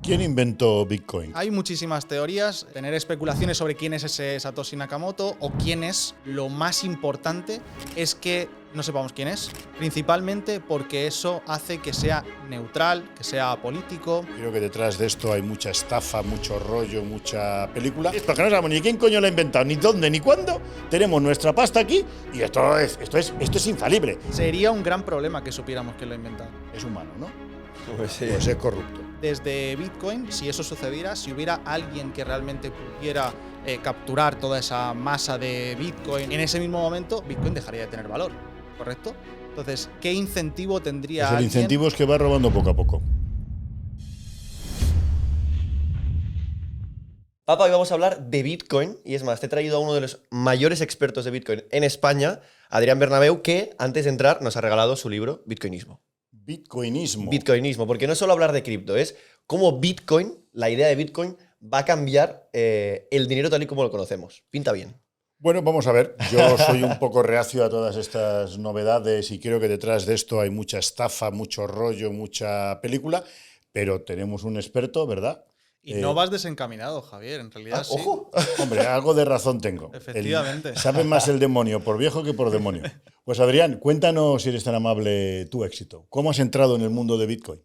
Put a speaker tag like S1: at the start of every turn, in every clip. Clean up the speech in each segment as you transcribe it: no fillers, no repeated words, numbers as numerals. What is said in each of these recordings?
S1: ¿Quién inventó Bitcoin?
S2: Hay muchísimas teorías, tener especulaciones sobre quién es ese Satoshi Nakamoto o quién es. Lo más importante es que no sepamos quién es, principalmente porque eso hace que sea neutral, que sea apolítico.
S1: Creo que detrás de esto hay mucha estafa, mucho rollo, mucha película. Porque no sabemos ni quién coño lo ha inventado, ni dónde, ni cuándo. Tenemos nuestra pasta aquí y esto es infalible.
S2: Sería un gran problema que supiéramos quién lo ha inventado.
S1: Es humano, ¿no?
S3: Pues sí.
S1: Pues es corrupto.
S2: Desde Bitcoin, si eso sucediera, si hubiera alguien que realmente pudiera capturar toda esa masa de Bitcoin, en ese mismo momento Bitcoin dejaría de tener valor, ¿correcto? Entonces, ¿qué incentivo tendría
S1: Pues el
S2: alguien?
S1: incentivo es que va robando poco a poco.
S3: Papá, hoy vamos a hablar de Bitcoin. Y es más, te he traído a uno de los mayores expertos de Bitcoin en España, Adrián Bernabeu, que antes de entrar nos ha regalado su libro Bitcoinismo.
S1: Bitcoinismo.
S3: Bitcoinismo, porque no es solo hablar de cripto, es cómo Bitcoin, la idea de Bitcoin, va a cambiar el dinero tal y como lo conocemos. Pinta bien.
S1: Bueno, vamos a ver. Yo soy un poco reacio a todas estas novedades y creo que detrás de esto hay mucha estafa, mucho rollo, mucha película, pero tenemos un experto, ¿verdad?
S2: Y no vas desencaminado, Javier, en realidad sí.
S3: ¡Ojo!
S1: Hombre, algo de razón tengo.
S2: Efectivamente.
S1: Sabe más el demonio por viejo que por demonio. Pues Adrián, cuéntanos, si eres tan amable, tu éxito. ¿Cómo has entrado en el mundo de Bitcoin?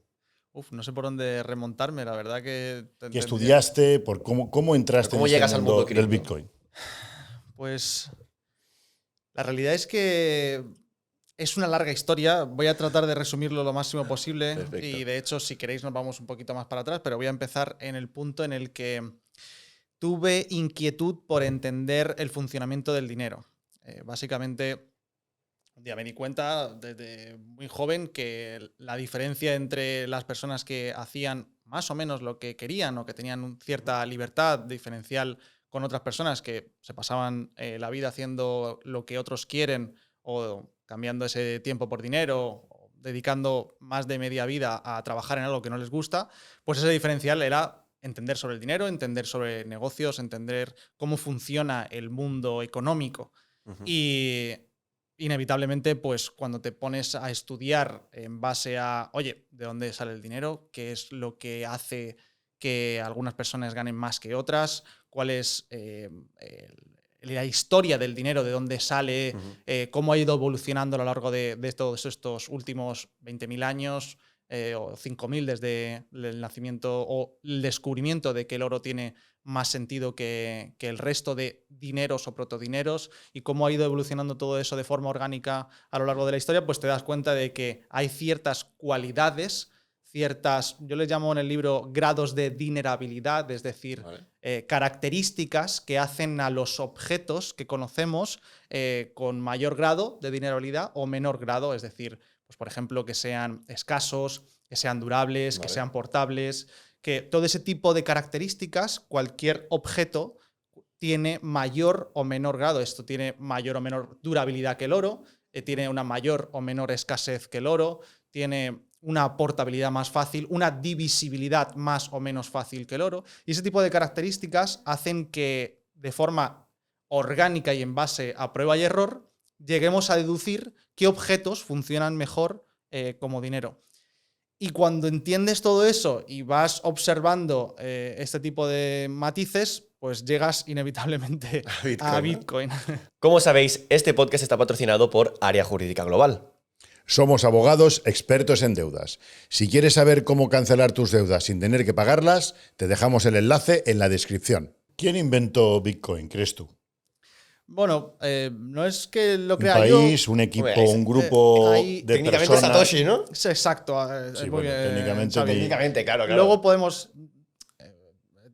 S2: No sé por dónde remontarme, la verdad que...
S1: ¿Qué estudiaste? ¿Cómo entraste
S3: ¿Cómo
S1: en este
S3: llegas al mundo
S1: del
S3: cripto?
S1: Bitcoin?
S2: Pues la realidad es que es una larga historia. Voy a tratar de resumirlo lo máximo posible.
S3: Perfecto.
S2: Y de hecho, si queréis, nos vamos un poquito más para atrás, pero voy a empezar en el punto en el que tuve inquietud por entender el funcionamiento del dinero. Básicamente, un día me di cuenta desde muy joven que la diferencia entre las personas que hacían más o menos lo que querían o que tenían cierta libertad diferencial con otras personas que se pasaban la vida haciendo lo que otros quieren o cambiando ese tiempo por dinero o dedicando más de media vida a trabajar en algo que no les gusta, pues ese diferencial era entender sobre el dinero, entender sobre negocios, entender cómo funciona el mundo económico. Y inevitablemente, pues cuando te pones a estudiar en base a, oye, ¿de dónde sale el dinero? ¿Qué es lo que hace que algunas personas ganen más que otras? ¿Cuál es la historia del dinero? ¿De dónde sale? ¿Cómo ha ido evolucionando a lo largo de todos estos últimos 20.000 años? O 5.000 desde el nacimiento o el descubrimiento de que el oro tiene más sentido que el resto de dineros o protodineros, y cómo ha ido evolucionando todo eso de forma orgánica a lo largo de la historia, pues te das cuenta de que hay ciertas cualidades, yo les llamo en el libro grados de dinerabilidad, es decir,
S3: Vale.
S2: características que hacen a los objetos que conocemos con mayor grado de dinerabilidad o menor grado, es decir, pues por ejemplo, que sean escasos, que sean durables,
S3: Vale.
S2: que sean portables, que todo ese tipo de características, cualquier objeto tiene mayor o menor grado. Esto tiene mayor o menor durabilidad que el oro, tiene una mayor o menor escasez que el oro, tiene una portabilidad más fácil, una divisibilidad más o menos fácil que el oro. Y ese tipo de características hacen que de forma orgánica y en base a prueba y error lleguemos a deducir qué objetos funcionan mejor como dinero. Y cuando entiendes todo eso y vas observando este tipo de matices, pues llegas inevitablemente a Bitcoin.
S3: Como sabéis, este podcast está patrocinado por Área Jurídica Global.
S1: Somos abogados expertos en deudas. Si quieres saber cómo cancelar tus deudas sin tener que pagarlas, te dejamos el enlace en la descripción. ¿Quién inventó Bitcoin, crees tú?
S2: Bueno, no es que lo
S1: ¿Un
S2: crea
S1: país,
S2: yo.
S1: un equipo,
S3: Hombre,
S1: un grupo
S2: hay-
S1: de
S3: Técnicamente
S1: personas?
S3: Satoshi, ¿no?
S2: Es exacto.
S1: Sí,
S2: Muy
S1: bueno,
S2: bien,
S1: técnicamente
S2: Xavi.
S3: Técnicamente, claro.
S2: Luego podemos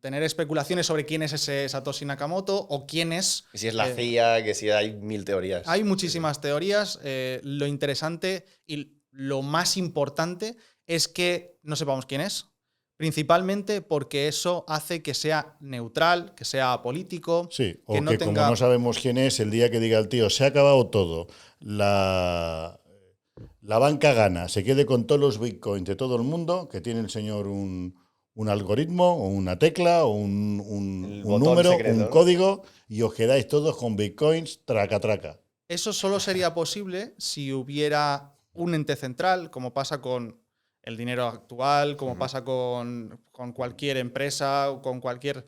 S2: tener especulaciones sobre quién es ese Satoshi Nakamoto o quién es.
S3: Que si es la CIA, que si hay mil teorías.
S2: Hay muchísimas teorías. Lo interesante y lo más importante es que no sepamos quién es. Principalmente porque eso hace que sea neutral, que sea apolítico.
S1: Sí, o
S2: que no
S1: que
S2: tenga...
S1: como no sabemos quién es, el día que diga el tío, se ha acabado todo, la banca gana, se quede con todos los bitcoins de todo el mundo, que tiene el señor un algoritmo, o una tecla, o un
S3: El
S1: un
S3: botón
S1: número,
S3: secreto,
S1: un
S3: ¿no?
S1: código, y os quedáis todos con bitcoins, traca, traca.
S2: Eso solo sería posible si hubiera un ente central, como pasa con el dinero actual, como pasa con cualquier empresa, o con cualquier,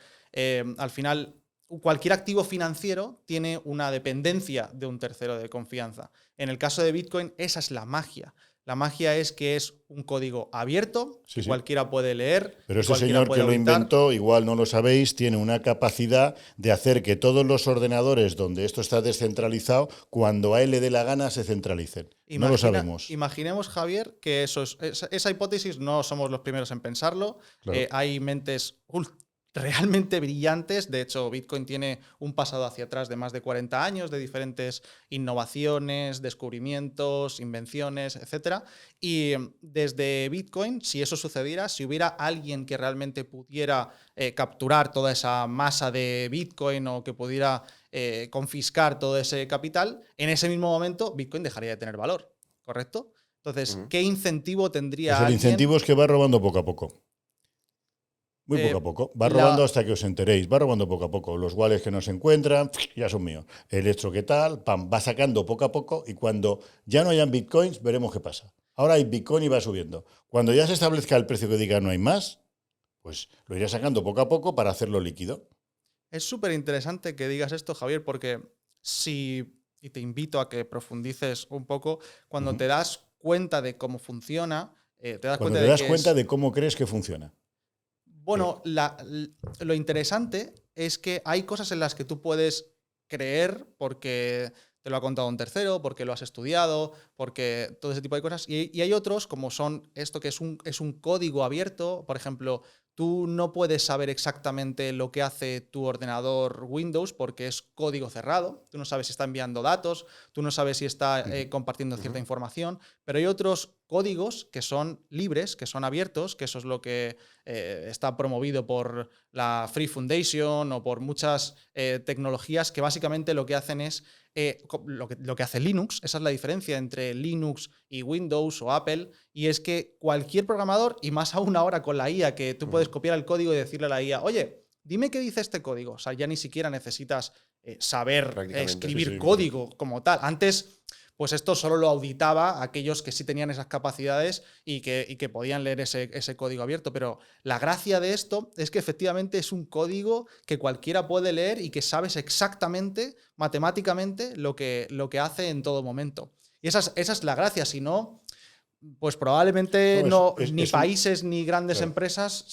S2: al final, cualquier activo financiero tiene una dependencia de un tercero de confianza. En el caso de Bitcoin, esa es la magia. La magia es que es un código abierto,
S1: Sí,
S2: que
S1: sí.
S2: cualquiera puede leer.
S1: Pero ese
S2: cualquiera
S1: señor
S2: puede
S1: que lo
S2: auditar.
S1: inventó, igual no lo sabéis, tiene una capacidad de hacer que todos los ordenadores donde esto está descentralizado, cuando a él le dé la gana, se centralicen. No lo sabemos.
S2: Imaginemos, Javier, que esa hipótesis no somos los primeros en pensarlo.
S1: Claro.
S2: Hay mentes realmente brillantes. De hecho, Bitcoin tiene un pasado hacia atrás de más de 40 años de diferentes innovaciones, descubrimientos, invenciones, etc. Y desde Bitcoin, si eso sucediera, si hubiera alguien que realmente pudiera capturar toda esa masa de Bitcoin o que pudiera confiscar todo ese capital, en ese mismo momento Bitcoin dejaría de tener valor, ¿correcto? Entonces, ¿qué incentivo tendría
S1: Pues el
S2: alguien?
S1: incentivo es que va robando poco a poco. Muy poco a poco. Va robando hasta que os enteréis. Va robando poco a poco. Los wallets que no se encuentran, ya son míos. El electro que tal, pam, va sacando poco a poco y cuando ya no hayan bitcoins, veremos qué pasa. Ahora hay bitcoin y va subiendo. Cuando ya se establezca el precio que diga no hay más, pues lo irá sacando poco a poco para hacerlo líquido.
S2: Es súper interesante que digas esto, Javier, porque y te invito a que profundices un poco, cuando te das cuenta de cómo funciona, te das
S1: Cuando
S2: cuenta
S1: te
S2: de
S1: das
S2: que
S1: cuenta de cómo crees que funciona.
S2: Bueno, lo interesante es que hay cosas en las que tú puedes creer porque te lo ha contado un tercero, porque lo has estudiado, porque todo ese tipo de cosas. Y hay otros, como son esto que es un código abierto. Por ejemplo, tú no puedes saber exactamente lo que hace tu ordenador Windows porque es código cerrado. Tú no sabes si está enviando datos, tú no sabes si está compartiendo cierta información, pero hay otros códigos que son libres, que son abiertos, que eso es lo que está promovido por la Free Foundation o por muchas tecnologías que básicamente lo que hacen es lo que hace Linux. Esa es la diferencia entre Linux y Windows o Apple, y es que cualquier programador, y más aún ahora con la IA, que tú puedes copiar el código y decirle a la IA, oye, dime qué dice este código. O sea, ya ni siquiera necesitas saber escribir código como tal. Antes, pues esto solo lo auditaba aquellos que sí tenían esas capacidades y que podían leer ese código abierto. Pero la gracia de esto es que efectivamente es un código que cualquiera puede leer y que sabes exactamente, matemáticamente, lo que hace en todo momento. Y esa es la gracia. Si no, pues probablemente ni países ni grandes empresas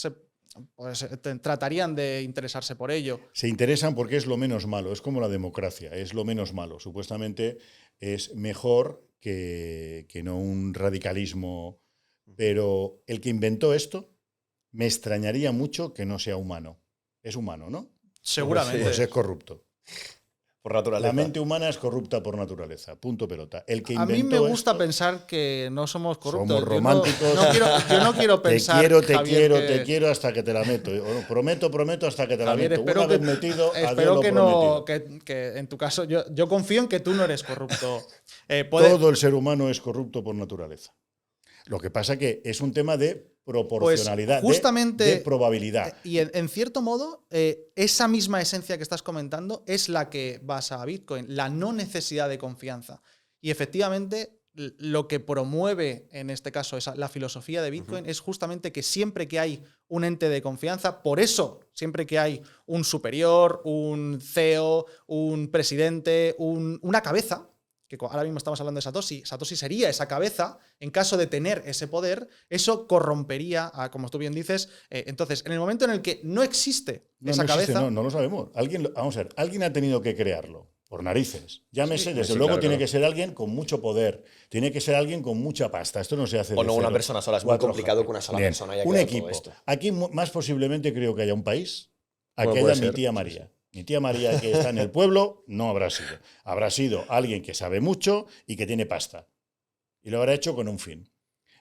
S2: tratarían de interesarse por ello.
S1: Se interesan porque es lo menos malo, es como la democracia, es lo menos malo. Supuestamente es mejor que no un radicalismo, pero el que inventó esto me extrañaría mucho que no sea humano. Es humano, ¿no?
S2: Seguramente.
S1: Pues es corrupto.
S3: Por naturaleza.
S1: La mente humana es corrupta por naturaleza. Punto pelota. El que
S2: a mí me
S1: inventó
S2: gusta
S1: esto,
S2: pensar que no somos corruptos.
S1: somos románticos.
S2: Yo no quiero pensar.
S1: Te quiero hasta que te la meto. Prometo hasta que te
S2: Javier,
S1: la meto. Una vez metido,
S2: espero
S1: adiós
S2: que
S1: lo
S2: no. Que en tu caso, yo confío en que tú no eres corrupto.
S1: Todo el ser humano es corrupto por naturaleza. Lo que pasa que es un tema de proporcionalidad,
S2: pues justamente,
S1: de probabilidad.
S2: Y en cierto modo, esa misma esencia que estás comentando es la que basa a Bitcoin, la no necesidad de confianza. Y efectivamente, lo que promueve, en este caso, la filosofía de Bitcoin es justamente que siempre que hay un ente de confianza, por eso, siempre que hay un superior, un CEO, un presidente, una cabeza, que ahora mismo estamos hablando de Satoshi, Satoshi sería esa cabeza, en caso de tener ese poder, eso corrompería, como tú bien dices. Entonces, en el momento en el que no existe esa cabeza...
S1: No lo sabemos. Alguien ha tenido que crearlo, por narices. Llámese, desde luego
S3: claro,
S1: tiene que ser alguien con mucho poder, tiene que ser alguien con mucha pasta. Esto no se hace
S3: o
S1: de
S3: no una
S1: cero.
S3: persona sola, es muy complicado que una sola persona haya
S1: un
S3: creado
S1: equipo.
S3: todo esto.
S1: Aquí más posiblemente creo que haya un país,
S3: Bueno,
S1: aquí
S3: puede
S1: haya
S3: ser,
S1: mi tía
S3: sí,
S1: María.
S3: sí.
S1: Mi tía María, que está en el pueblo, no habrá sido. Habrá sido alguien que sabe mucho y que tiene pasta. Y lo habrá hecho con un fin.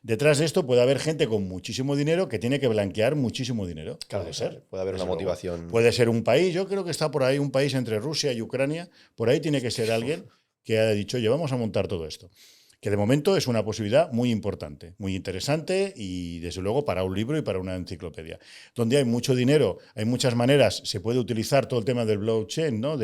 S1: Detrás de esto puede haber gente con muchísimo dinero que tiene que blanquear muchísimo dinero.
S3: Claro,
S1: puede ser.
S3: puede haber una motivación.
S1: Puede ser un país, yo creo que está por ahí un país entre Rusia y Ucrania. Por ahí tiene que ser alguien que ha dicho, oye, vamos a montar todo esto. Que de momento es una posibilidad muy importante, muy interesante y desde luego para un libro y para una enciclopedia. Donde hay mucho dinero, hay muchas maneras, se puede utilizar todo el tema del blockchain, ¿no?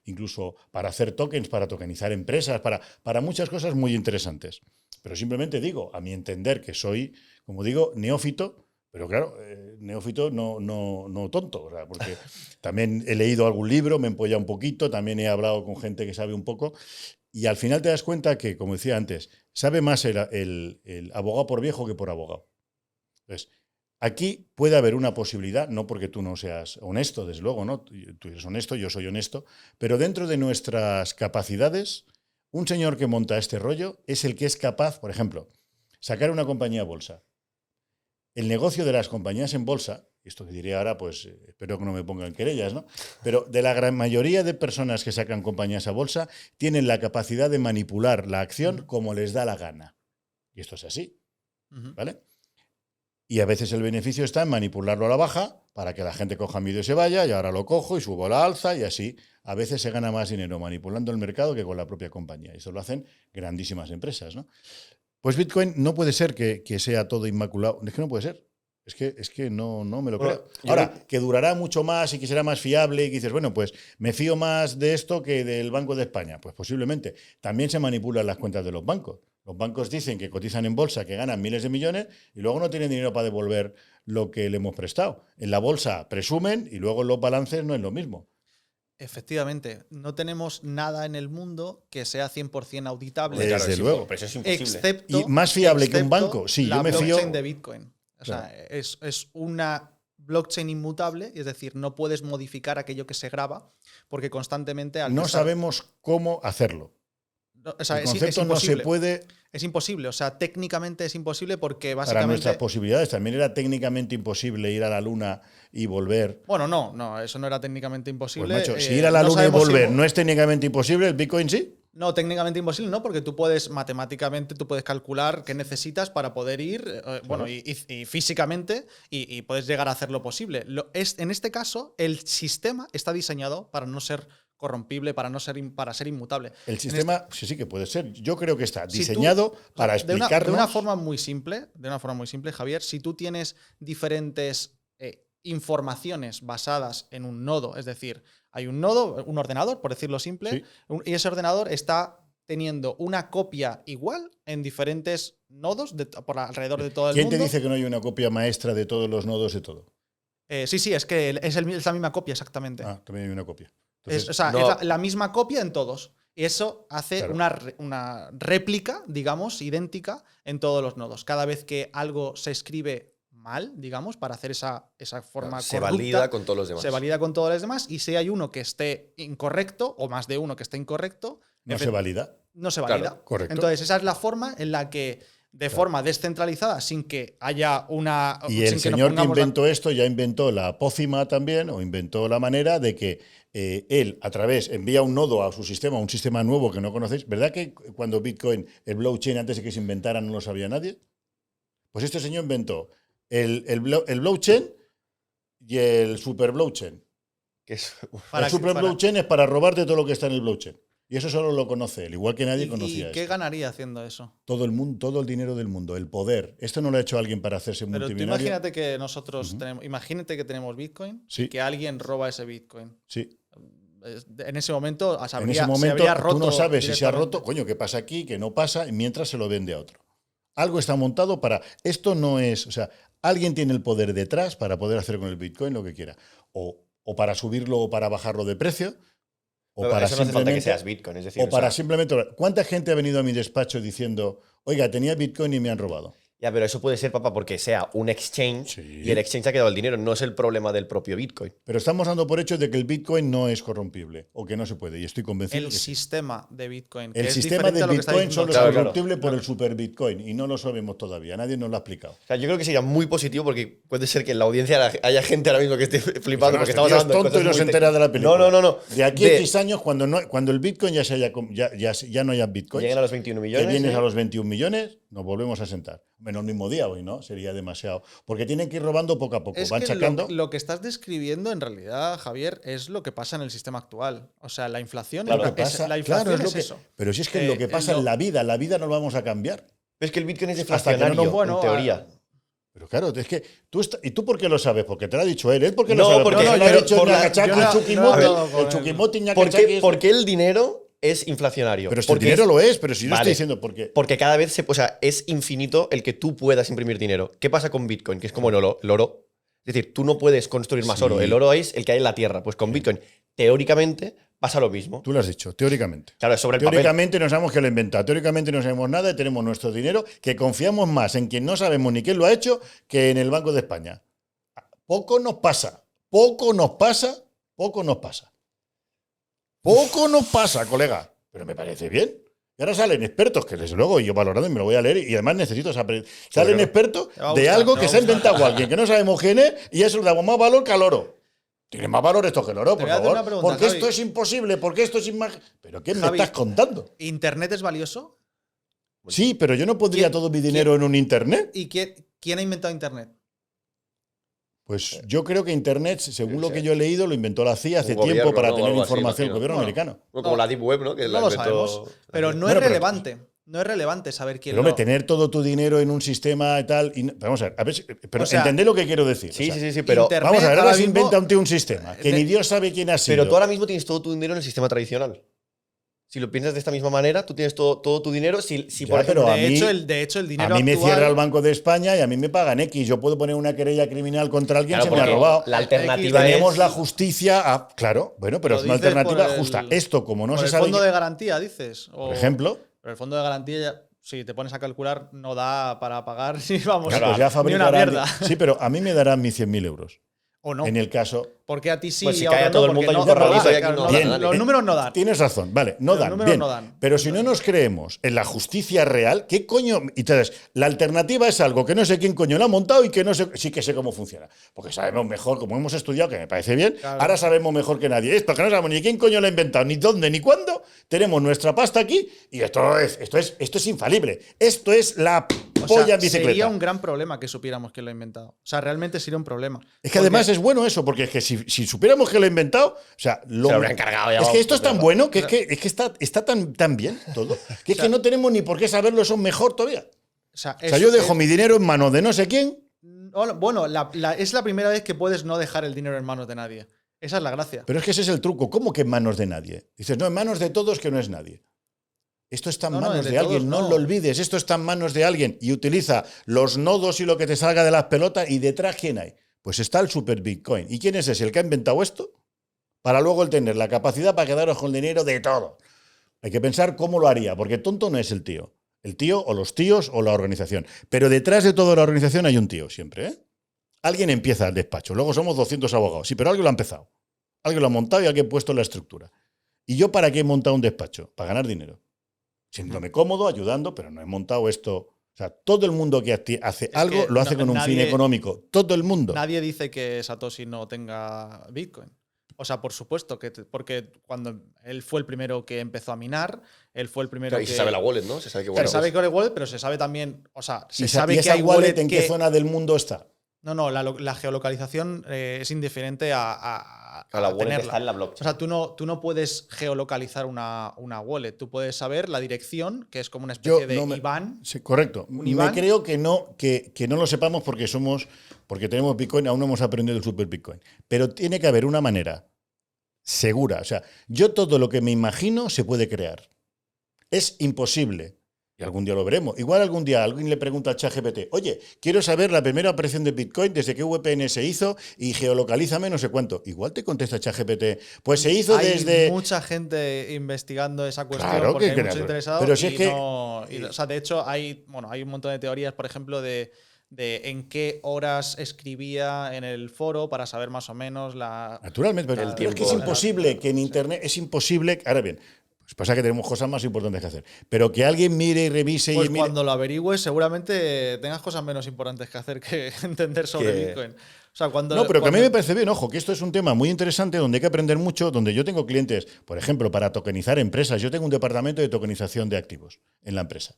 S1: Incluso para hacer tokens, para tokenizar empresas, para muchas cosas muy interesantes. Pero simplemente digo, a mi entender, que soy, como digo, neófito, pero claro, neófito no tonto, o sea, porque también he leído algún libro, me he empollado un poquito, también he hablado con gente que sabe un poco, y al final te das cuenta que, como decía antes, sabe más el abogado por viejo que por abogado. Entonces, aquí puede haber una posibilidad, no porque tú no seas honesto, desde luego, ¿no? Tú eres honesto, yo soy honesto, pero dentro de nuestras capacidades, un señor que monta este rollo es el que es capaz, por ejemplo, sacar una compañía a bolsa. El negocio de las compañías en bolsa, esto que diré ahora, pues espero que no me pongan querellas, ¿no? Pero de la gran mayoría de personas que sacan compañías a bolsa, tienen la capacidad de manipular la acción como les da la gana. Y esto es así, ¿vale? Y a veces el beneficio está en manipularlo a la baja para que la gente coja miedo y se vaya, y ahora lo cojo y subo a la alza, y así a veces se gana más dinero manipulando el mercado que con la propia compañía. Y eso lo hacen grandísimas empresas, ¿no? Pues Bitcoin no puede ser que sea todo inmaculado. Es que no puede ser. Es que no me lo creo. Ahora, que durará mucho más y que será más fiable y que dices, bueno, pues me fío más de esto que del Banco de España. Pues posiblemente. También se manipulan las cuentas de los bancos. Los bancos dicen que cotizan en bolsa, que ganan miles de millones y luego no tienen dinero para devolver lo que le hemos prestado. En la bolsa presumen y luego en los balances no es lo mismo.
S2: Efectivamente, no tenemos nada en el mundo que sea 100% auditable.
S1: Desde luego.
S3: Pero eso es imposible.
S2: Excepto,
S1: Y más fiable que un banco. Sí,
S2: la
S1: yo me fío.
S2: blockchain de Bitcoin. O
S1: Claro.
S2: sea, es una blockchain inmutable, es decir, no puedes modificar aquello que se graba porque constantemente...
S1: No sabemos cómo hacerlo.
S2: O sea,
S1: El concepto no se puede.
S2: Es imposible, o sea, técnicamente es imposible porque
S1: Para
S2: básicamente...
S1: nuestras posibilidades. También era técnicamente imposible ir a la Luna y volver.
S2: Bueno, no, eso no era técnicamente imposible.
S1: Pues macho, si ir a la
S2: no
S1: Luna y
S2: sabemos
S1: volver
S2: si-
S1: no es técnicamente imposible, el Bitcoin sí.
S2: No, técnicamente imposible, no, porque tú puedes, matemáticamente, tú puedes calcular qué necesitas para poder ir, bueno, y físicamente, y puedes llegar a hacerlo posible. En este caso, el sistema está diseñado para no ser corrompible, para ser inmutable.
S1: El sistema sí que puede ser. Yo creo que está
S2: Si
S1: diseñado para explicarnos.
S2: De una forma muy simple, Javier, si tú tienes diferentes informaciones basadas en un nodo, es decir, hay un nodo, un ordenador, por decirlo simple,
S1: Sí.
S2: y ese ordenador está teniendo una copia igual en diferentes nodos por alrededor de todo el
S1: ¿Quién
S2: mundo.
S1: te dice que no hay una copia maestra de todos los nodos de todo?
S2: Sí, es que es la misma copia exactamente.
S1: Ah, también hay una copia.
S2: O sea,
S3: no.
S2: es la misma copia en todos. Y eso hace
S1: Claro.
S2: una réplica, digamos, idéntica en todos los nodos. Cada vez que algo se escribe mal, digamos, para hacer esa forma
S3: Se
S2: corrupta,
S3: valida con todos los demás.
S2: se valida con todos los demás. Y si hay uno que esté incorrecto, o más de uno que esté incorrecto,
S1: No se valida.
S2: no se valida.
S3: Claro,
S1: correcto.
S2: Entonces, esa es la forma en la que, de forma descentralizada, sin que haya una...
S1: Y
S2: sin
S1: el
S2: que nos
S1: señor que
S2: pongamos la-
S1: inventó esto ya inventó la pócima también, o inventó la manera de que él, a través, envía un nodo a su sistema, un sistema nuevo que no conocéis. ¿Verdad que cuando Bitcoin, el blockchain, antes de que se inventara, no lo sabía nadie? Pues este señor inventó el blockchain y el super blockchain.
S3: Que es-
S1: El super blockchain es para robarte todo lo que está en el blockchain. Y eso solo lo conoce él, igual que nadie conocía
S2: ¿Y qué
S1: esto.
S2: ganaría haciendo eso?
S1: Todo el mundo, todo el dinero del mundo, el poder. Esto no lo ha hecho alguien para hacerse
S2: Pero tú
S1: multimillonario.
S2: imagínate que nosotros tenemos, imagínate que tenemos Bitcoin
S1: Sí.
S2: y que alguien roba ese Bitcoin.
S1: Sí.
S2: En ese momento, se
S1: En
S2: habría,
S1: ese momento
S2: se habría roto
S1: tú no sabes si se ha
S2: directamente.
S1: roto, coño, qué pasa aquí, qué no pasa, y mientras se lo vende a otro. Algo está montado para... Esto no es... O sea, alguien tiene el poder detrás para poder hacer con el Bitcoin lo que quiera. O para subirlo o para bajarlo de precio, o
S3: Pero
S1: para
S3: eso no hace falta que
S1: simplemente...
S3: seas Bitcoin, es decir,
S1: O para
S3: o sea,
S1: simplemente... ¿Cuánta gente ha venido a mi despacho diciendo, oiga, tenía Bitcoin y me han robado?
S3: ya, pero eso puede ser, papá, porque sea un exchange
S1: Sí.
S3: y el exchange ha quedado el dinero, no es el problema del propio Bitcoin.
S1: Pero estamos dando por hecho de que el Bitcoin no es corrompible o que no se puede. Y estoy convencido
S2: El
S1: que sí.
S2: sistema de Bitcoin. que
S1: El
S2: es
S1: sistema
S2: diferente
S1: de
S2: a lo que está
S1: Bitcoin
S2: diciendo
S1: solo es
S3: Claro, claro.
S1: corruptible por el super Bitcoin y no lo sabemos todavía. Nadie nos lo ha explicado.
S3: O sea, yo creo que sería muy positivo porque puede ser que en la audiencia haya gente ahora mismo que esté flipando
S1: Pues
S3: porque
S1: no,
S3: estamos
S1: este tío es
S3: hablando de
S1: tonto
S3: cosas
S1: y no se
S3: muy
S1: entera de la película.
S3: No.
S1: De aquí a X años, cuando el Bitcoin ya ya no haya Bitcoin,
S3: Lleguen a los 21
S1: que
S3: millones.
S1: vienes
S3: ¿eh?
S1: a los 21 millones, nos volvemos a sentar. Menos el mismo día hoy, ¿no? Sería demasiado. Porque tienen que ir robando poco a poco.
S2: Es
S1: Van
S2: que
S1: sacando.
S2: lo que estás describiendo en realidad, Javier, es lo que pasa en el sistema actual. O sea, la inflación,
S3: Claro,
S1: Lo que pasa-
S2: la inflación
S1: claro, es
S2: es,
S1: lo que-
S2: eso.
S1: Pero si es que es lo que pasa en la vida no lo vamos a cambiar.
S3: Pero es que el Bitcoin es
S1: Hasta que no
S3: deflacionario,
S1: nos-
S2: bueno,
S3: en teoría.
S1: Pero claro, es que ¿y tú por qué lo sabes? Porque te lo ha dicho él. ¿Él por qué
S3: No,
S1: lo sabe?
S3: porque-
S1: se lo ha
S3: pero
S1: dicho
S3: por la-
S1: Ñacachaco,
S3: yo no-
S1: el Chukimote,
S2: no,
S1: el Chukimote y
S3: ¿Por
S1: Ñacachaco.
S3: qué el dinero es inflacionario.
S1: Pero si el dinero lo es, pero si yo
S3: Vale.
S1: estoy diciendo porque
S3: Porque cada vez es infinito el que tú puedas imprimir dinero. ¿Qué pasa con Bitcoin? Que es como el oro. Es decir, tú no puedes construir más
S1: Sí.
S3: oro. El oro es el que hay en la tierra. Pues con Bitcoin, teóricamente, pasa lo mismo.
S1: tú lo has dicho, teóricamente.
S3: Claro, es sobre el papel.
S1: Teóricamente no sabemos quién lo ha inventado, teóricamente no sabemos nada y tenemos nuestro dinero que confiamos más en quien no sabemos ni quién lo ha hecho que en el Banco de España. Poco nos pasa, poco nos pasa, poco nos pasa. Poco nos pasa, colega. Pero me parece bien. Y ahora salen expertos, que desde luego yo valorando y me lo voy a leer y además necesito saber. Salen
S3: Claro.
S1: expertos
S2: Te va a
S1: de
S2: gustar,
S1: algo
S2: te
S1: que
S2: va
S1: se
S2: a
S1: ha inventado alguien que no sabemos quién es y eso le damos más valor que al oro. Tiene más valor esto que el oro,
S2: Te
S1: por
S2: voy a hacer
S1: favor.
S2: una pregunta,
S1: Porque
S2: Javi.
S1: esto es imposible, porque esto es ¿Pero qué me
S2: Javi,
S1: estás contando?
S2: ¿Internet es valioso?
S1: Sí, pero yo no pondría
S2: ¿Quién-
S1: todo mi dinero en un internet.
S2: ¿Y quién ha inventado Internet?
S1: Pues yo creo que internet, según
S3: Yo
S1: lo
S3: sé.
S1: que yo he leído, lo inventó la CIA hace
S3: Un gobierno,
S1: tiempo para
S3: ¿no? O
S1: tener
S3: algo así,
S1: información, el
S3: imagino.
S1: gobierno
S2: Bueno,
S1: americano.
S3: No, como
S2: No.
S3: la Deep Web, ¿no? Que
S2: No
S3: la
S2: lo
S3: inventó-
S2: sabemos. Pero no
S1: Bueno,
S2: es
S1: pero-
S2: relevante. No es relevante saber quién
S1: Pero hombre,
S2: lo...
S1: tener todo tu dinero en un sistema y tal. Vamos a ver, pero
S2: O sea,
S1: entended lo que quiero decir.
S3: Sí,
S1: o sea,
S3: sí, pero,
S2: Internet
S1: Vamos a ver,
S2: ahora
S1: ahora se
S2: mismo-
S1: inventa un tío un sistema que
S2: de-
S1: ni Dios sabe quién ha sido.
S3: pero tú ahora mismo tienes todo tu dinero en el sistema tradicional. Si lo piensas de esta misma manera, tú tienes todo tu dinero. Si
S1: Ya,
S3: por ejemplo,
S1: pero a
S2: de,
S1: mí-
S2: hecho, el
S1: A
S2: dinero
S1: mí me
S2: actual...
S1: cierra el Banco de España y a mí me pagan X. Yo puedo poner una querella criminal contra alguien,
S3: claro,
S1: se me ha
S3: porque
S1: robado.
S3: la alternativa
S1: Tenemos
S3: es
S1: la justicia. Claro, bueno, pero
S2: Lo
S1: es una
S2: dices
S1: alternativa
S2: por el-
S1: justa. Esto, como no
S2: por
S1: se
S2: el
S1: sabe.
S2: fondo de garantía, dices.
S1: Por ejemplo,
S2: Pero el fondo de garantía, si te pones a calcular, no da para pagar ni vamos,
S1: claro, pues ya
S2: ni una
S1: fabricarán.
S2: mierda.
S1: Sí, pero a mí me darán mis 100.000 euros.
S2: O no.
S1: En el caso.
S2: Porque a ti sí
S3: Pues si
S2: y a
S3: cae a
S2: otros
S3: todo
S2: no,
S3: el mundo,
S2: porque
S3: hay un
S2: no
S3: corralito
S2: da,
S3: y aquí
S2: claro,
S3: no
S2: no
S3: da
S2: dan.
S3: nadie.
S2: Los números no dan.
S1: Tienes razón, vale, no
S2: Los
S1: dan.
S2: números
S1: Bien.
S2: no dan.
S1: Pero si no nos creemos en la justicia real, ¿qué coño? Y entonces, la alternativa es algo que no sé quién coño lo ha montado y que no sé, sí que sé cómo funciona. Porque sabemos mejor, como hemos estudiado, que me parece bien,
S2: Claro.
S1: ahora sabemos mejor que nadie. Esto que no sabemos ni quién coño lo ha inventado, ni dónde, ni cuándo, tenemos nuestra pasta aquí y esto es infalible. Esto es la
S2: O
S1: polla
S2: sea,
S1: en bicicleta.
S2: sería un gran problema que supiéramos quién lo ha inventado. O sea, realmente sería un problema.
S1: Es que además es bueno eso, porque es que si supiéramos que lo he inventado, o sea,
S3: Se lo habrían cargado ya,
S1: Es que esto es tan
S3: vamos,
S1: bueno que es que está tan bien todo, que es que no tenemos ni por qué saberlo, eso es mejor todavía.
S2: O sea,
S1: O sea, yo dejo mi dinero en manos de no sé quién.
S2: Bueno, es la primera vez que puedes no dejar el dinero en manos de nadie. Esa es la gracia.
S1: Pero es que ese es el truco. ¿Cómo que en manos de nadie? Dices, no, en manos de todos que no es nadie. Esto está en
S2: No, no,
S1: manos
S2: de
S1: de alguien,
S2: todos
S1: no
S2: no.
S1: lo olvides. Esto está en manos de alguien y utiliza los nodos y lo que te salga de las pelotas. ¿Y detrás quién hay? Pues está el super Bitcoin. ¿Y quién es ese? ¿El que ha inventado esto? Para luego el tener la capacidad para quedaros con el dinero de todo. Hay que pensar cómo lo haría, porque tonto no es el tío. El tío o los tíos o la organización. Pero detrás de toda la organización hay un tío siempre, ¿eh? Alguien empieza el despacho. Luego somos 200 abogados. Sí, pero alguien lo ha empezado. Alguien lo ha montado y alguien ha puesto la estructura. ¿Y yo para qué he montado un despacho? Para ganar dinero. Sintiéndome cómodo, ayudando, pero no he montado esto. O sea, todo el mundo que hace algo
S2: que
S1: lo hace con un fin
S2: nadie-
S1: económico. Todo el mundo.
S2: Nadie dice que Satoshi no tenga Bitcoin. O sea, por supuesto, porque cuando él fue el primero que empezó a minar, él fue el primero
S3: Claro, y
S2: que...
S3: se sabe la wallet, ¿no? Se sabe que
S2: Se
S3: wallet
S2: sabe
S3: es.
S2: que hay wallet, pero se sabe también... O sea, se
S1: ¿Y
S2: sabe que
S1: esa
S2: hay
S1: wallet
S2: wallet
S1: en qué
S2: que...
S1: zona del mundo está?
S2: No, la geolocalización es indiferente a
S3: A la wallet
S2: tenerla.
S3: está en la
S2: O
S3: blockchain.
S2: sea, tú no puedes geolocalizar una wallet. Tú puedes saber la dirección, que es como una especie de IBAN.
S1: Sí, correcto.
S2: ¿Un
S1: Me
S2: IBAN?
S1: creo que no lo sepamos porque tenemos Bitcoin, aún no hemos aprendido el super Bitcoin. Pero tiene que haber una manera segura. O sea, yo todo lo que me imagino se puede crear. Es imposible. Y algún día lo veremos. Igual algún día alguien le pregunta a ChatGPT, oye, quiero saber la primera operación de Bitcoin, desde qué VPN se hizo y geolocalízame no sé cuánto. Igual te contesta ChatGPT, pues se hizo
S2: Hay
S1: desde...
S2: mucha gente investigando esa cuestión
S1: Claro
S2: porque
S1: que
S2: hay
S1: creo,
S2: muchos interesados.
S1: pero si es
S2: y
S1: que-
S2: no- y, o sea, de hecho, hay un montón de teorías, por ejemplo, de en qué horas escribía en el foro para saber más o menos la...
S1: Naturalmente, pero
S3: El
S1: es que es
S3: tiempo.
S1: imposible que en Internet, es imposible... Ahora bien, pues pasa que tenemos cosas más importantes que hacer. Pero que alguien mire y revise
S2: Pues
S1: y mire...
S2: cuando lo averigües, seguramente tengas cosas menos importantes que hacer que entender sobre
S3: Que-
S2: Bitcoin. O sea, cuando,
S1: No, pero que a mí
S2: cuando-
S1: me parece bien, ojo, que esto es un tema muy interesante donde hay que aprender mucho, donde yo tengo clientes, por ejemplo, para tokenizar empresas. Yo tengo un departamento de tokenización de activos en la empresa.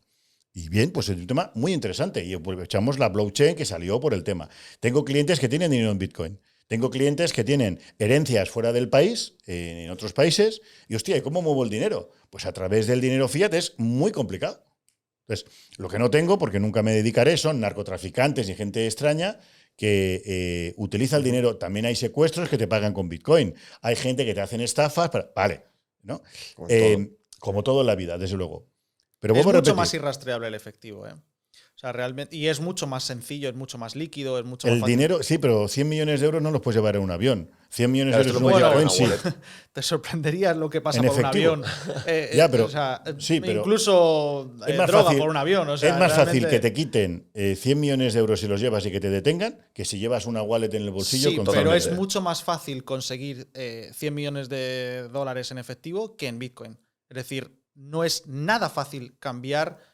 S1: Y bien, pues es un tema muy interesante. Y aprovechamos la blockchain que salió por el tema. Tengo clientes que tienen dinero en Bitcoin. Tengo clientes que tienen herencias fuera del país, en otros países. Y hostia, ¿y cómo muevo el dinero? Pues a través del dinero fiat es muy complicado. Entonces, lo que no tengo, porque nunca me dedicaré, son narcotraficantes y gente extraña que utiliza el dinero. También hay secuestros que te pagan con Bitcoin. Hay gente que te hacen estafas. Vale, ¿no?
S3: Como todo.
S1: Como todo en la vida, desde luego. Pero
S2: Es
S1: vuelvo a
S2: mucho
S1: repetir,
S2: más irrastreable el efectivo, ¿eh? O sea, realmente. Y es mucho más sencillo, es mucho más líquido, es mucho más
S1: el
S2: fácil.
S1: dinero, sí, pero 100 millones de euros no los puedes llevar en un avión. 100 millones
S3: Claro,
S1: de
S3: esto
S1: euros
S3: lo
S1: en un
S3: puedes llevar en
S1: Bitcoin,
S3: una
S1: sí.
S3: wallet.
S2: Te sorprenderías lo que pasa
S1: En
S2: por
S1: efectivo.
S2: un avión.
S1: Ya, pero-
S2: O sea,
S1: sí, pero
S2: incluso
S1: es más
S2: droga
S1: fácil-
S2: por un avión. O sea,
S1: es más fácil
S2: realmente-
S1: que te quiten 100 millones de euros si los llevas y que te detengan que si llevas una wallet en el bolsillo
S2: Sí,
S1: con
S2: pero
S1: 100
S2: es
S1: euros.
S2: mucho más fácil conseguir 100 millones de dólares en efectivo que en Bitcoin. Es decir, no es nada fácil cambiar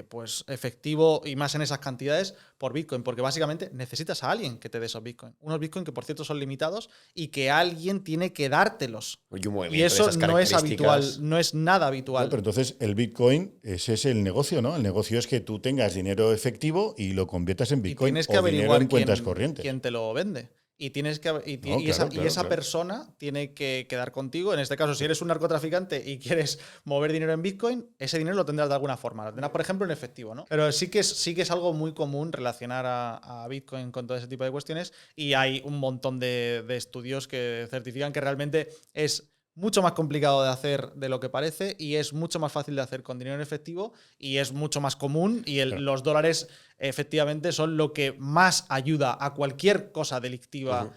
S2: pues efectivo y más en esas cantidades por Bitcoin, porque básicamente necesitas a alguien que te dé esos Bitcoin. Unos Bitcoin que por cierto son limitados y que alguien tiene que dártelos.
S3: Y un
S2: Y
S3: movimiento de
S2: eso
S3: esas
S2: no es habitual,
S3: características.
S2: no es nada
S1: No,
S2: habitual.
S1: pero entonces el Bitcoin, ese es el negocio, ¿no? El negocio es que tú tengas dinero efectivo y lo conviertas en
S2: Y
S1: Bitcoin
S2: tienes que
S1: o dinero
S2: averiguar
S1: en cuentas
S2: quién,
S1: corrientes.
S2: quién te lo vende. Y tienes que
S1: No,
S2: y
S1: claro, claro,
S2: esa
S1: claro.
S2: persona tiene que quedar contigo. En este caso, si eres un narcotraficante y quieres mover dinero en Bitcoin, ese dinero lo tendrás de alguna forma. Lo tendrás, por ejemplo, en efectivo, ¿no? Pero sí que es algo muy común relacionar a Bitcoin con todo ese tipo de cuestiones. Y hay un montón de estudios que certifican que realmente es mucho más complicado de hacer de lo que parece y es mucho más fácil de hacer con dinero en efectivo y es mucho más común y
S1: Claro.
S2: los dólares efectivamente son lo que más ayuda a cualquier cosa delictiva yo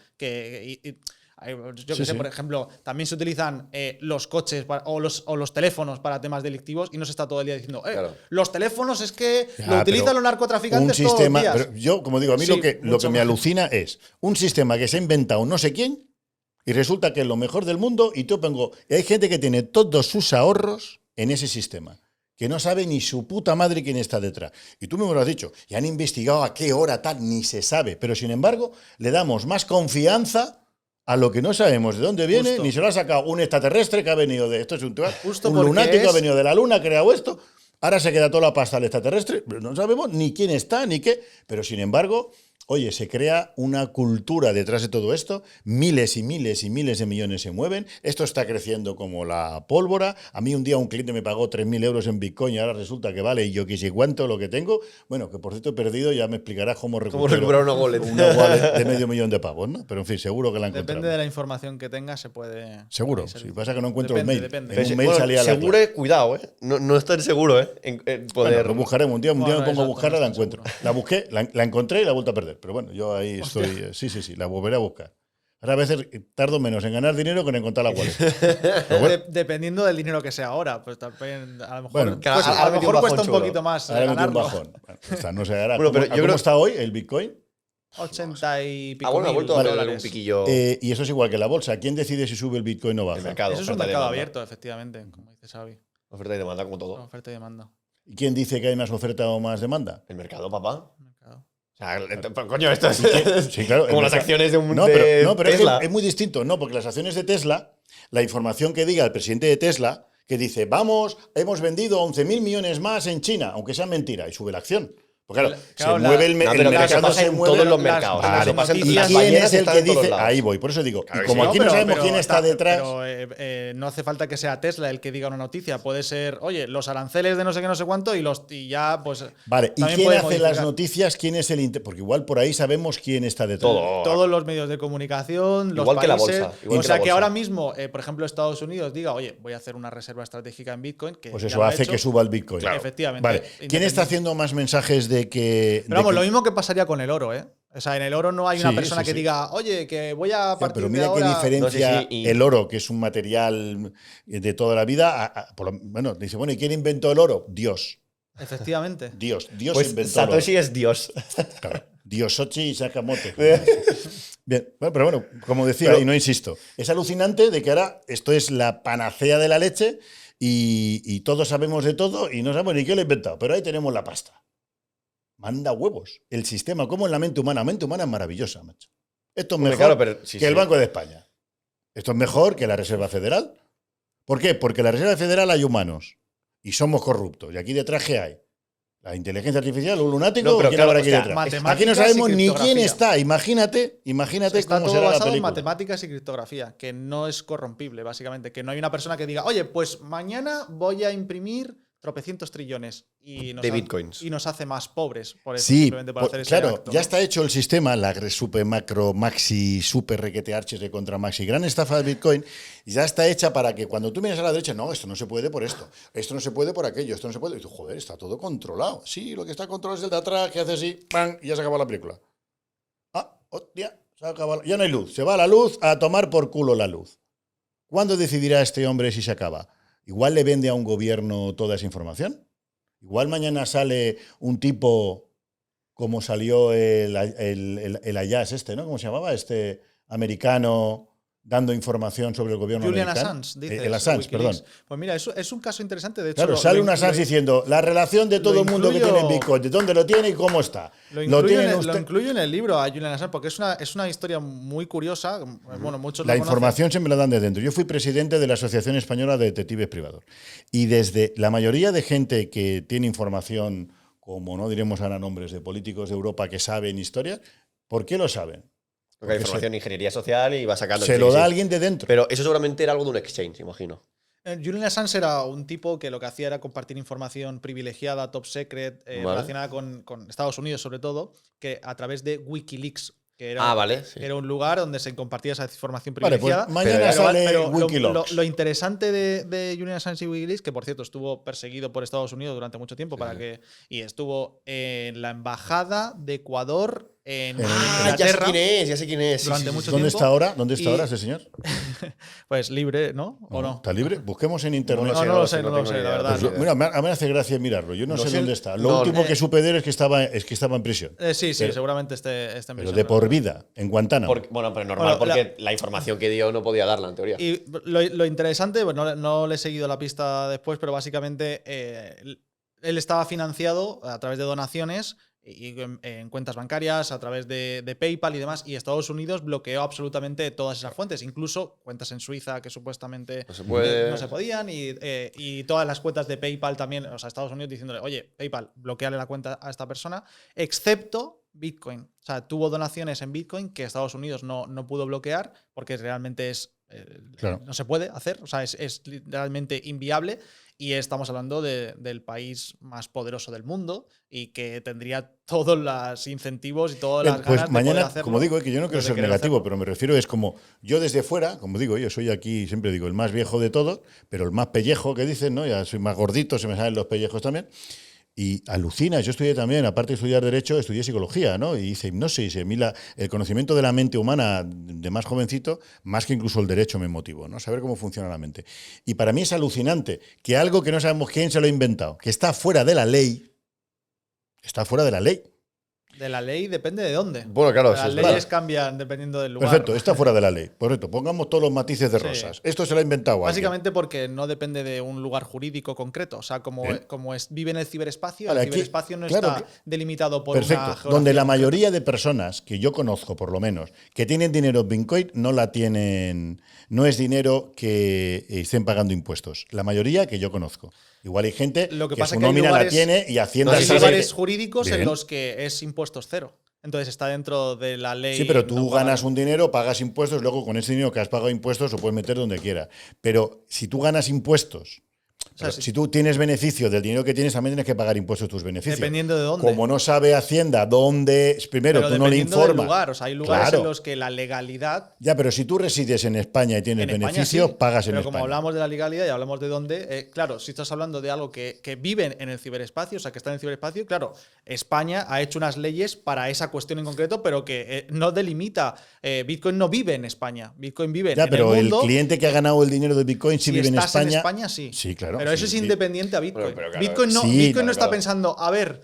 S1: Sí,
S2: que sé,
S1: sí.
S2: por ejemplo, también se utilizan los coches o los teléfonos para temas delictivos y no se está todo el día diciendo,
S3: Claro.
S2: los teléfonos es que
S1: Ya,
S2: lo utilizan
S1: pero
S2: los narcotraficantes
S1: un
S2: todos
S1: sistema,
S2: los días.
S1: pero yo, como digo, a mí
S2: Sí,
S1: lo que
S2: mucho
S1: me
S2: más.
S1: alucina es un sistema que se ha inventado no sé quién y resulta que es lo mejor del mundo y y hay gente que tiene todos sus ahorros en ese sistema, que no sabe ni su puta madre quién está detrás. Y tú me lo has dicho, y han investigado a qué hora tal, ni se sabe, pero sin embargo le damos más confianza a lo que no sabemos de dónde viene,
S2: Justo.
S1: ni se lo ha sacado un extraterrestre que ha venido de esto, es un
S2: Justo
S1: un
S2: porque
S1: lunático ha
S2: es-
S1: venido de la luna, ha creado esto. Ahora se queda toda la pasta al extraterrestre, pero no sabemos ni quién está, ni qué. Pero sin embargo, oye, se crea una cultura detrás de todo esto. Miles y miles y miles de millones se mueven. Esto está creciendo como la pólvora. A mí un día un cliente me pagó 3.000 euros en Bitcoin y ahora resulta que vale y yo qué sé cuánto lo que tengo. Bueno, que por cierto he perdido, ya me explicarás cómo
S3: ¿Cómo
S1: recupero
S3: recuperar una wallet?
S1: una wallet de medio millón de pavos, ¿no? Pero en fin, seguro que la encontramos.
S2: Depende de la información que tengas, se puede.
S1: Seguro.
S2: hay
S1: Si
S2: servicio.
S1: pasa que no encuentro
S2: Depende,
S1: el mail.
S2: depende.
S1: En un mail
S3: Bueno,
S1: salía la
S3: seguro,
S1: clave.
S3: cuidado, ¿eh? No estoy seguro, ¿eh? En poder.
S1: Bueno, lo buscaremos. Un día
S2: Bueno,
S1: me pongo a
S2: exacto,
S1: buscarla,
S2: no
S1: la
S2: estoy
S1: encuentro.
S2: seguro.
S1: La busqué, la encontré y la he vuelto a perder. Pero bueno, yo ahí estoy. Sí, la volveré a buscar. Ahora a veces tardo menos en ganar dinero que en encontrar la wallet. Pero bueno,
S2: Dependiendo del dinero que sea ahora, pues también a lo mejor,
S1: Bueno,
S3: claro,
S2: pues,
S3: ahora
S2: a lo
S3: metió un
S2: mejor cuesta
S3: bajón
S2: un
S3: chulo.
S2: poquito más
S1: ahora metí un
S2: ganarlo.
S1: bajón. Bueno, o sea, no sé, ahora,
S3: Bueno, pero
S1: ¿cómo,
S3: yo
S1: cómo
S3: creo-
S1: está hoy el Bitcoin?
S2: 80 y pico
S3: Bueno, ha
S2: mil
S3: vuelto a ver un
S2: dólares.
S3: piquillo.
S1: Y eso es igual que la bolsa. ¿Quién decide si sube el Bitcoin o baja?
S3: El mercado.
S2: Eso es un
S3: oferta y
S2: mercado
S3: demanda.
S2: abierto, efectivamente, como dice Xavi.
S3: Oferta y demanda, como todo.
S2: Oferta y demanda.
S1: ¿Y quién dice que hay más oferta o más demanda?
S3: El mercado, papá.
S2: Mercado.
S3: O sea, coño, esto es
S1: Sí, claro.
S3: como
S1: el
S3: las
S1: mercado-
S3: acciones de un
S1: No,
S3: de
S1: pero es,
S3: Tesla.
S1: que es muy distinto, ¿no? Porque las acciones de Tesla, la información que diga el presidente de Tesla, que dice, vamos, hemos vendido 11.000 millones más en China, aunque sea mentira, y sube la acción. Porque claro,
S2: Claro,
S1: se mueve el,
S3: No,
S1: el
S3: pero que
S1: mercado,
S3: eso pasa
S1: se
S3: en
S1: mueve
S3: todos los
S2: las-
S3: mercados.
S2: las
S3: Eso pasa en
S1: ¿Y
S2: noticias-
S3: las
S1: quién
S3: ballenas
S1: es el
S3: están
S1: que
S3: en todos
S1: dice?
S3: lados.
S1: Ahí voy, por eso digo.
S3: Claro
S1: y
S3: que
S1: como
S3: sí.
S1: aquí no sabemos quién está detrás.
S2: Pero no hace falta que sea Tesla el que diga una noticia. Puede ser, oye, los aranceles de no sé qué, no sé cuánto, y ya, pues.
S1: Vale, ¿y
S2: también
S1: quién
S2: puede
S1: hace las
S2: modificar.
S1: noticias? ¿Quién es el Porque igual por ahí sabemos quién está detrás.
S3: Todo.
S2: Todos los medios de comunicación, los
S3: Igual que la
S2: países.
S3: bolsa, igual
S2: O
S3: que
S2: sea
S3: la
S2: que
S3: bolsa.
S2: ahora mismo, por ejemplo, Estados Unidos diga, oye, voy a hacer una reserva estratégica en Bitcoin. Que
S1: Pues
S2: ya
S1: eso
S2: lo ha
S1: hace
S2: hecho.
S1: que suba el Bitcoin.
S2: Claro. Efectivamente.
S1: Vale. ¿Quién está haciendo más mensajes de que.
S2: Pero vamos,
S1: de que-
S2: lo mismo que pasaría con el oro, ¿eh? O sea, en el oro no hay una
S1: Sí,
S2: persona
S1: sí,
S2: que
S1: sí.
S2: diga, oye, que voy a
S1: Ya,
S2: partir
S1: pero
S2: de
S1: mira qué
S2: ahora.
S1: diferencia
S3: No, sí, y-
S1: el oro, que es un material de toda la vida. Bueno, dice, bueno, ¿y quién inventó el oro? Dios.
S2: Efectivamente.
S1: Dios
S3: Pues
S1: inventó
S3: Satoshi
S1: el oro.
S3: es Dios.
S1: Claro. Diosochi y Sakamoto. Bien, bueno, pero bueno, como decía,
S3: Pero-
S1: y no insisto, es alucinante de que ahora esto es la panacea de la leche y todos sabemos de todo y no sabemos ni quién lo ha inventado, pero ahí tenemos la pasta. Manda huevos. El sistema, como en la mente humana. La mente humana es maravillosa, macho. Esto es
S3: Hombre,
S1: mejor
S3: claro, pero sí,
S1: que el
S3: sí.
S1: Banco de España. Esto es mejor que la Reserva Federal. ¿Por qué? Porque en la Reserva Federal hay humanos y somos corruptos. Y aquí detrás, ¿qué hay? ¿La inteligencia artificial, un lunático?
S3: No, pero
S1: ¿O quién
S3: claro,
S1: habrá aquí
S3: hostia,
S1: detrás?
S2: matemáticas
S1: Aquí no
S2: y
S1: sabemos ni quién
S2: criptografía.
S1: está. Imagínate
S2: Está
S1: cómo
S2: todo
S1: será la
S2: basado en
S1: película.
S2: matemáticas y criptografía, que no es corrompible, básicamente. Que no hay una persona que diga, oye, pues mañana voy a imprimir tropecientos trillones.
S3: de bitcoins.
S2: Y nos hace más pobres por eso,
S1: Sí,
S2: simplemente por hacer ese
S1: claro,
S2: acto,
S1: ya
S2: ¿no?
S1: está hecho el sistema, la super macro maxi super requete arches de contra maxi gran estafa de Bitcoin, ya está hecha para que cuando tú miras a la derecha, no, esto no se puede por esto no se puede por aquello, esto no se puede. Y tú, joder, está todo controlado. Sí, lo que está controlado es el de atrás que hace así, ¡pam! Y ya se acabó la película. Ah, hostia, se acaba. Ya no hay luz, se va la luz, a tomar por culo la luz. ¿Cuándo decidirá este hombre si se acaba? Igual le vende a un gobierno toda esa información. Igual mañana sale un tipo como salió el Ayaz ¿no? ¿Cómo se llamaba? Este americano dando información sobre el gobierno
S2: Julian
S1: americano.
S2: Assange, dices,
S1: El Assange,
S2: Wikileaks.
S1: perdón.
S2: Pues mira, eso es un caso interesante. De hecho,
S1: Claro, sale un Assange diciendo la relación de todo el mundo que
S2: incluyo-
S1: tiene Bitcoin, de dónde lo tiene y cómo está.
S2: Lo
S1: tienen
S2: incluyo en el libro a Julian Assange porque es una historia muy curiosa. Bueno, muchos
S1: La
S2: lo conocen.
S1: información se me la dan de dentro. Yo fui presidente de la Asociación Española de Detectives Privados. Y desde la mayoría de gente que tiene información, como no diremos ahora nombres de políticos de Europa que saben historias, ¿por qué lo saben?
S3: Porque hay información de ingeniería social y va sacando.
S1: Se
S3: sí,
S1: lo
S3: sí.
S1: da alguien de dentro.
S3: Pero eso seguramente era algo de un exchange, imagino.
S2: Julian Assange era un tipo que lo que hacía era compartir información privilegiada, top secret,
S3: Vale.
S2: relacionada con Estados Unidos sobre todo, que a través de Wikileaks, que era,
S3: Vale. Sí.
S2: era un lugar donde se compartía esa información
S1: Vale, pues
S2: privilegiada.
S1: mañana
S3: Pero-
S1: sale
S2: lo,
S1: Wikileaks.
S2: lo interesante de Julian Assange y Wikileaks, que por cierto estuvo perseguido por Estados Unidos durante mucho tiempo y estuvo en la embajada de Ecuador en
S1: En
S3: Ya sé
S2: Inglaterra.
S3: quién es, ya sé quién es. Sí,
S2: Durante
S3: sí, sí,
S2: mucho
S3: sí.
S1: ¿Dónde
S2: tiempo.
S1: está ahora? ¿Dónde está
S2: Y-
S1: ahora ese señor?
S2: Pues libre, ¿no? ¿O no?
S1: ¿Está libre? Busquemos en internet.
S2: No lo sé,
S3: tengo
S2: la
S3: idea,
S2: verdad.
S3: no tengo
S1: Pues,
S3: idea.
S1: mira, a mí me hace gracia mirarlo. Yo no sé
S3: sé-
S1: dónde está. Lo
S3: no,
S1: último que supe de él es que estaba en prisión.
S2: Sí,
S1: Pero-
S2: seguramente esté en
S1: Pero
S2: prisión,
S1: de
S2: ¿no?
S1: por vida, en Guantánamo.
S3: Bueno, pero normal,
S2: Bueno,
S3: porque la información que dio no podía darla, en teoría.
S2: Y lo interesante, pues no le he seguido la pista después, pero básicamente él estaba financiado a través de donaciones y en cuentas bancarias, a través de PayPal y demás, y Estados Unidos bloqueó absolutamente todas esas fuentes, incluso cuentas en Suiza que supuestamente
S3: No se puede.
S2: no se podían, y todas las cuentas de PayPal también, o sea, Estados Unidos diciéndole, oye, PayPal, bloqueale la cuenta a esta persona, excepto Bitcoin. O sea, tuvo donaciones en Bitcoin que Estados Unidos no pudo bloquear porque realmente
S1: Claro.
S2: no se puede hacer, o sea, es literalmente inviable. Y estamos hablando del país más poderoso del mundo y que tendría todos los incentivos y todas las
S1: Pues
S2: ganas de poder
S1: mañana,
S2: hacerlo.
S1: como digo, que yo no quiero
S2: desde
S1: ser
S2: querer
S1: negativo,
S2: hacerlo.
S1: pero me refiero, es como yo desde fuera, como digo, yo soy aquí, siempre digo, el más viejo de todos, pero el más pellejo que dicen, ¿no? Ya soy más gordito, se me salen los pellejos también. Y alucinas, yo estudié también, aparte de estudiar Derecho, estudié Psicología, ¿no? Y hice hipnosis. Y a mí el conocimiento de la mente humana de más jovencito, más que incluso el Derecho, me motivó, ¿no? Saber cómo funciona la mente. Y para mí es alucinante que algo que no sabemos quién se lo ha inventado, que está fuera de la ley, está fuera de la ley.
S2: De la ley depende de dónde.
S3: Bueno, claro,
S2: Las
S3: eso es
S2: leyes
S3: verdad.
S2: cambian dependiendo del lugar.
S1: Perfecto, está fuera de la ley. Correcto, pongamos todos los matices de
S2: Sí.
S1: rosas. Esto se lo ha inventado alguien.
S2: Básicamente porque no depende de un lugar jurídico concreto. O sea, como vive en el ciberespacio,
S1: Vale,
S2: el
S1: aquí-
S2: ciberespacio no
S1: claro
S2: está
S1: que-
S2: delimitado por
S1: Perfecto.
S2: una geografía
S1: Donde la
S2: concreta.
S1: mayoría de personas que yo conozco, por lo menos, que tienen dinero en Bitcoin, no la tienen, no es dinero que estén pagando impuestos. La mayoría que yo conozco. Igual hay gente
S2: Lo que
S1: que
S2: pasa
S1: su
S2: es que hay
S1: nómina la
S2: lugares-
S1: tiene y Hacienda
S3: No,
S2: Hay
S3: sí,
S1: sabe
S2: lugares
S1: que-
S2: jurídicos en
S1: Bien.
S2: los que es impuestos cero. Entonces está dentro de la ley.
S1: Sí, pero tú
S2: no pagar.
S1: ganas un dinero, pagas impuestos, luego con ese dinero que has pagado impuestos lo puedes meter donde quieras. Pero si tú ganas impuestos,
S2: sea,
S1: si tú tienes beneficio del dinero que tienes, también tienes que pagar impuestos tus beneficios.
S2: Dependiendo de dónde.
S1: Como no sabe Hacienda dónde, primero
S2: Pero
S1: tú no le
S2: dependiendo del
S1: informas.
S2: lugar. O sea, hay lugares
S1: Claro.
S2: en los que la legalidad.
S1: Ya, pero si tú resides en España y tienes
S2: En España
S1: beneficios,
S2: sí,
S1: pagas en
S2: pero
S1: España.
S2: como hablamos de la legalidad y hablamos de dónde, claro, si estás hablando de algo que viven en el ciberespacio, o sea, que está en el ciberespacio, claro, España ha hecho unas leyes para esa cuestión en concreto, pero que no delimita. Bitcoin no vive en España. Bitcoin vive
S1: Ya,
S2: en
S1: pero
S2: el mundo.
S1: cliente que ha ganado el dinero de Bitcoin sí
S2: Si
S1: vive en
S2: estás
S1: España.
S2: sí.
S1: Sí, claro.
S2: Pero eso
S1: sí,
S2: es
S1: sí.
S2: independiente a Bitcoin.
S3: Pero claro,
S2: Bitcoin no,
S1: sí,
S2: Bitcoin
S1: claro,
S2: no está
S3: claro.
S2: pensando, a ver,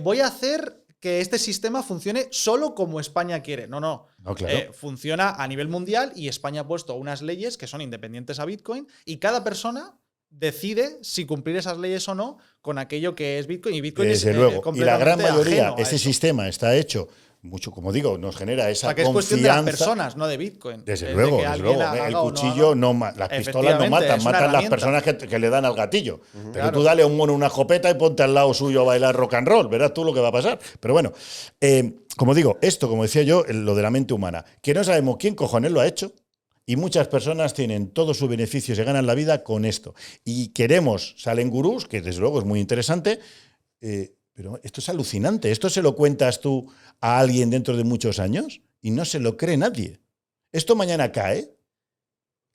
S2: voy a hacer que este sistema funcione solo como España quiere. No, no.
S1: No, claro.
S2: Funciona a nivel mundial y España ha puesto unas leyes que son independientes a Bitcoin y cada persona decide si cumplir esas leyes o no con aquello que es Bitcoin. Y Bitcoin
S1: Desde
S2: es
S1: luego. Y la gran
S2: completamente
S1: mayoría,
S2: ajeno a
S1: ese
S2: eso.
S1: sistema está hecho, mucho, como digo, nos genera
S2: O
S1: esa
S2: sea, que es cuestión de las
S1: confianza.
S2: persona, no de Bitcoin.
S1: Desde
S2: Es de
S1: luego,
S2: que
S1: desde
S2: alguien
S1: luego.
S2: haga
S1: El
S2: o no
S1: cuchillo
S2: haga.
S1: no mata. Las pistolas no
S2: Efectivamente,
S1: matan,
S2: es una
S1: matan las
S2: herramienta.
S1: personas que le dan al gatillo. Pero
S2: Claro.
S1: tú dale a un mono una escopeta y ponte al lado suyo a bailar rock and roll. Verás tú lo que va a pasar. Pero bueno, como digo, esto, como decía yo, lo de la mente humana, que no sabemos quién cojones lo ha hecho. Y muchas personas tienen todo su beneficio, se ganan la vida con esto. Y salen gurús, que desde luego es muy interesante, pero esto es alucinante. ¿Esto se lo cuentas tú a alguien dentro de muchos años? Y no se lo cree nadie. ¿Esto mañana cae?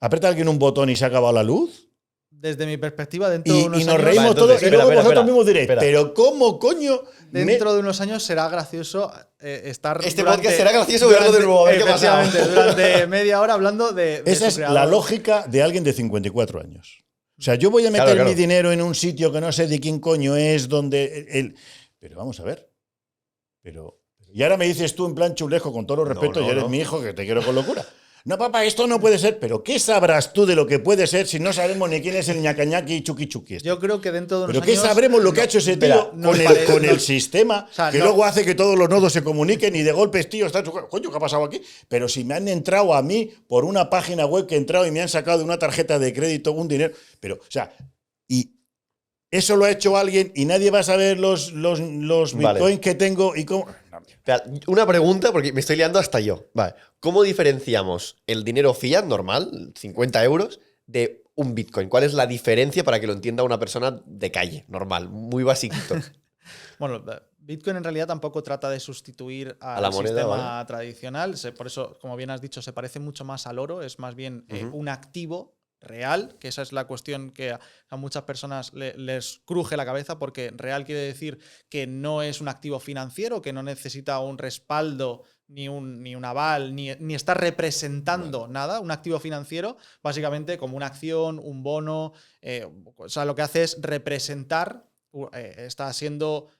S1: ¿Aprieta alguien un botón y se ha acabado la luz?
S2: Desde mi perspectiva, dentro de unos
S1: Y nos
S2: años,
S1: reímos
S3: Vale,
S1: todos
S3: entonces,
S1: y luego
S3: espera,
S1: vosotros
S3: espera,
S1: mismos diréis,
S3: espera.
S1: pero ¿cómo coño?
S2: dentro de unos años será gracioso estar.
S3: Este podcast será gracioso verlo de nuevo, a ver qué pasa.
S2: Efectivamente, durante media hora hablando de
S1: Esa
S2: su
S1: es
S2: creador.
S1: la lógica de alguien de 54 años. O sea, yo voy a meter
S3: Claro, claro.
S1: mi dinero en un sitio que no sé de quién coño es, donde... Pero vamos a ver. Y ahora me dices tú en plan chulejo, con todo los respeto,
S3: no,
S1: y eres
S3: no.
S1: mi hijo, que te quiero con locura. No, papá, esto no puede ser. ¿Pero qué sabrás tú de lo que puede ser si no sabemos ni quién es el ñacañaki y chuki chuki este?
S2: Yo creo que dentro de unos
S1: ¿Pero qué
S2: años.
S1: sabremos lo que ha hecho ese tío
S2: espera, nos
S1: con,
S2: pare-
S1: con el
S2: nos-
S1: sistema
S2: o sea,
S1: que
S2: no-
S1: luego hace que todos los nodos se comuniquen y de golpe, tío, está coño, ¿qué ha pasado aquí? Pero si me han entrado a mí por una página web que he entrado y me han sacado de una tarjeta de crédito un dinero. Pero, o sea, y eso lo ha hecho alguien y nadie va a saber los
S3: Vale.
S1: bitcoins que tengo y cómo.
S3: Espera, una pregunta, porque me estoy liando hasta yo. Vale. ¿Cómo diferenciamos el dinero fiat normal, 50 euros, de un Bitcoin? ¿Cuál es la diferencia para que lo entienda una persona de calle, normal, muy basiquito?
S2: Bueno, Bitcoin en realidad tampoco trata de sustituir
S3: A la
S2: al
S3: moneda,
S2: sistema
S3: ¿vale?
S2: tradicional. Por eso, como bien has dicho, se parece mucho más al oro. Es más bien
S3: Ujú.
S2: un activo real, que esa es la cuestión que a muchas personas les cruje la cabeza, porque real quiere decir que no es un activo financiero, que no necesita un respaldo ni un aval, ni está representando nada. Un activo financiero, básicamente como una acción, un bono, o sea, lo que hace es representar, está siendo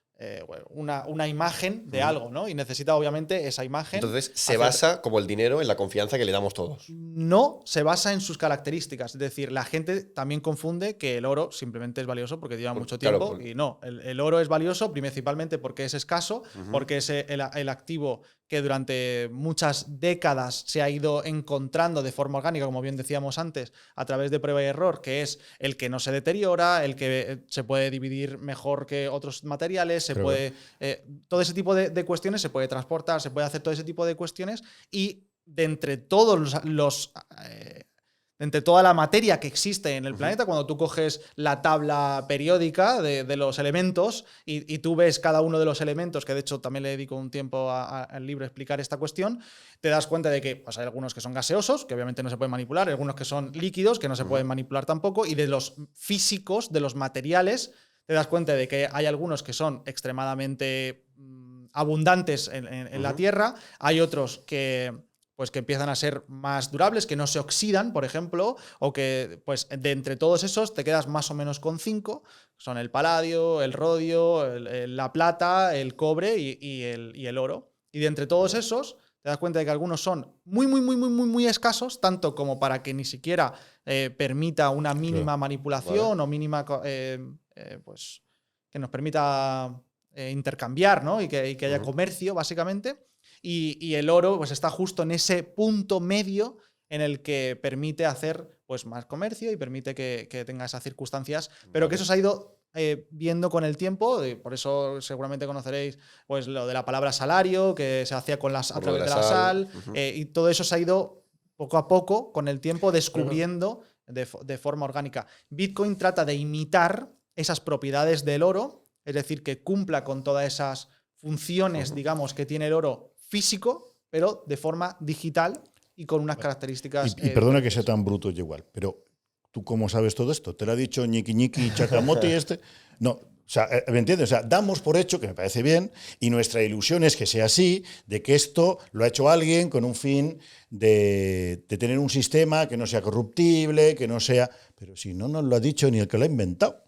S2: una imagen de algo, ¿no? Y necesita obviamente esa imagen.
S3: Entonces, se
S2: hacer-
S3: basa, como el dinero, en la confianza que le damos todos.
S2: No, se basa en sus características. Es decir, la gente también confunde que el oro simplemente es valioso porque lleva mucho
S3: claro,
S2: tiempo.
S3: porque-
S2: Y no, el oro es valioso principalmente porque es escaso, porque es el activo que durante muchas décadas se ha ido encontrando de forma orgánica, como bien decíamos antes, a través de prueba y error, que es el que no se deteriora, el que se puede dividir mejor que otros materiales, se
S1: Creo
S2: puede. Todo ese tipo de cuestiones se puede transportar, se puede hacer todo ese tipo de cuestiones, y de entre todos entre toda la materia que existe en el planeta, cuando tú coges la tabla periódica de los elementos y tú ves cada uno de los elementos, que de hecho también le dedico un tiempo al libro a explicar esta cuestión, te das cuenta de que pues, hay algunos que son gaseosos, que obviamente no se pueden manipular, hay algunos que son líquidos, que no se pueden manipular tampoco, y de los físicos, de los materiales, te das cuenta de que hay algunos que son extremadamente abundantes en la Tierra, hay otros que empiezan a ser más durables, que no se oxidan, por ejemplo, o que pues de entre todos esos te quedas más o menos con 5, son el paladio, el rodio, la plata, el cobre y el oro. Y de entre todos esos te das cuenta de que algunos son muy escasos, tanto como para que ni siquiera permita una mínima manipulación,
S3: Vale.
S2: o mínima pues que nos permita intercambiar, ¿no? y que haya comercio, básicamente. Y el oro pues está justo en ese punto medio en el que permite hacer pues más comercio y permite que tenga esas circunstancias, pero que eso se ha ido viendo con el tiempo. Por eso seguramente conoceréis pues lo de la palabra salario, que se hacía a
S3: Por lo
S2: través
S3: de
S2: de
S3: la
S2: la
S3: sal.
S2: sal, y todo eso se ha ido poco a poco con el tiempo descubriendo de forma orgánica. Bitcoin trata de imitar esas propiedades del oro, es decir, que cumpla con todas esas funciones, digamos, que tiene el oro físico, pero de forma digital y con unas características.
S1: Y perdona que
S2: diferentes.
S1: sea tan bruto y igual, pero ¿tú cómo sabes todo esto? ¿Te lo ha dicho Ñiqui Ñiqui Chacamote este? No, o sea, ¿me entiendes? O sea, damos por hecho, que me parece bien, y nuestra ilusión es que sea así, de que esto lo ha hecho alguien con un fin de tener un sistema que no sea corruptible, que no sea... Pero si no nos lo ha dicho ni el que lo ha inventado.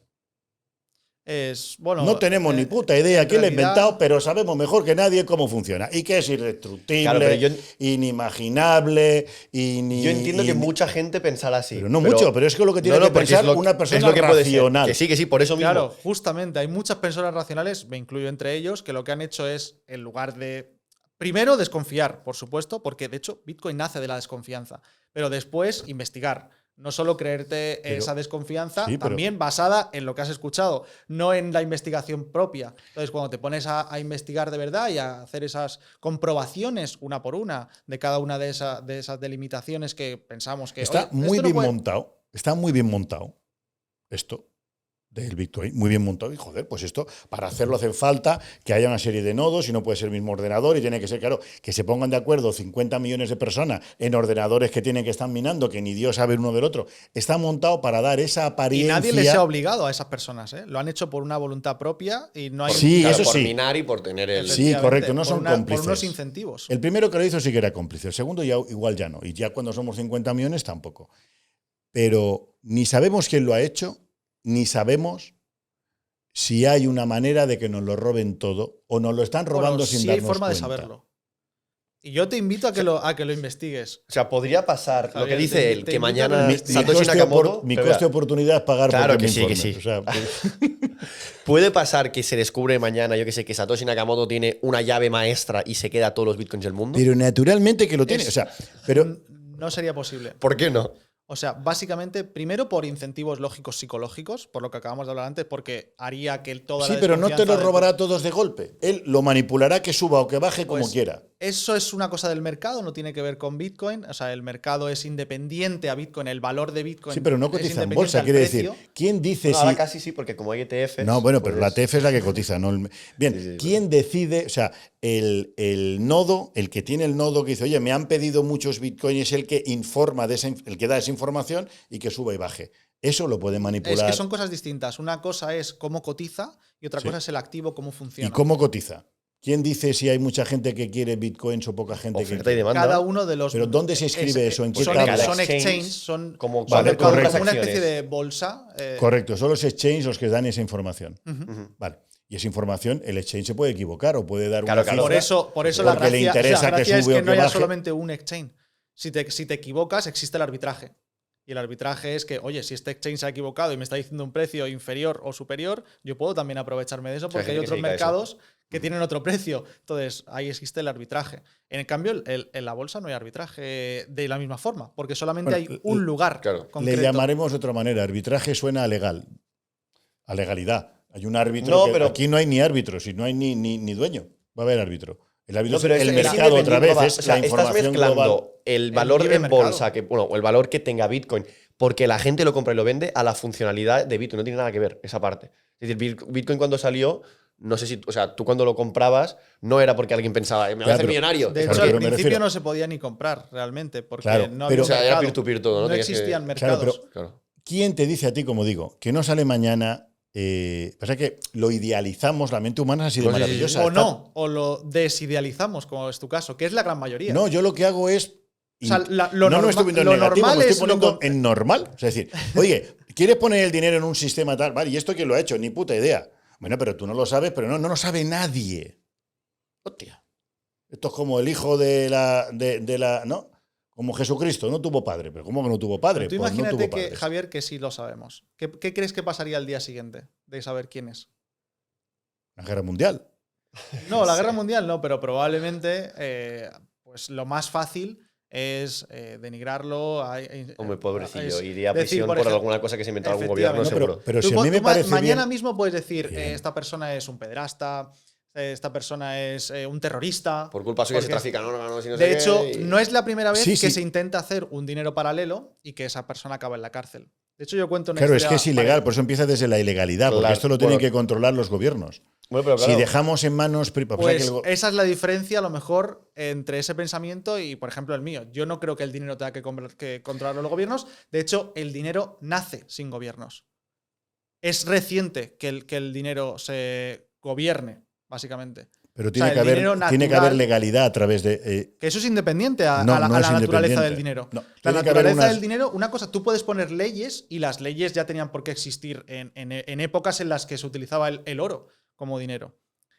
S2: Bueno,
S1: No tenemos ni puta idea quién lo ha
S2: realidad,
S1: inventado, pero sabemos mejor que nadie cómo funciona. Y que es indestructible,
S3: Claro, pero
S1: inimaginable,
S3: yo entiendo que mucha gente pensará así.
S1: Pero no mucho, pero es que lo que tiene que
S3: porque
S1: pensar
S3: es
S1: una persona
S3: es lo que puede ser.
S1: racional.
S3: Que sí, por eso mismo.
S2: Claro, justamente hay muchas personas racionales, me incluyo entre ellos, que lo que han hecho es, en lugar de, primero, desconfiar, por supuesto, porque de hecho Bitcoin nace de la desconfianza, pero después investigar. No solo creerte esa desconfianza,
S1: sí, pero
S2: también basada en lo que has escuchado, no en la investigación propia. Entonces, cuando te pones a investigar de verdad y a hacer esas comprobaciones una por una de cada una de esas delimitaciones que pensamos que...
S1: Está
S2: oye,
S1: muy
S2: esto no
S1: bien
S2: puede-
S1: montado. Está muy bien montado esto. del Bitcoin, muy bien montado. Y joder, pues esto, para hacerlo hace falta que haya una serie de nodos y no puede ser el mismo ordenador y tiene que ser, claro, que se pongan de acuerdo 50 millones de personas en ordenadores que tienen que estar minando, que ni Dios sabe uno del otro. Está montado para dar esa
S2: Y
S1: apariencia.
S2: nadie les ha obligado a esas personas, ¿eh? Lo han hecho por una voluntad propia y no hay...
S1: Sí,
S3: Claro,
S1: eso
S3: por
S1: sí.
S3: minar y por tener el.
S1: Sí,
S2: Efectivamente,
S1: correcto, no
S2: por
S1: son
S2: por
S1: cómplices.
S2: unos incentivos.
S1: El primero que lo hizo sí que era cómplice, el segundo ya igual ya no. Y ya cuando somos 50 millones tampoco. Pero ni sabemos quién lo ha hecho, ni sabemos si hay una manera de que nos lo roben todo o nos lo están robando
S2: Bueno,
S1: sin
S2: sí hay
S1: darnos
S2: forma de
S1: cuenta.
S2: saberlo. Y yo te invito a que lo investigues.
S3: O sea, podría pasar lo
S2: Javier,
S3: que dice
S2: te
S3: él,
S2: te
S3: que
S2: invito a que
S3: mañana
S2: lo
S1: Mi
S2: investigues.
S3: Satoshi Nakamoto.
S1: mi
S3: Pero
S1: coste de
S3: mira,
S1: oportunidad es pagar
S3: Claro
S1: porque
S3: que
S1: me
S3: sí, que
S1: informen.
S3: sí.
S1: O sea,
S3: puede pasar que se descubre mañana, yo que sé, que Satoshi Nakamoto tiene una llave maestra y se queda todos los bitcoins del mundo.
S1: pero naturalmente que lo tiene.
S2: Es-
S1: O sea, pero
S2: No sería posible.
S3: ¿Por qué no?
S2: O sea, básicamente, primero por incentivos lógicos psicológicos, por lo que acabamos de hablar antes, porque haría que toda
S1: sí,
S2: la
S1: pero no te
S2: desconfianza
S1: lo
S2: de-
S1: robará a todos de golpe. Él lo manipulará que suba o que baje como
S2: Pues,
S1: quiera.
S2: Eso es una cosa del mercado, no tiene que ver con Bitcoin. O sea, el mercado es independiente a Bitcoin, el valor de Bitcoin
S1: Sí, pero no
S2: es
S1: cotiza en
S2: independiente
S1: bolsa.
S2: al
S1: Quiere
S2: precio.
S1: decir, ¿quién dice
S3: Bueno, ahora
S1: si
S3: casi sí, porque como hay ETFs.
S1: No, bueno, pero
S3: pues-
S1: la TF es la que cotiza, ¿no? Bien,
S3: Sí, sí,
S1: ¿quién decide? O sea, el nodo, el que tiene el nodo que dice, oye, me han pedido muchos bitcoins, es el que informa de el que da esa información y que suba y baje. Eso lo puede manipular.
S2: Es que son cosas distintas. Una cosa es cómo cotiza y otra
S1: Sí.
S2: cosa es el activo, cómo funciona.
S1: ¿Y cómo cotiza? ¿Quién dice si hay mucha gente que quiere bitcoins o poca gente que
S3: Oferta y
S1: quiere?
S3: demanda.
S2: Cada uno de los.
S1: ¿Pero dónde se escribe eso? ¿En qué
S2: son,
S1: tabla?
S2: son
S3: Exchange,
S2: exchanges, son,
S3: como
S2: son
S1: Vale,
S2: como
S1: correcto.
S2: una especie
S3: acciones.
S2: de bolsa.
S1: Correcto, son los exchanges los que dan esa información.
S3: Ujú.
S1: Vale. Y esa información, el exchange se puede equivocar o puede dar
S3: Claro,
S1: una
S3: claro.
S1: cifra.
S2: Por eso la
S1: porque le interesa que
S2: gracia es
S1: sube
S2: que
S1: o
S2: no
S1: que
S2: haya
S1: baje.
S2: solamente un exchange. Si te equivocas, existe el arbitraje. Y el arbitraje es que, oye, si este exchange se ha equivocado y me está diciendo un precio inferior o superior, yo puedo también aprovecharme de eso porque hay
S3: gente que se
S2: otros
S3: dedica a eso.
S2: mercados que tienen otro precio. Entonces, ahí existe el arbitraje. En cambio, en la bolsa no hay arbitraje de la misma forma, porque solamente
S1: Bueno,
S2: hay un lugar
S3: claro.
S2: concreto.
S1: Le llamaremos de otra manera. Arbitraje suena a legal. A legalidad. Hay un árbitro.
S3: No, pero-
S1: Aquí no hay ni árbitro, si no hay ni dueño. Va a haber árbitro. El árbitro
S3: No, pero
S1: es el
S3: es
S1: mercado otra
S3: independiente,
S1: vez,
S3: va,
S1: es
S3: o sea,
S1: la información
S3: estás mezclando
S1: global.
S3: el valor
S2: libre
S3: en
S2: mercado.
S3: bolsa, o el valor que tenga Bitcoin, porque la gente lo compra y lo vende, a la funcionalidad de Bitcoin. No tiene nada que ver esa parte. Es decir, Bitcoin cuando salió, no sé si, o sea, tú cuando lo comprabas, no era porque alguien pensaba, me voy a hacer
S1: pero-
S3: millonario.
S2: De
S1: Claro,
S2: hecho,
S1: pero
S2: al
S1: me
S2: principio
S1: refiero-
S2: no se podía ni comprar realmente, porque
S1: Claro,
S2: no
S1: pero-
S2: había
S3: O sea, era
S2: mercado.
S3: peer-to-peer todo, ¿no?
S2: No
S3: Tenías que-
S2: existían
S1: Claro,
S2: mercados.
S1: pero-
S3: Claro.
S1: ¿Quién te dice a ti, como digo, que no sale mañana? Pasa que lo idealizamos, la mente humana es así de
S3: No, sí, sí,
S1: maravillosa.
S2: O
S1: Está-
S2: no, o lo desidealizamos, como es tu caso, que es la gran mayoría.
S1: No, yo lo que hago es.
S2: O sea, lo
S1: no me
S2: norma-
S1: estoy poniendo en
S2: lo
S1: negativo,
S2: normal
S1: me estoy
S2: es lo
S1: poniendo
S2: con-
S1: en normal. O sea, es decir, oye, ¿quieres poner el dinero en un sistema tal? Vale, ¿y esto quién lo ha hecho? Ni puta idea. Bueno, pero tú no lo sabes, pero no lo sabe nadie. Hostia. Esto es como el hijo de la. ¿No? Como Jesucristo, no tuvo padre. ¿Pero cómo que no tuvo padre?
S2: Pero tú
S1: Pues no
S2: imagínate
S1: tuvo
S2: que,
S1: padres.
S2: Javier, que sí lo sabemos. ¿Qué crees que pasaría al día siguiente de saber quién es?
S1: La guerra mundial.
S2: No, la guerra mundial no, pero probablemente pues lo más fácil es denigrarlo.
S3: Hombre, pobrecillo,
S2: es
S3: iría a
S2: decir,
S3: prisión por
S2: ejemplo,
S3: alguna cosa que se inventó algún gobierno,
S1: No,
S2: Efectivamente.
S3: seguro.
S1: pero
S2: Tú
S1: si a mí me parece
S2: mañana
S1: bien.
S2: mismo puedes decir,
S1: Bien.
S2: esta persona es un pederasta, esta persona es un terrorista.
S3: Por culpa suya se
S2: porque-
S3: trafican órganos y no sé
S2: De
S3: qué,
S2: hecho,
S3: y-
S2: no es la primera vez
S1: Sí,
S2: que
S1: sí.
S2: se intenta hacer un dinero paralelo y que esa persona acaba en la cárcel. De hecho, yo cuento una
S1: Claro, es
S2: historia
S1: que es ilegal, por eso empieza desde la ilegalidad, porque
S3: Claro,
S1: esto lo tienen
S3: bueno.
S1: que controlar los gobiernos.
S3: Bueno, pero claro,
S1: Si dejamos en manos. O sea,
S2: Pues
S1: que el go-
S2: esa es la diferencia, a lo mejor, entre ese pensamiento y, por ejemplo, el mío. Yo no creo que el dinero tenga que controlarlo los gobiernos. De hecho, el dinero nace sin gobiernos. Es reciente que el dinero se gobierne, básicamente.
S1: Pero
S2: sea, el
S1: tiene que
S2: dinero
S1: haber
S2: natural-
S1: legalidad a través de.
S2: Que eso es independiente a
S1: No,
S2: la,
S1: no
S2: a
S1: es
S2: la naturaleza
S1: independiente.
S2: del dinero.
S1: No,
S2: La
S1: tiene que haber
S2: naturaleza
S1: unas-
S2: del dinero, una cosa, tú puedes poner leyes y las leyes ya tenían por qué existir en épocas en las que se utilizaba el oro como dinero.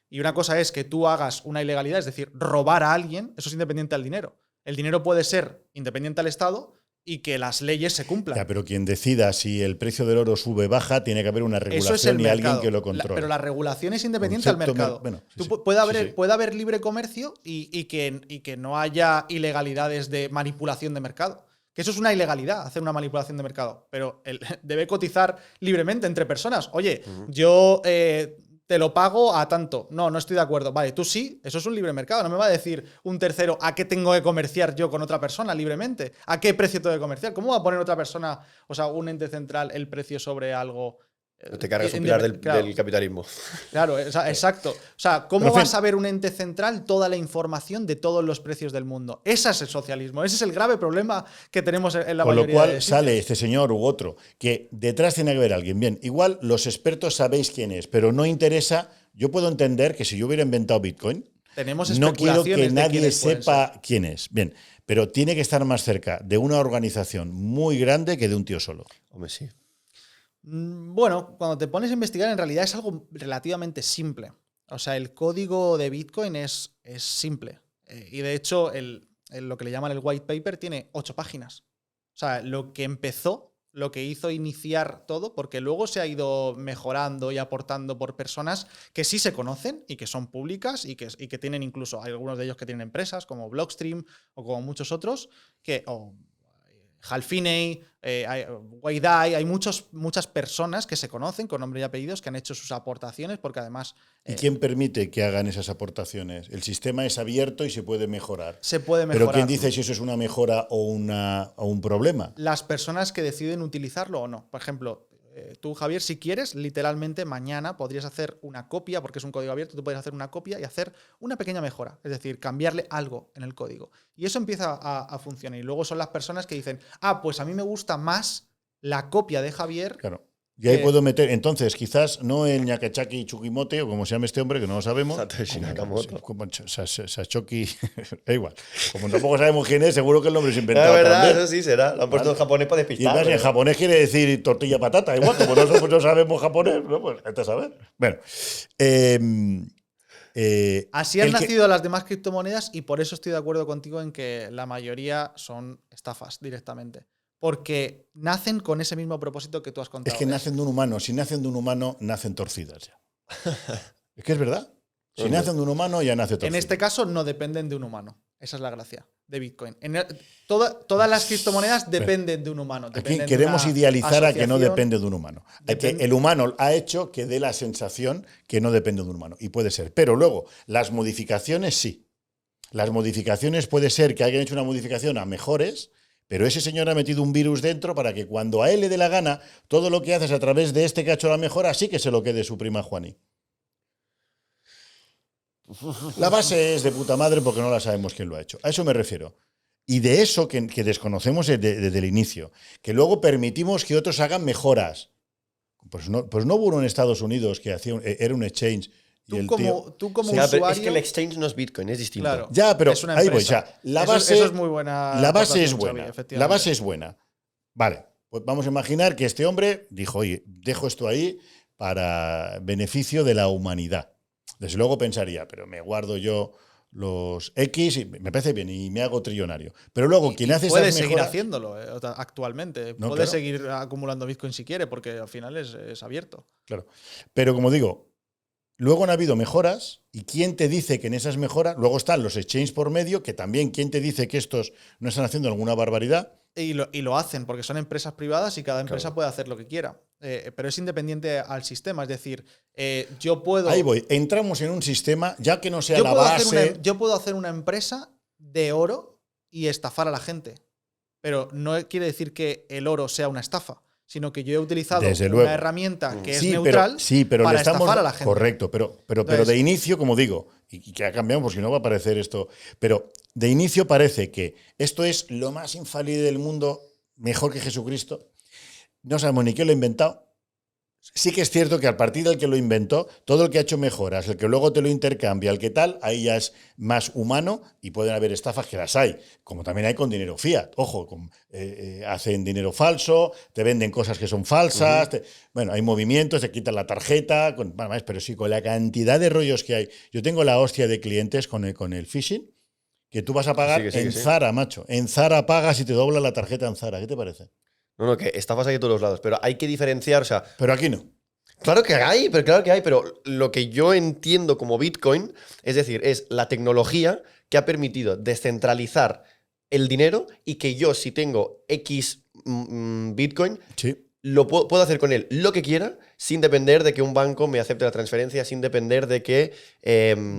S2: Y una cosa es que tú hagas una ilegalidad, es decir, robar a alguien, eso es independiente al dinero. El dinero puede ser independiente al Estado y que las leyes se cumplan.
S1: Ya, pero quien decida si el precio del oro sube o baja, tiene que haber una
S2: Eso
S1: regulación
S2: es el
S1: y alguien
S2: mercado.
S1: que lo controle.
S2: Pero la regulación es independiente al
S1: Concepto
S2: mercado.
S1: bueno, sí,
S2: Tú
S1: sí.
S2: puede
S1: Sí.
S2: haber libre comercio y que no haya ilegalidades de manipulación de mercado. Que eso es una ilegalidad, hacer una manipulación de mercado. Pero debe cotizar libremente entre personas. Oye, yo te lo pago a tanto. No, no estoy de acuerdo. Vale, tú sí, eso es un libre mercado. No me va a decir un tercero a qué tengo que comerciar yo con otra persona libremente. ¿A qué precio tengo que comerciar? ¿Cómo va a poner otra persona, o sea, un ente central, el precio sobre algo
S3: No te cargas un pilar
S2: claro,
S3: del capitalismo.
S2: Claro, exacto. O sea, ¿cómo va a saber un ente central toda la información de todos los precios del mundo? Ese es el socialismo. Ese es el grave problema que tenemos en la mayoría de
S1: Con lo cual
S2: sitios.
S1: sale este señor u otro, que detrás tiene que haber alguien. Bien, igual los expertos sabéis quién es, pero no interesa. Yo puedo entender que si yo hubiera inventado Bitcoin,
S2: Tenemos
S1: no quiero que
S2: especulaciones de
S1: nadie
S2: quiénes pueden
S1: sepa
S2: ser.
S1: quién es. Bien, pero tiene que estar más cerca de una organización muy grande que de un tío solo.
S3: Hombre, sí.
S2: Bueno, cuando te pones a investigar, en realidad es algo relativamente simple. O sea, el código de Bitcoin es simple. Y de hecho, lo que le llaman el white paper tiene 8 páginas. O sea, lo que empezó, lo que hizo iniciar todo, porque luego se ha ido mejorando y aportando por personas que sí se conocen y que son públicas y que tienen incluso, hay algunos de ellos que tienen empresas como Blockstream o como muchos otros, o Hal Finney, Wei Dai, hay muchas personas que se conocen con nombre y apellidos que han hecho sus aportaciones porque además...
S1: ¿Y quién permite que hagan esas aportaciones? El sistema es abierto y se puede mejorar.
S2: Se puede mejorar.
S1: Pero ¿quién dice si eso es una mejora o un problema?
S2: Las personas que deciden utilizarlo o no. Por ejemplo, tú, Javier, si quieres, literalmente mañana podrías hacer una copia, porque es un código abierto, tú puedes hacer una copia y hacer una pequeña mejora. Es decir, cambiarle algo en el código. Y eso empieza a funcionar. Y luego son las personas que dicen, pues a mí me gusta más la copia de Javier.
S1: Claro. Y ahí puedo meter, entonces, quizás no el Nyakachaki Chukimote, o como se llama este hombre, que no lo sabemos.
S3: Satoshi Nakamoto.
S1: Sachoki, da igual. Como tampoco sabemos quién es, seguro que el nombre es inventado.
S3: Es verdad,
S1: también.
S3: eso sí será. Lo han puesto en japonés para
S1: Y
S3: despistar.
S1: además en japonés quiere decir tortilla patata, igual, como nosotros no sabemos japonés, ¿no? Pues vete a saber. Bueno.
S2: Así han nacido las demás criptomonedas y por eso estoy de acuerdo contigo en que la mayoría son estafas directamente. Porque nacen con ese mismo propósito que tú has contado.
S1: Es que nacen de un humano. Si nacen de un humano, nacen torcidas ya. Es que es verdad. Si nacen de un humano, ya nace torcida.
S2: En este caso no dependen de un humano. Esa es la gracia de Bitcoin. Todas las criptomonedas dependen de un humano.
S1: Aquí queremos idealizar a que no depende de un humano. Que el humano ha hecho que dé la sensación que no depende de un humano. Y puede ser. Pero luego, las modificaciones sí. Las modificaciones puede ser que hayan hecho una modificación a mejores, pero ese señor ha metido un virus dentro para que cuando a él le dé la gana, todo lo que haces a través de este que ha hecho la mejora, sí que se lo quede su prima Juani. La base es de puta madre porque no la sabemos quién lo ha hecho. A eso me refiero. Y de eso que desconocemos desde el inicio. Que luego permitimos que otros hagan mejoras. Pues no hubo uno en Estados Unidos que era un exchange.
S2: Tú como
S3: Claro,
S2: usuario...
S3: es que el exchange no es Bitcoin, es distinto.
S2: Claro,
S1: ya, pero
S2: es una
S1: ahí voy.
S2: empresa.
S1: O sea, la base,
S2: eso es muy buena.
S1: La base es
S2: Xavi,
S1: buena.
S2: efectivamente.
S1: La base es buena. Vale, pues vamos a imaginar que este hombre dijo, oye, dejo esto ahí para beneficio de la humanidad. Desde luego pensaría, pero me guardo yo los X y me parece bien y me hago trillonario. Pero luego, quien hace
S2: puede
S1: esas
S2: seguir
S1: mejoras,
S2: haciéndolo actualmente.
S1: No,
S2: puede
S1: claro.
S2: seguir acumulando Bitcoin si quiere, porque al final es abierto.
S1: Claro. Pero como digo, luego han habido mejoras y quién te dice que en esas mejoras, luego están los exchanges por medio, que también quién te dice que estos no están haciendo alguna barbaridad.
S2: Y lo hacen, porque son empresas privadas y cada empresa puede hacer lo que quiera. Pero es independiente al sistema. Es decir, yo puedo...
S1: Ahí voy. Entramos en un sistema, ya que no sea la base...
S2: yo puedo hacer una empresa de oro y estafar a la gente. Pero no quiere decir que el oro sea una estafa, sino que yo he utilizado una herramienta que es neutral
S1: pero
S2: para
S1: le estamos,
S2: estafar a la gente.
S1: Correcto, pero de inicio, como digo, y que ha cambiado, por si no va a parecer esto, pero de inicio parece que esto es lo más infalible del mundo, mejor que Jesucristo. No sabemos ni quién lo ha inventado. Sí que es cierto que a partir del que lo inventó, todo el que ha hecho mejoras, el que luego te lo intercambia, el que tal, ahí ya es más humano y pueden haber estafas que las hay, como también hay con dinero fiat. Ojo, hacen dinero falso, te venden cosas que son falsas, bueno, hay movimientos, te quitan la tarjeta, pero sí, con la cantidad de rollos que hay. Yo tengo la hostia de clientes con el phishing, que tú vas a pagar en Zara, macho. En Zara pagas y te dobla la tarjeta en Zara. ¿Qué te parece?
S3: No, que estafas ahí de todos los lados, pero hay que diferenciar, o sea...
S1: Pero aquí no.
S3: Claro que hay, pero lo que yo entiendo como Bitcoin, es decir, es la tecnología que ha permitido descentralizar el dinero y que yo, si tengo X Bitcoin,
S1: sí,
S3: lo puedo hacer con él lo que quiera, sin depender de que un banco me acepte la transferencia, sin depender de que...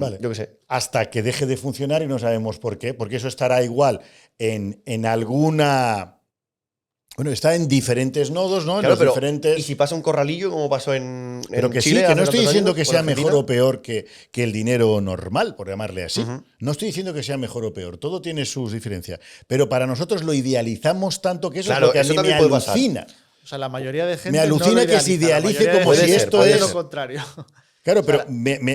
S1: vale.
S3: Yo qué sé.
S1: Hasta que deje de funcionar y no sabemos por qué, porque eso estará igual en alguna Bueno, está en diferentes nodos, ¿no? En
S3: Claro,
S1: los
S3: pero
S1: diferentes...
S3: ¿y si pasa un corralillo como pasó en
S1: Pero que
S3: Chile
S1: sí, que
S3: hace
S1: no estoy
S3: tantos
S1: diciendo
S3: años,
S1: que
S3: o en
S1: sea mejor
S3: Argentina?
S1: o peor que el dinero normal, por llamarle así.
S3: Ujú.
S1: No estoy diciendo que sea mejor o peor, todo tiene sus diferencias. Pero para nosotros lo idealizamos tanto que eso es
S3: Claro,
S1: lo que a
S3: eso
S1: mí me
S3: también puede pasar.
S1: alucina.
S2: O sea, la mayoría de gente
S1: Me alucina
S2: no lo
S1: que se
S2: idealiza, la
S1: idealice
S2: mayoría de
S1: como
S3: si
S2: gente
S3: esto
S2: hace
S3: es-
S2: lo contrario.
S1: Claro,
S2: O sea,
S1: pero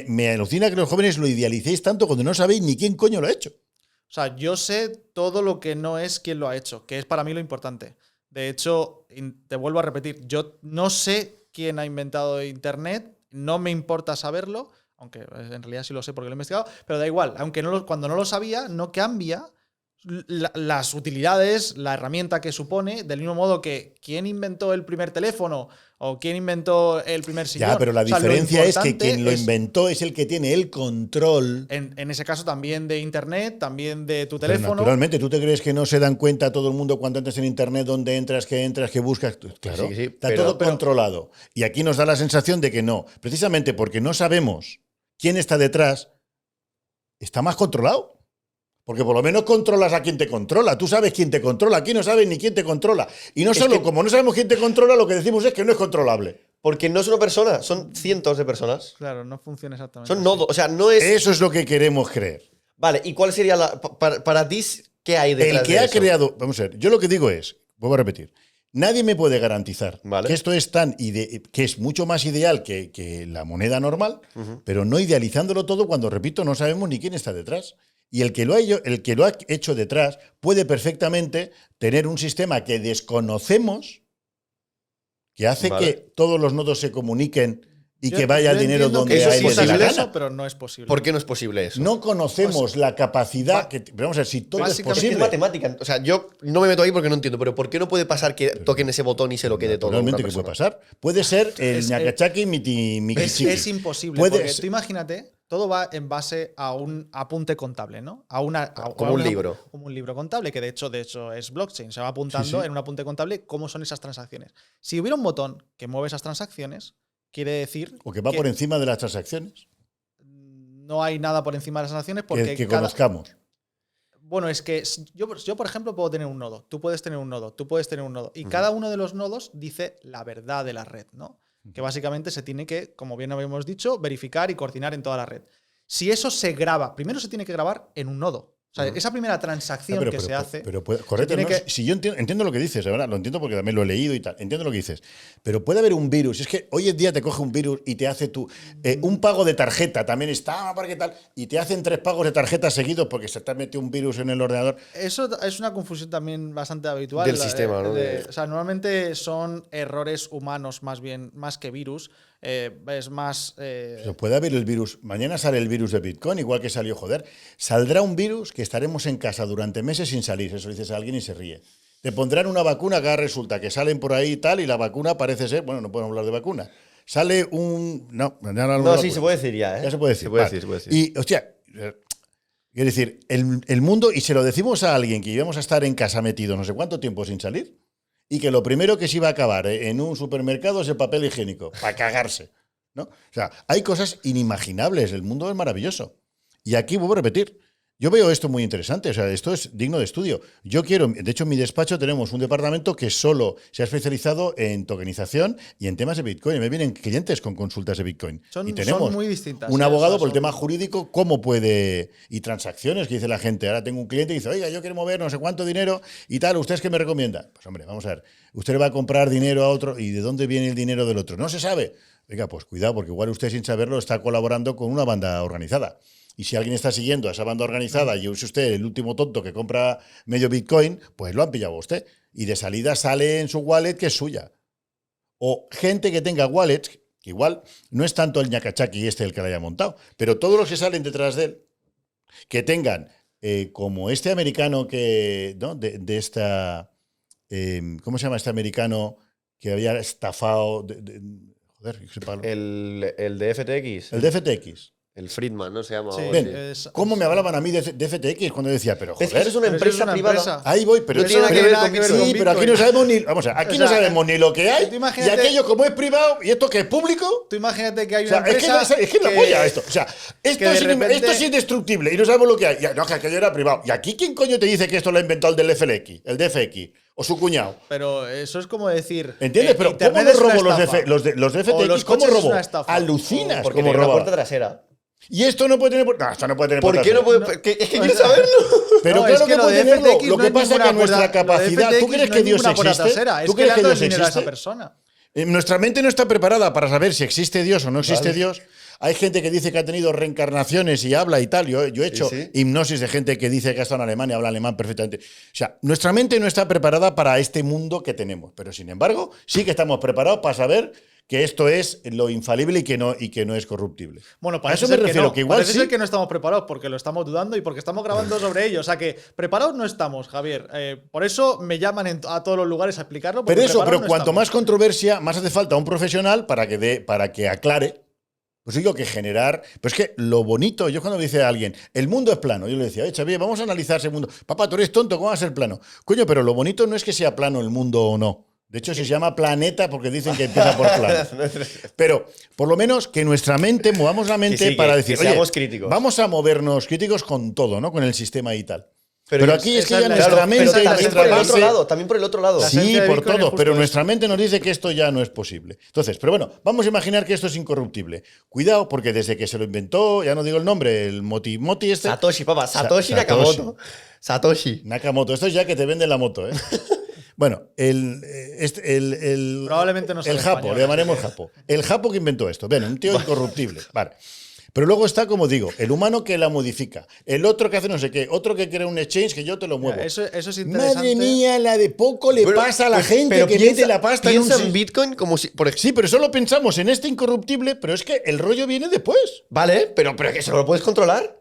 S1: me alucina que los jóvenes lo idealicéis tanto cuando no sabéis ni quién coño lo ha hecho.
S2: O sea, yo sé todo lo que no es quien lo ha hecho, que es para mí lo importante. De hecho, te vuelvo a repetir, yo no sé quién ha inventado Internet, no me importa saberlo, aunque en realidad sí lo sé porque lo he investigado, pero da igual, aunque cuando no lo sabía, no cambia las utilidades, la herramienta que supone, del mismo modo que quién inventó el primer teléfono o quién inventó el primer sillón.
S1: Ya, pero la
S2: O sea, lo
S1: diferencia es que
S2: importante
S1: quien lo
S2: es,
S1: inventó es el que tiene el control.
S2: en ese caso, también de Internet, también de tu
S1: Pero
S2: teléfono.
S1: naturalmente, ¿tú te crees que no se dan cuenta todo el mundo cuando entras en Internet, dónde entras, qué buscas? Claro,
S3: Sí, sí,
S1: está
S3: pero-
S1: todo controlado. Y aquí nos da la sensación de que no. Precisamente porque no sabemos quién está detrás, está más controlado. Porque por lo menos controlas a quien te controla. Tú sabes quién te controla. Aquí no sabes ni quién te controla. Y no
S3: Es
S1: solo,
S3: que-
S1: como no sabemos quién te controla, lo que decimos es que no es controlable.
S3: Porque no es una persona, son cientos de personas.
S2: Claro, no funciona exactamente.
S3: Son
S2: así.
S3: nodos. O sea, no es.
S1: Eso es lo que queremos creer.
S3: Vale, ¿y cuál sería la. Para ti, qué hay detrás
S1: El que
S3: de
S1: ha
S3: eso?
S1: creado, vamos a ver, yo lo que digo es, vuelvo a repetir, nadie me puede garantizar
S3: Vale.
S1: que esto es que es mucho más ideal que la moneda normal,
S3: Ujú.
S1: pero no idealizándolo todo cuando, repito, no sabemos ni quién está detrás. Y el que lo ha hecho detrás puede perfectamente tener un sistema que desconocemos, que hace
S3: Vale.
S1: que todos los nodos se comuniquen y
S2: Yo-
S1: que vaya el
S2: yo
S1: dinero
S2: entiendo
S1: donde
S2: que
S3: eso
S1: a
S3: es
S1: él le dé la
S3: posible,
S1: gana.
S2: eso, pero no es posible.
S3: ¿Por qué no es posible eso?
S1: No conocemos la capacidad que... Pero vamos a ver, si todo es
S2: básicamente
S3: Es que es
S1: posible...
S3: matemática. O sea, yo no me meto ahí porque no entiendo, pero ¿por qué no puede pasar que toquen ese botón y se lo quede todo? Una
S1: Naturalmente, ¿qué puede
S3: persona?
S1: pasar? Puede ser el
S2: Es-
S1: ñacachaki mikichiki.
S2: Es imposible,
S1: Puede
S2: porque
S1: ser-
S2: tú imagínate, todo va en base a un apunte contable, ¿no?
S3: Como un libro.
S2: Como un libro contable, que de hecho es blockchain. Se va apuntando
S1: Sí, sí.
S2: en un apunte contable cómo son esas transacciones. Si hubiera un botón que mueve esas transacciones, quiere decir
S1: O que va por encima de las transacciones
S2: no hay nada por encima de las transacciones porque
S1: que
S2: cada,
S1: conozcamos.
S2: bueno, es que yo, por ejemplo, puedo tener un nodo, tú puedes tener un nodo, tú puedes tener un nodo. Y cada uno de los nodos dice la verdad de la red, ¿no? Que básicamente se tiene que, como bien habíamos dicho, verificar y coordinar en toda la red. Si eso se graba, primero se tiene que grabar en un nodo. O sea, esa primera transacción que se hace.
S1: Correcto,
S2: tiene
S1: ¿no?
S2: que-
S1: Si yo entiendo lo que dices, de verdad, lo entiendo porque también lo he leído y tal, entiendo lo que dices. Pero puede haber un virus, es que hoy en día te coge un virus y te hace un pago de tarjeta, también está, ¿para qué tal? Y te hacen 3 pagos de tarjeta seguidos porque se te ha metido un virus en el ordenador.
S2: Eso es una confusión también bastante habitual.
S3: Del sistema, ¿no?
S2: O sea, normalmente son errores humanos más que virus. Es más.
S1: Pero puede haber el virus. Mañana sale el virus de Bitcoin, igual que salió, joder. Saldrá un virus que estaremos en casa durante meses sin salir. Eso dices a alguien y se ríe. Te pondrán una vacuna que ahora resulta que salen por ahí y tal, y la vacuna parece ser. Bueno, no podemos hablar de vacuna. Sale un. No, mañana
S3: No, sí, se puede decir ya, ¿eh?
S1: Ya se puede decir.
S3: Se puede
S1: vale.
S3: decir, se puede decir.
S1: Y, hostia. Quiero decir, el mundo, y se lo decimos a alguien que íbamos a estar en casa metido no sé cuánto tiempo sin salir, y que lo primero que se iba a acabar en un supermercado es el papel higiénico, para cagarse. ¿No? O sea, hay cosas inimaginables, el mundo es maravilloso. Y aquí vuelvo a repetir, yo veo esto muy interesante, o sea, esto es digno de estudio. Yo quiero, de hecho en mi despacho tenemos un departamento que solo se ha especializado en tokenización y en temas de Bitcoin. Me vienen clientes con consultas de Bitcoin. Y tenemos
S2: son muy distintas.
S1: un
S2: ¿eh?
S1: abogado
S2: O sea,
S1: por el tema jurídico, cómo puede, y transacciones que dice la gente. Ahora tengo un cliente que dice, oiga, yo quiero mover no sé cuánto dinero y tal, ¿ustedes qué me recomiendan? Pues hombre, vamos a ver, usted le va a comprar dinero a otro y ¿de dónde viene el dinero del otro? No se sabe. Venga, pues cuidado, porque igual usted sin saberlo está colaborando con una banda organizada. Y si alguien está siguiendo a esa banda organizada y es usted el último tonto que compra medio Bitcoin, pues lo han pillado a usted. Y de salida sale en su wallet que es suya. O gente que tenga wallets, que igual no es tanto el ñacachaki este el que la haya montado, pero todos los que salen detrás de él, que tengan, como este americano que, ¿no? de esta, ¿cómo se llama este americano que había estafado? Joder, ¿qué palo?
S3: El de FTX.
S1: El de FTX.
S3: El Friedman, ¿no? Se llama.
S2: Sí,
S3: o algo
S1: Ven,
S3: así.
S1: ¿cómo me hablaban a mí de FTX cuando decía, pero
S3: Es que
S1: joder,
S3: eso es una
S2: pero eso es
S3: empresa
S2: una
S3: privada.
S2: empresa.
S1: ahí voy, pero
S3: No tiene nada que ver con
S2: Bitcoin.
S1: sí, pero aquí no sabemos ni, vamos a ver, aquí
S2: O
S1: no
S2: sea,
S1: sabemos ni lo que hay
S2: tú
S1: y
S2: imagínate-
S1: aquello como es privado y esto que es público.
S2: Tú imagínate que hay
S1: O
S2: una
S1: sea, es
S2: empresa.
S1: que es la polla esto. O sea, esto,
S2: de
S1: es,
S2: repente-
S1: esto sí es indestructible y no sabemos lo que hay. Ya, no, que aquello era privado. ¿Y aquí quién coño te dice que esto lo ha inventado el del FLX, el DFX o su cuñado?
S2: Pero eso es como decir.
S1: ¿Entiendes? Pero ¿cómo
S2: Internet
S1: los
S2: es una
S1: robó
S2: estafa.
S1: los de
S2: O
S1: FTX?
S2: los
S1: ¿Cómo
S2: coches es
S1: robó?
S2: una estafa.
S1: Alucinas
S3: Porque
S1: cómo
S3: tiene una
S1: robaba.
S3: puerta trasera.
S1: Y esto no puede tener. No, esto no puede tener
S3: ¿Por
S1: puerta
S3: qué no
S1: trasera.
S3: puede? Es que quiero saberlo.
S1: Pero
S2: No,
S1: claro
S2: es que
S1: que
S2: lo
S1: puede
S2: de
S1: tenerlo.
S2: FTX
S1: Lo
S2: no
S1: que
S2: es
S1: pasa es que
S2: ninguna
S1: nuestra
S2: puerta-
S1: capacidad.
S2: lo de
S1: ¿Tú
S2: FTX
S1: crees
S2: no
S1: que
S2: es
S1: Dios
S2: ninguna puerta
S1: existe?
S2: trasera,
S1: ¿Tú
S2: es que
S1: crees
S2: le
S1: que
S2: ha dado
S1: Dios
S2: el dinero a esa
S1: existe?
S2: persona.
S1: Nuestra mente no está preparada para saber si existe Dios o no existe
S3: Vale.
S1: Dios. Hay gente que dice que ha tenido reencarnaciones y habla y tal. Yo he hecho
S3: sí.
S1: hipnosis de gente que dice que ha estado en Alemania y habla alemán perfectamente. O sea, nuestra mente no está preparada para este mundo que tenemos. Pero sin embargo, sí que estamos preparados para saber que esto es lo infalible y que no es corruptible.
S2: Bueno,
S1: A
S2: parece
S1: eso me
S2: ser
S1: refiero,
S2: no.
S1: que igual
S2: Parece
S1: sí.
S2: ser que no estamos preparados porque lo estamos dudando y porque estamos grabando sobre ello. O sea que preparados no estamos, Javier. Por eso me llaman a todos los lugares a explicarlo. porque
S1: Pero eso,
S2: preparados
S1: pero
S2: no
S1: cuanto
S2: estamos.
S1: más controversia, más hace falta un profesional para que aclare. Pues digo que generar. Pues es que lo bonito, yo cuando me dice a alguien, el mundo es plano, yo le decía, Xavier, vamos a analizar ese mundo. Papá, tú eres tonto, ¿cómo va a ser plano? Coño, pero lo bonito no es que sea plano el mundo o no. De hecho, se llama planeta porque dicen que empieza por plano. Pero, por lo menos, que nuestra mente, movamos la mente
S3: sí,
S1: para
S3: que
S1: decir,
S3: seamos
S1: oye,
S3: críticos.
S1: vamos a movernos críticos con todo, ¿no? Con el sistema y tal. Pero
S3: Pero
S1: aquí es que
S2: esa
S1: ya
S2: es la-
S1: nuestra
S2: claro,
S1: mente
S2: pero
S1: y
S3: también
S1: nuestra
S3: por el otro
S1: base-
S3: lado, también por el otro lado.
S2: La
S1: Sí,
S2: esencia de
S1: por
S2: Bitcoin es
S1: todo,
S2: justo
S1: pero
S2: eso.
S1: nuestra mente nos dice que esto ya no es posible. Entonces, pero bueno, vamos a imaginar que esto es incorruptible. Cuidado, porque desde que se lo inventó, ya no digo el nombre, el Moti este,
S3: Satoshi, papá, Satoshi
S1: Satoshi.
S3: Nakamoto. Satoshi.
S1: Nakamoto, esto es ya que te venden la moto, ¿eh? Bueno, el
S2: Probablemente no sea
S1: el
S2: en
S1: Japo,
S2: español,
S1: le llamaremos
S2: así que-
S1: Japo. El Japo que inventó esto. Ven, un tío incorruptible. Vale. Pero luego está, como digo, el humano que la modifica, el otro que hace no sé qué, otro que crea un exchange que yo te lo muevo.
S2: Mira, eso es interesante.
S1: Madre mía, la de poco le
S3: Pero-
S1: pasa a la
S3: pues,
S1: gente
S3: pero
S1: que mete la pasta en un
S3: piensa en Bitcoin como si. Por ejemplo.
S1: Sí, pero solo pensamos en este incorruptible, pero es que el rollo viene después.
S3: Vale, pero que eso lo puedes controlar.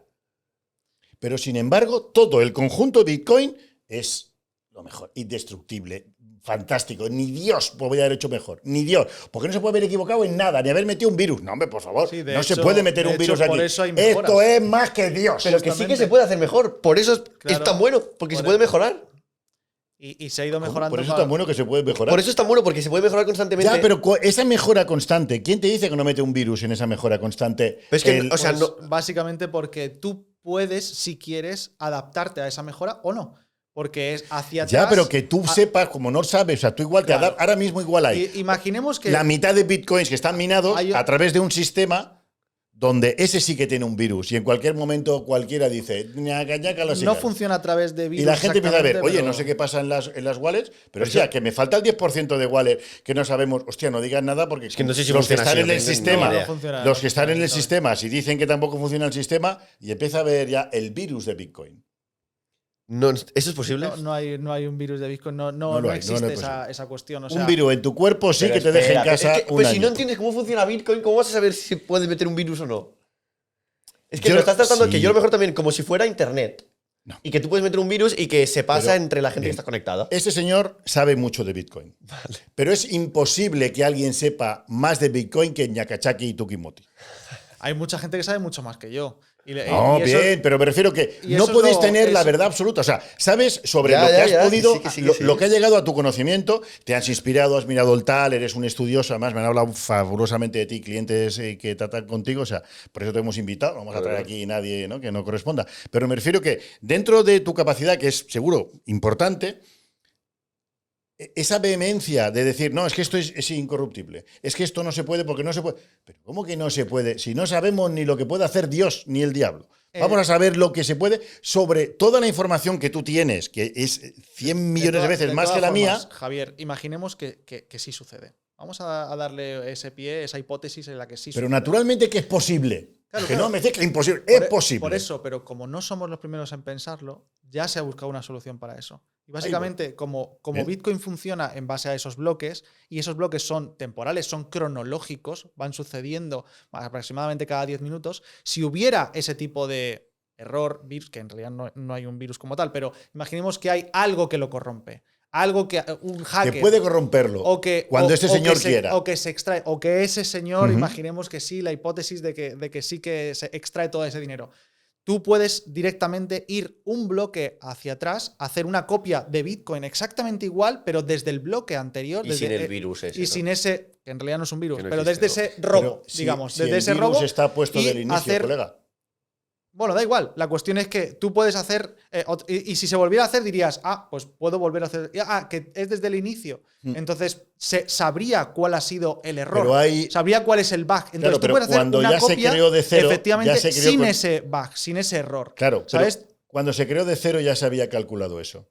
S1: Pero sin embargo, todo el conjunto Bitcoin es lo mejor, indestructible, fantástico. Ni Dios podría haber hecho mejor, ni Dios. Porque no se puede haber equivocado en nada, ni haber metido un virus. No, hombre, por favor,
S2: Sí, de
S1: no se
S2: hecho-
S1: puede meter
S2: de
S1: un
S2: hecho,
S1: virus
S2: por
S1: aquí.
S2: eso hay mejoras.
S1: Esto es más que Dios.
S3: Pero que sí que
S2: Justamente.
S3: se puede hacer mejor. Por eso es
S2: Claro.
S3: tan bueno, porque se
S2: Por
S3: puede
S2: eso.
S3: mejorar.
S2: Y se ha ido mejorando.
S1: Por eso es
S2: para-
S1: tan bueno que se puede mejorar.
S3: Por eso es tan bueno, porque se puede mejorar constantemente.
S1: Ya, pero esa mejora constante, ¿quién te dice que no mete un virus en esa mejora constante?
S3: Pero es que,
S1: El-
S3: o sea,
S2: Pues,
S3: no.
S2: básicamente porque tú puedes, si quieres, adaptarte a esa mejora o no. Porque es hacia atrás.
S1: ya, pero que tú
S2: a-
S1: sepas, como no sabes, o sea, tú igual te
S2: Claro.
S1: adaptas, ahora mismo igual hay
S2: Imaginemos que.
S1: la mitad de bitcoins que están minados
S2: Hay-
S1: a través de un sistema donde ese sí que tiene un virus y en cualquier momento cualquiera dice ñaca, ñaca, la
S2: no
S1: sigas.
S2: funciona a través de virus.
S1: Y la gente empieza a ver,
S2: exactamente,
S1: oye,
S2: pero-
S1: no sé qué pasa en las wallets, pero
S3: Eso-
S1: hostia, que me falta el 10% de wallet que no sabemos. Hostia, no digan nada porque
S3: que no sé si
S1: los que
S3: funciona
S1: están
S3: así,
S1: en
S3: no
S1: el
S3: tengo ni
S1: sistema,
S3: idea.
S2: No funciona,
S1: los
S2: no
S1: que están en el
S2: funciona,
S1: sistema, si dicen que tampoco funciona el sistema, y empieza a ver ya el virus de Bitcoin.
S3: No, ¿eso es posible?
S2: No hay un virus de Bitcoin, no
S1: No lo hay,
S2: existe
S1: no es
S2: esa cuestión. O sea,
S1: Un virus en tu cuerpo sí
S3: Pero
S1: que te deje en
S3: espérate,
S1: casa
S3: es que,
S1: un
S3: pues si
S1: año.
S3: no entiendes cómo funciona Bitcoin, ¿cómo vas a saber si puedes meter un virus o no? Es que
S1: Yo-
S3: lo estás tratando
S1: sí.
S3: que yo lo mejor también como si fuera Internet.
S1: No.
S3: Y que tú puedes meter un virus y que se pasa
S1: Pero,
S3: entre la gente
S1: bien.
S3: que está conectada.
S1: Ese señor sabe mucho de Bitcoin. Pero es imposible que alguien sepa más de Bitcoin que Ñacachaki y Tukimoti.
S2: hay mucha gente que sabe mucho más que yo.
S1: No,
S2: y eso-
S1: bien, pero me refiero que
S2: y
S1: no
S2: eso es
S1: puedes
S2: lo-
S1: tener la
S2: eso-
S1: verdad absoluta. O sea, sabes sobre
S3: Ya,
S1: lo que
S3: ya,
S1: has
S3: ya,
S1: podido,
S3: sí, que sí, que
S1: lo,
S3: sí.
S1: lo que ha llegado a tu conocimiento, te has inspirado, has mirado el tal, eres un estudioso. Además, me han hablado fabulosamente de ti, clientes que tratan contigo. O sea, por eso te hemos invitado. No vamos a traer aquí nadie, ¿no?, que no corresponda. Pero me refiero que dentro de tu capacidad, que es seguro importante, esa vehemencia de decir, no, es que esto es incorruptible, es que esto no se puede porque no se puede. Pero ¿cómo que no se puede? Si no sabemos ni lo que puede hacer Dios ni el diablo. Vamos a saber lo que se puede sobre toda la información que tú tienes, que es 100 millones de veces más que la mía.
S2: Javier, imaginemos que sí sucede. Vamos a darle ese pie, esa hipótesis en la que sí
S1: Pero
S2: sucede.
S1: naturalmente que es posible.
S2: Claro,
S1: que
S2: claro.
S1: no me dices que es imposible.
S2: Por
S1: Es
S2: e-
S1: posible.
S2: Por eso, pero como no somos los primeros en pensarlo, ya se ha buscado una solución para eso. Y básicamente, como
S1: Bien.
S2: Bitcoin funciona en base a esos bloques, y esos bloques son temporales, son cronológicos, van sucediendo aproximadamente cada 10 minutos, si hubiera ese tipo de error, virus, que en realidad no hay un virus como tal, pero imaginemos que hay algo que lo corrompe. algo que un hacker
S1: Que puede corromperlo cuando este señor quiera.
S2: O que se extrae, o que ese señor,
S1: Ujú.
S2: imaginemos que sí, la hipótesis de que sí que se extrae todo ese dinero. Tú puedes directamente ir un bloque hacia atrás, hacer una copia de Bitcoin exactamente igual, pero desde el bloque anterior.
S3: Y
S2: desde,
S3: sin el virus ese.
S2: Y
S3: ¿no?
S2: sin ese, que en realidad no es un virus,
S3: Que no
S2: pero
S3: existe,
S2: desde
S3: ¿no?
S2: ese robo,
S1: Pero
S2: digamos,
S1: si
S2: desde
S1: el
S2: ese
S1: virus
S2: robo.
S1: está puesto
S2: y
S1: del inicio, colega.
S2: Bueno, da igual. La cuestión es que tú puedes hacer. Y si se volviera a hacer, dirías, pues puedo volver a hacer. Que es desde el inicio. Entonces se sabría cuál ha sido el error.
S1: Pero hay-
S2: Sabría cuál es el bug. Entonces
S1: Claro,
S2: tú
S1: pero
S2: puedes hacer
S1: cuando
S2: una
S1: ya se
S2: copia,
S1: creó de cero,
S2: efectivamente,
S1: ya se creó
S2: sin
S1: con-
S2: ese bug, sin ese error.
S1: Claro, pero
S2: ¿Sabes?
S1: cuando se creó de cero ya se había calculado eso.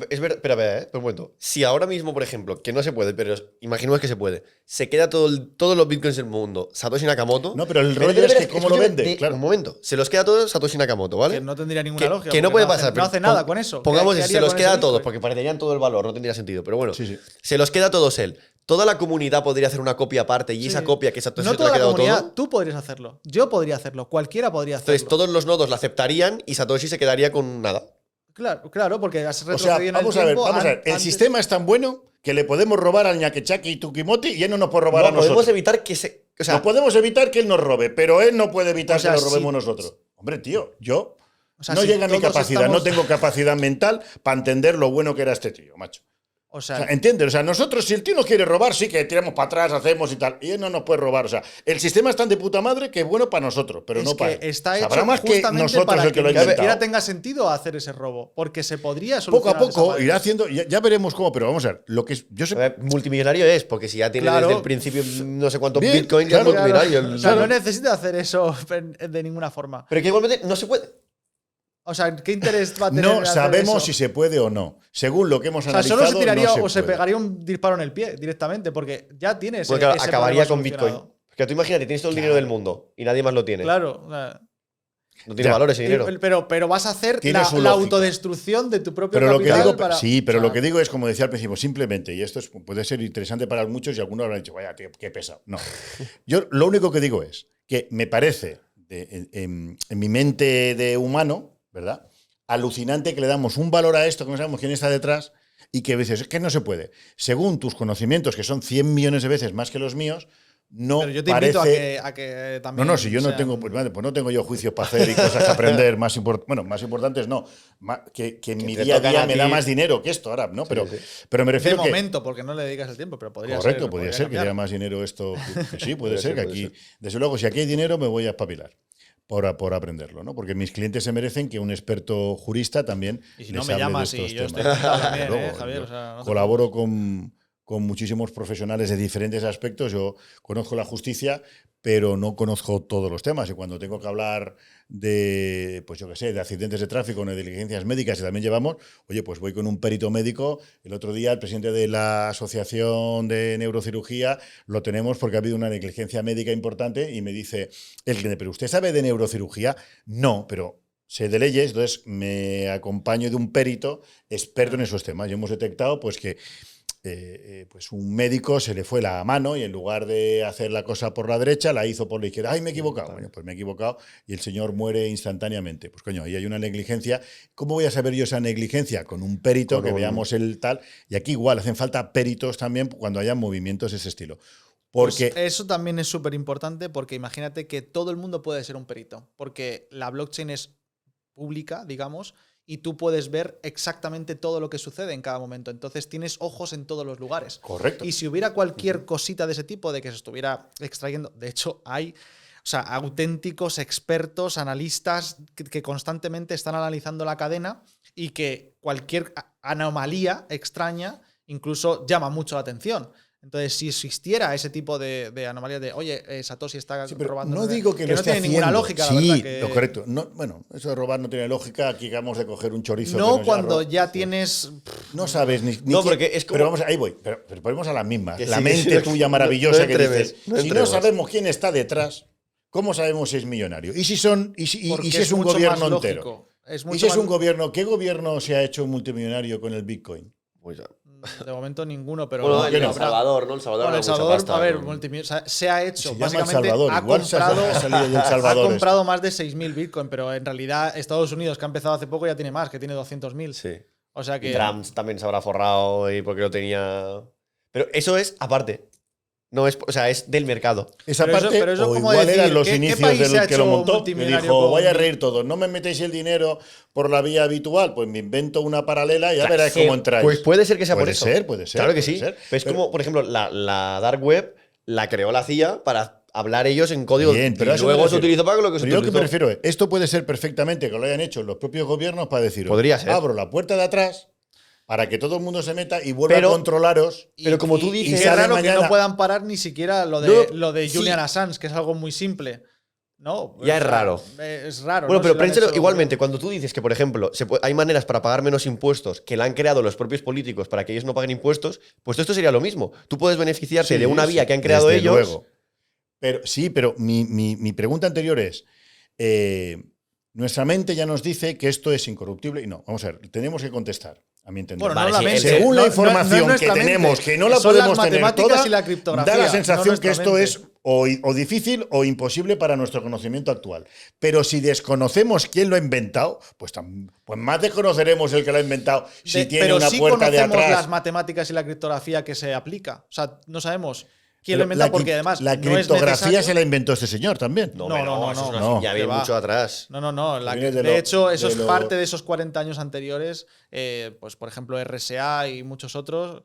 S3: Es verdad, espera, un momento. Si ahora mismo, por ejemplo, que no se puede, pero imaginemos que se puede, se queda todos los bitcoins del mundo Satoshi Nakamoto.
S1: No, pero el
S3: Espera,
S1: rollo es
S3: espera,
S1: que cómo lo
S3: escúchame,
S1: vende, claro.
S3: Un momento. Se los queda todos Satoshi Nakamoto, ¿vale?
S2: Que no tendría ninguna lógica.
S3: Que no
S2: porque
S3: puede
S2: hace-
S3: pasar.
S2: No
S3: pero
S2: hace nada
S3: pon-
S2: con eso.
S3: Pongamos
S2: ¿Qué
S3: que se
S2: haría
S3: los
S2: con
S3: queda
S2: ese
S3: a todos,
S2: Bitcoin?
S3: porque perderían todo el valor, no tendría sentido. Pero bueno,
S1: Sí, sí.
S3: se los queda a todos él. Toda la comunidad podría hacer una copia aparte y
S2: Sí.
S3: esa copia que Satoshi
S2: No
S3: se te lo
S2: toda
S3: ha
S2: la
S3: quedado
S2: comunidad.
S3: todo.
S2: Tú podrías hacerlo. Yo podría hacerlo. Cualquiera podría hacerlo.
S3: Entonces todos los nodos la aceptarían y Satoshi se quedaría con nada.
S2: Claro, porque has
S1: O sea,
S2: retrocedido en el
S1: vamos a ver,
S2: tiempo.
S1: vamos a ver. El
S2: antes-
S1: sistema es tan bueno que le podemos robar al Ñaquechaki y Tukimoti y él no nos puede robar a
S3: No, podemos
S1: nosotros.
S3: evitar que se. O sea,
S1: No podemos evitar que él nos robe, pero él no puede evitar
S2: O sea,
S1: que lo robemos
S2: si-
S1: nosotros. Hombre, tío, yo
S2: O sea,
S1: no
S2: si
S1: llega a mi
S2: todos
S1: capacidad,
S2: estamos-
S1: no tengo capacidad mental para entender lo bueno que era este tío, macho.
S2: O
S1: O
S2: sea,
S1: sea, ¿entiendes? O sea, nosotros, si el tío nos quiere robar, sí que tiramos para atrás, hacemos y tal. Y él no nos puede robar. O sea, el sistema es tan de puta madre que es bueno para nosotros, pero
S2: es
S1: no para
S2: que
S1: él.
S2: está
S1: O sea,
S2: hecho
S1: habrá más que
S2: justamente
S1: nosotros
S2: para
S1: el que lo ha
S2: ni siquiera
S1: inventado.
S2: tenga sentido hacer ese robo, porque se podría
S1: Poco a
S2: solucionar de esa
S1: poco
S2: manera.
S1: irá haciendo, ya veremos cómo, pero vamos a ver, lo que es, yo sé,
S3: a ver, multimillonario es, porque si ya tiene
S2: Claro.
S3: desde el principio no sé cuántos
S1: Bien,
S3: bitcoins, ya es
S1: claro,
S3: multimillonario.
S2: O sea,
S1: Claro.
S2: no necesita hacer eso de ninguna forma.
S3: Pero que igualmente no se puede.
S2: O sea, ¿qué interés va a tener?
S1: no
S2: en hacer
S1: sabemos
S2: eso?
S1: si se puede o no. Según lo que hemos
S2: O sea,
S1: analizado,
S2: solo se tiraría
S1: no
S2: o se
S1: puede.
S2: pegaría un disparo en el pie directamente, porque ya tiene ese.
S3: Porque claro,
S2: ese
S3: acabaría
S2: problema
S3: con Bitcoin.
S2: solucionado.
S3: Porque tú imagínate, tienes todo el dinero del mundo y nadie más lo tiene.
S2: Claro. O sea,
S3: No tiene
S1: Ya.
S3: valor ese dinero.
S2: pero vas a hacer
S1: Tiene
S2: la
S1: su lógica.
S2: autodestrucción de tu propio
S1: Pero lo que
S2: capital
S1: digo,
S2: para-
S1: sí, pero
S2: o sea,
S1: lo que digo es, como decía al principio, simplemente, y esto puede ser interesante para muchos y algunos habrán dicho, vaya, tío, qué pesado. No. Yo lo único que digo es que me parece, en mi mente de humano, ¿verdad? Alucinante que le damos un valor a esto, que no sabemos quién está detrás, y que dices, es que no se puede. Según tus conocimientos, que son 100 millones de veces más que los míos, no
S2: Pero yo te
S1: parece...
S2: invito a que también.
S1: No, si yo no
S2: sean-
S1: tengo, pues, vale, pues no tengo yo juicios para hacer y cosas que aprender más más importantes no, que en mi
S3: te
S1: día a
S3: tocan
S1: día
S3: a
S1: me
S3: ti.
S1: da más dinero que esto ahora, ¿no?
S3: Sí,
S1: Pero,
S3: sí.
S1: pero me
S2: De
S1: refiero que
S2: momento, porque no le dedicas el tiempo, pero podría
S1: correcto,
S2: ser.
S1: podría ser que
S2: cambiar.
S1: haya más dinero esto, que sí, puede
S3: Puede
S1: ser
S3: ser,
S1: que
S3: puede
S1: aquí, desde luego, si aquí hay dinero me voy a espabilar. Por aprenderlo, ¿no? Porque mis clientes se merecen que un experto jurista también
S2: Y si no
S1: les
S2: me
S1: hable de
S2: llamas y
S1: estos
S2: yo estoy
S1: temas.
S2: encantado también,
S1: Luego,
S2: Javier.
S1: yo
S2: O sea, no te
S1: colaboro con muchísimos profesionales de diferentes aspectos. Yo conozco la justicia, pero no conozco todos los temas. Y cuando tengo que hablar de, pues yo qué sé, de accidentes de tráfico, de diligencias médicas, y también llevamos, oye, pues voy con un perito médico. El otro día el presidente de la Asociación de Neurocirugía lo tenemos porque ha habido una negligencia médica importante y me dice el cliente, ¿pero usted sabe de neurocirugía? No, pero sé de leyes, entonces me acompaño de un perito experto en esos temas. Y hemos detectado pues que pues un médico se le fue la mano y en lugar de hacer la cosa por la derecha, la hizo por la izquierda. ¡Ay, me he equivocado! Bueno, pues me he equivocado y el señor muere instantáneamente. Pues coño, ahí hay una negligencia. ¿Cómo voy a saber yo esa negligencia? Con un perito, que veamos el tal. Y aquí igual, hacen falta peritos también cuando haya movimientos de ese estilo. Porque
S2: Pues eso también es súper importante porque imagínate que todo el mundo puede ser un perito, porque la blockchain es pública, digamos, y tú puedes ver exactamente todo lo que sucede en cada momento. Entonces tienes ojos en todos los lugares.
S1: correcto.
S2: Y si hubiera cualquier cosita de ese tipo, de que se estuviera extrayendo, de hecho hay, o sea, auténticos expertos, analistas que constantemente están analizando la cadena y que cualquier anomalía extraña incluso llama mucho la atención. Entonces, si existiera ese tipo de anomalías de, oye, Satoshi está
S1: Sí, pero
S2: robando.
S1: no digo que lo
S2: no
S1: esté
S2: tiene ninguna
S1: haciendo.
S2: lógica,
S1: sí,
S2: la verdad. Que
S1: lo correcto. No, bueno, eso de robar no tiene lógica. Aquí acabamos de coger un chorizo. que
S2: no
S1: nos
S2: cuando
S1: llega a
S2: ya tienes.
S1: No sabes ni
S3: No,
S1: quién-
S3: porque es como-
S1: Pero vamos, ahí voy. Pero ponemos a las mismas.
S3: Que
S1: La
S3: sí, que
S1: mente
S3: sí,
S1: tuya
S3: no-
S1: maravillosa
S3: no
S1: que
S3: entremos,
S1: dices,
S3: no
S1: si no
S3: entremos.
S1: sabemos quién está detrás, ¿cómo sabemos si es millonario? ¿Y si son y
S2: Porque
S1: si es un
S2: mucho
S1: gobierno
S2: más
S1: entero?
S2: lógico. Es
S1: ¿Y
S2: mucho
S1: si es
S2: más-
S1: un gobierno? ¿Qué gobierno se ha hecho multimillonario con el Bitcoin?
S3: Pues ya.
S2: De momento ninguno, pero.
S3: Bueno,
S1: ¿cómo que
S3: El
S1: no?
S3: Salvador, ¿no? El Salvador.
S2: Bueno, El
S3: gana mucha
S2: Salvador,
S3: pasta
S2: a ver,
S3: con-
S2: o sea, se ha hecho.
S1: Se llama El
S2: Básicamente
S1: Salvador.
S2: ha
S1: Igual
S2: comprado,
S1: ha salido del
S2: ha
S1: Salvador.
S2: comprado más de 6.000 Bitcoin, pero en realidad Estados Unidos, que ha empezado hace poco, ya tiene más, que tiene 200.000.
S3: Sí.
S2: O sea que...
S3: Trump también se habrá forrado y porque lo tenía... Pero eso es aparte. No es, o sea, es del mercado.
S1: Esa
S2: Pero eso-
S1: parte,
S2: pero eso
S1: o
S2: como
S1: igual
S2: decir,
S1: eran los
S2: ¿qué
S1: inicios
S2: país se ha
S1: del que lo
S2: hecho
S1: montó, que
S2: multimillonario
S1: dijo,
S2: con
S1: vaya a
S2: Bit-
S1: reír todos, no me metéis el dinero por la vía habitual, pues me invento una paralela y ya verás
S3: Sí,
S1: cómo entráis.
S3: Pues puede ser que sea por eso.
S1: Puede ser.
S3: Claro que
S1: puede
S3: sí.
S1: ser.
S3: Pero es como, por ejemplo, la Dark Web la creó la CIA para hablar ellos en código.
S1: Bien, pero a
S3: y
S1: eso me
S3: luego se
S1: refiero.
S3: utilizó para lo que se
S1: Pero yo lo que me
S3: utilizó.
S1: refiero es, esto puede ser perfectamente que lo hayan hecho los propios gobiernos para decir,
S3: Podría ser.
S1: abro la puerta de atrás para que todo el mundo se meta y vuelva
S3: Pero-
S1: a controlaros.
S3: Pero como tú
S2: y
S3: dices-
S2: qué
S1: sale
S2: raro que
S1: mañana-
S2: no puedan parar ni siquiera lo de,
S3: No,
S2: lo de
S3: sí.
S2: Julian Assange, que es algo muy simple. ¿No?
S3: Ya es raro.
S2: Es raro.
S3: Bueno,
S2: ¿no?
S3: pero
S2: Si lo han
S3: piénsalo
S2: hecho
S3: igualmente,
S2: bien.
S3: cuando tú dices que, por ejemplo, hay maneras para pagar menos impuestos que la han creado los propios políticos para que ellos no paguen impuestos, pues esto sería lo mismo. Tú puedes beneficiarte
S1: Sí,
S3: de una vía
S1: sí,
S3: que han creado
S1: desde
S3: ellos.
S1: luego. Pero, sí, pero mi pregunta anterior es, nuestra mente ya nos dice que esto es incorruptible y no. Vamos a ver, tenemos que contestar, a mi entender.
S2: Bueno,
S3: Vale,
S2: no la
S3: sí,
S2: mente.
S1: Según la
S2: No-
S1: información
S2: no es
S1: que
S2: nuestra mente.
S1: tenemos, que no la
S2: Son
S1: podemos
S2: las
S1: tener
S2: matemáticas
S1: toda,
S2: y la criptografía,
S1: da la
S2: no
S1: sensación que
S2: nuestra
S1: esto
S2: mente.
S1: es o difícil o imposible para nuestro conocimiento actual. Pero si desconocemos quién lo ha inventado, pues más desconoceremos el que lo ha inventado si tiene
S2: pero
S1: una
S2: sí
S1: puerta de
S2: conocemos
S1: atrás.
S2: las matemáticas y la criptografía que se aplica. O sea, no sabemos quién
S1: Pero
S2: lo inventa porque además
S1: la
S2: no es
S1: criptografía
S2: necesario.
S1: se la inventó este señor también.
S2: No,
S3: hombre,
S2: no,
S3: eso es
S2: no.
S3: una-
S1: No.
S3: ya
S2: Que
S3: viene
S2: va.
S3: mucho atrás.
S2: No.
S1: Viene
S2: De,
S1: de
S2: hecho, eso
S1: de
S2: es
S1: lo-
S2: parte de esos 40 años anteriores. Pues, por ejemplo, RSA y muchas otras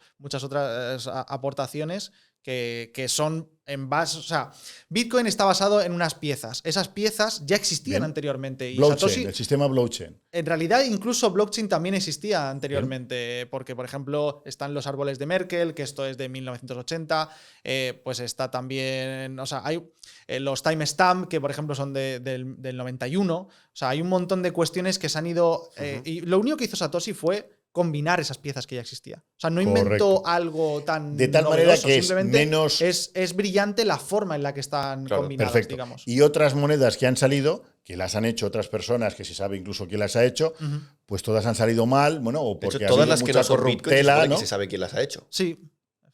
S2: aportaciones que son en base. O sea, Bitcoin está basado en unas piezas. Esas piezas ya existían
S1: Bien.
S2: anteriormente. Y
S1: Blockchain,
S2: Satoshi,
S1: el sistema blockchain.
S2: en realidad, incluso blockchain también existía anteriormente, porque, por ejemplo, están los árboles de Merkle, que esto es de 1980, pues está también, o sea, hay los timestamp, que, por ejemplo, son del 91, o sea, hay un montón de cuestiones que se han ido, y lo único que hizo Satoshi fue combinar esas piezas que ya existían. O sea, no inventó
S1: Correcto.
S2: algo tan
S1: De tal manera
S2: novedoso,
S1: que es
S2: simplemente
S1: menos-
S2: es brillante la forma en la que están
S3: Claro,
S2: combinadas,
S1: Perfecto.
S2: digamos.
S1: Y otras monedas que han salido, que las han hecho otras personas, que se sabe incluso quién las ha hecho,
S2: Ujú.
S1: pues todas han salido mal, bueno, o
S3: De hecho,
S1: porque ha
S3: todas
S1: habido
S3: las que
S1: mucha
S3: no son Bitcoin se
S1: corruptela,
S3: supone
S1: ¿no?
S3: que se sabe quién las ha hecho.
S2: Sí.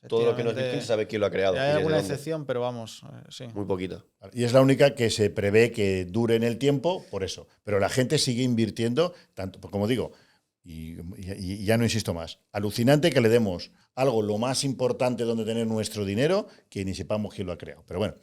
S3: Todo lo que no es Bitcoin
S2: efectivamente.
S3: se sabe quién lo ha creado. y
S2: Hay
S3: desde
S2: alguna
S3: dónde.
S2: excepción, pero vamos, sí.
S3: Muy poquito.
S1: Y es la única que se prevé que dure en el tiempo, por eso. Pero la gente sigue invirtiendo, tanto, pues como digo, y ya no insisto más. Alucinante que le demos algo lo más importante donde tener nuestro dinero que ni sepamos quién lo ha creado. Pero bueno.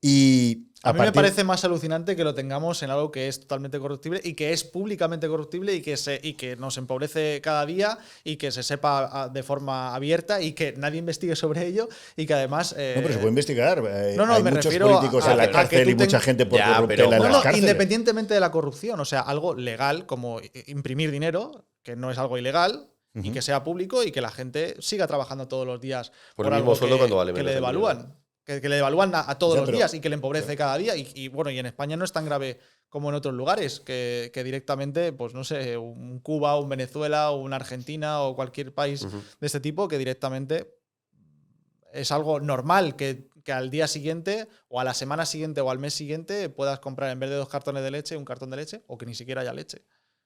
S1: Y
S2: A mí me
S1: partir-
S2: parece más alucinante que lo tengamos en algo que es totalmente corruptible y que es públicamente corruptible y que nos empobrece cada día y que se sepa de forma abierta y que nadie investigue sobre ello y que además...
S1: No, pero se puede investigar.
S2: no,
S1: Hay
S2: me
S1: muchos
S2: refiero
S1: políticos
S2: a
S1: en la
S2: que
S1: cárcel
S2: tú
S1: y mucha
S2: ten-
S1: gente por
S3: Ya,
S1: corruptela
S3: pero-
S1: en
S2: No,
S1: las cárceles.
S2: independientemente de la corrupción, o sea, algo legal como imprimir dinero, que no es algo ilegal, y
S1: Ujú.
S2: que sea público y que la gente siga trabajando todos los días
S3: Por el
S2: algo
S3: mismo sueldo
S2: que,
S3: cuando vale
S2: que
S3: menos
S2: le
S3: el
S2: devalúan. Que le devalúan a todos
S1: Ya,
S2: los
S1: pero-
S2: días y que le empobrece cada día. Y bueno, y en España no es tan grave como en otros lugares, que directamente, pues no sé, un Cuba, un Venezuela, una Argentina o cualquier país de este tipo, que directamente es algo normal que al día siguiente o a la semana siguiente o al mes siguiente puedas comprar en vez de 2 cartones de leche, un cartón de leche o que ni siquiera haya leche.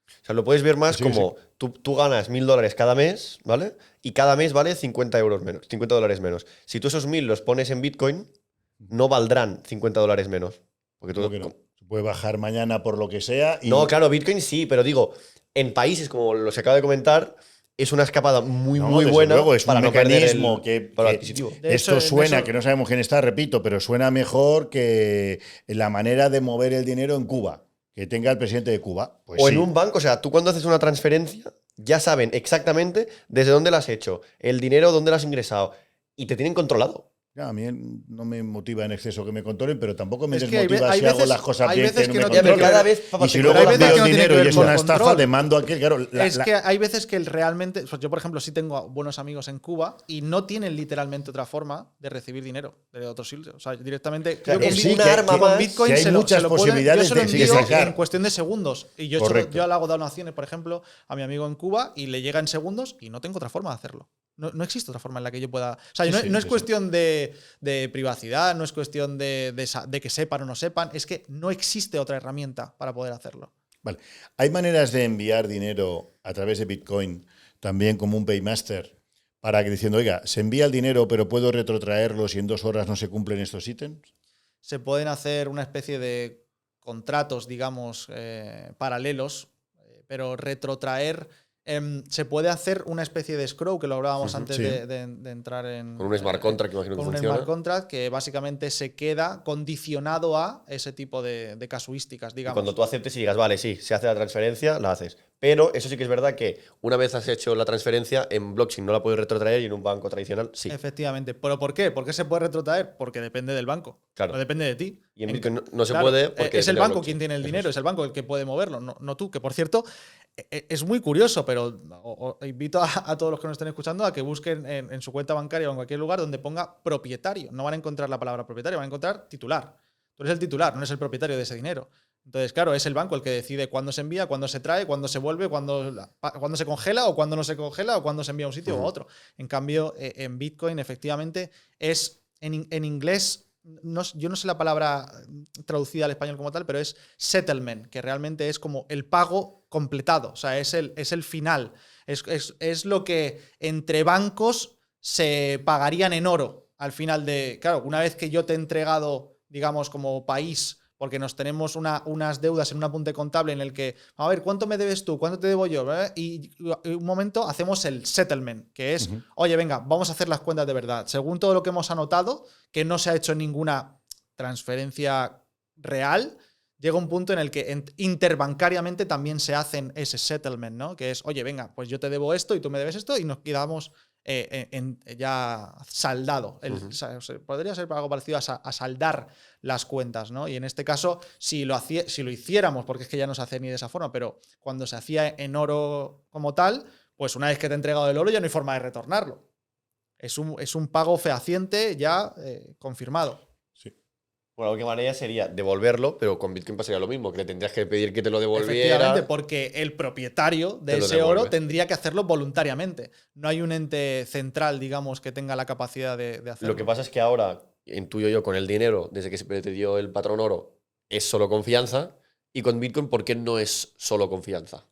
S3: O sea, lo puedes ver más
S1: Sí,
S3: como tú ganas $1.000 cada mes, ¿vale? Y cada mes vale 50 euros menos, $50 menos. Si tú esos 1.000 los pones en Bitcoin, no valdrán $50 menos. Porque tú,
S1: ¿Cómo que no? Se puede bajar mañana por lo que sea. Y
S3: No, claro, Bitcoin sí, pero digo, en países como los que acabo de comentar, es una escapada muy,
S1: No,
S3: muy
S1: desde
S3: buena
S1: luego, es
S3: para
S1: un
S3: no perder
S1: mecanismo
S3: el
S1: que
S3: valor
S1: que
S3: adquisitivo.
S2: De
S1: esto
S2: hecho, en
S1: suena,
S2: eso-
S1: que no sabemos quién está, repito, pero suena mejor que la manera de mover el dinero en Cuba, que tenga el presidente de Cuba. Pues
S3: O
S1: sí.
S3: en un banco, o sea, tú cuando haces una transferencia, ya saben exactamente desde dónde la has hecho, el dinero, dónde lo has ingresado, y te tienen controlado.
S1: Ya, a mí no me motiva en exceso que me controlen, pero tampoco me
S2: Es que hay
S1: desmotiva
S2: hay
S1: si hago
S2: veces-
S1: las cosas
S2: hay
S1: bien
S2: veces
S1: que no
S2: que
S1: me
S2: no tiene
S1: controlen.
S2: que
S3: cada
S2: ver-
S3: vez, papá,
S1: Y si
S3: te
S1: luego
S2: hay
S3: cobran
S2: veces
S1: envío
S2: que no tiene
S1: dinero
S2: que
S1: y
S2: ver
S1: es
S2: con
S1: una estafa,
S2: control.
S1: demando a aquel. Claro,
S2: Es que hay veces que realmente. Pues yo, por ejemplo, sí tengo buenos amigos en Cuba y no tienen literalmente otra forma de recibir dinero de otros sitios. O sea, directamente.
S3: sea,
S2: yo con
S3: es
S2: Bitcoin,
S3: una arma
S2: con
S3: más
S2: Bitcoin
S1: que hay
S2: se lo-
S1: muchas
S2: se lo pueden-
S1: posibilidades
S2: yo se lo
S1: de
S2: envío
S1: sacar.
S2: en cuestión de segundos. Y yo,
S1: Correcto.
S2: yo le hago donaciones, por ejemplo, a mi amigo en Cuba y le llega en segundos y no tengo otra forma de hacerlo. No existe otra forma en la que yo pueda. O sea,
S1: Sí,
S2: no,
S1: sí,
S2: no es
S1: sí,
S2: cuestión de privacidad, no es cuestión de que sepan o no sepan, es que no existe otra herramienta para poder hacerlo.
S1: Vale. ¿Hay maneras de enviar dinero a través de Bitcoin, también como un Paymaster, para que diciendo, oiga, se envía el dinero, pero puedo retrotraerlo si en 2 horas no se cumplen estos ítems?
S2: Se pueden hacer una especie de contratos, digamos, paralelos, pero retrotraer se puede hacer una especie de escrow, que lo hablábamos antes
S1: sí.
S2: de entrar en...
S3: Con un smart contract que imagino que
S2: con un
S3: funciona.
S2: smart contract que básicamente se queda condicionado a ese tipo de casuísticas,
S3: Y
S2: digamos.
S3: cuando tú aceptes y digas, vale, sí, se hace la transferencia, la haces. Pero eso sí que es verdad que una vez has hecho la transferencia, en blockchain no la puedes retrotraer y en un banco tradicional sí.
S2: Efectivamente. ¿Pero por qué? ¿Por qué se puede retrotraer? Porque depende del banco.
S3: Claro.
S2: No depende de ti.
S3: Y en Bitcoin no se
S2: Claro,
S3: puede porque
S2: es el
S3: depende del
S2: banco
S3: blockchain.
S2: quien tiene el
S3: Eso
S2: dinero,
S3: es.
S2: es el banco el que puede moverlo, no tú. Que por cierto, es muy curioso, pero invito a todos los que nos estén escuchando a que busquen en su cuenta bancaria o en cualquier lugar donde ponga propietario. No van a encontrar la palabra propietario, van a encontrar titular. Tú eres el titular, no eres el propietario de ese dinero. Entonces, claro, es el banco el que decide cuándo se envía, cuándo se trae, cuándo se vuelve, cuándo se congela o cuándo no se congela o cuándo se envía a un sitio o a otro. En cambio, en Bitcoin, efectivamente, es en inglés. Yo no sé la palabra traducida al español como tal, pero es settlement, que realmente es como el pago completado. O sea, es el final. Es lo que entre bancos se pagarían en oro al final de. Claro, una vez que yo te he entregado, digamos, como país, porque nos tenemos unas deudas en un apunte contable en el que, a ver, ¿cuánto me debes tú? ¿Cuánto te debo yo? Y un momento hacemos el settlement, que es, oye, venga, vamos a hacer las cuentas de verdad. Según todo lo que hemos anotado, que no se ha hecho ninguna transferencia real, llega un punto en el que interbancariamente también se hacen ese settlement, ¿no? Que es, oye, venga, pues yo te debo esto y tú me debes esto y nos quedamos ya saldado. Podría ser algo parecido a saldar las cuentas, ¿no? Y en este caso, si lo hiciéramos, porque es que ya no se hace ni de esa forma, pero cuando se hacía en oro como tal, pues una vez que te he entregado el oro ya no hay forma de retornarlo. Es un pago fehaciente ya confirmado.
S3: Sí. Bueno, lo que manera sería devolverlo, pero con Bitcoin pasaría lo mismo, que le tendrías que pedir que te lo devolviera.
S2: Efectivamente, porque el propietario de ese oro tendría que hacerlo voluntariamente. No hay un ente central, digamos, que tenga la capacidad de hacerlo.
S3: Lo que pasa es que ahora, intuyo yo, con el dinero, desde que se te dio el patrón oro, es solo confianza. Y con Bitcoin, ¿por qué no es solo confianza?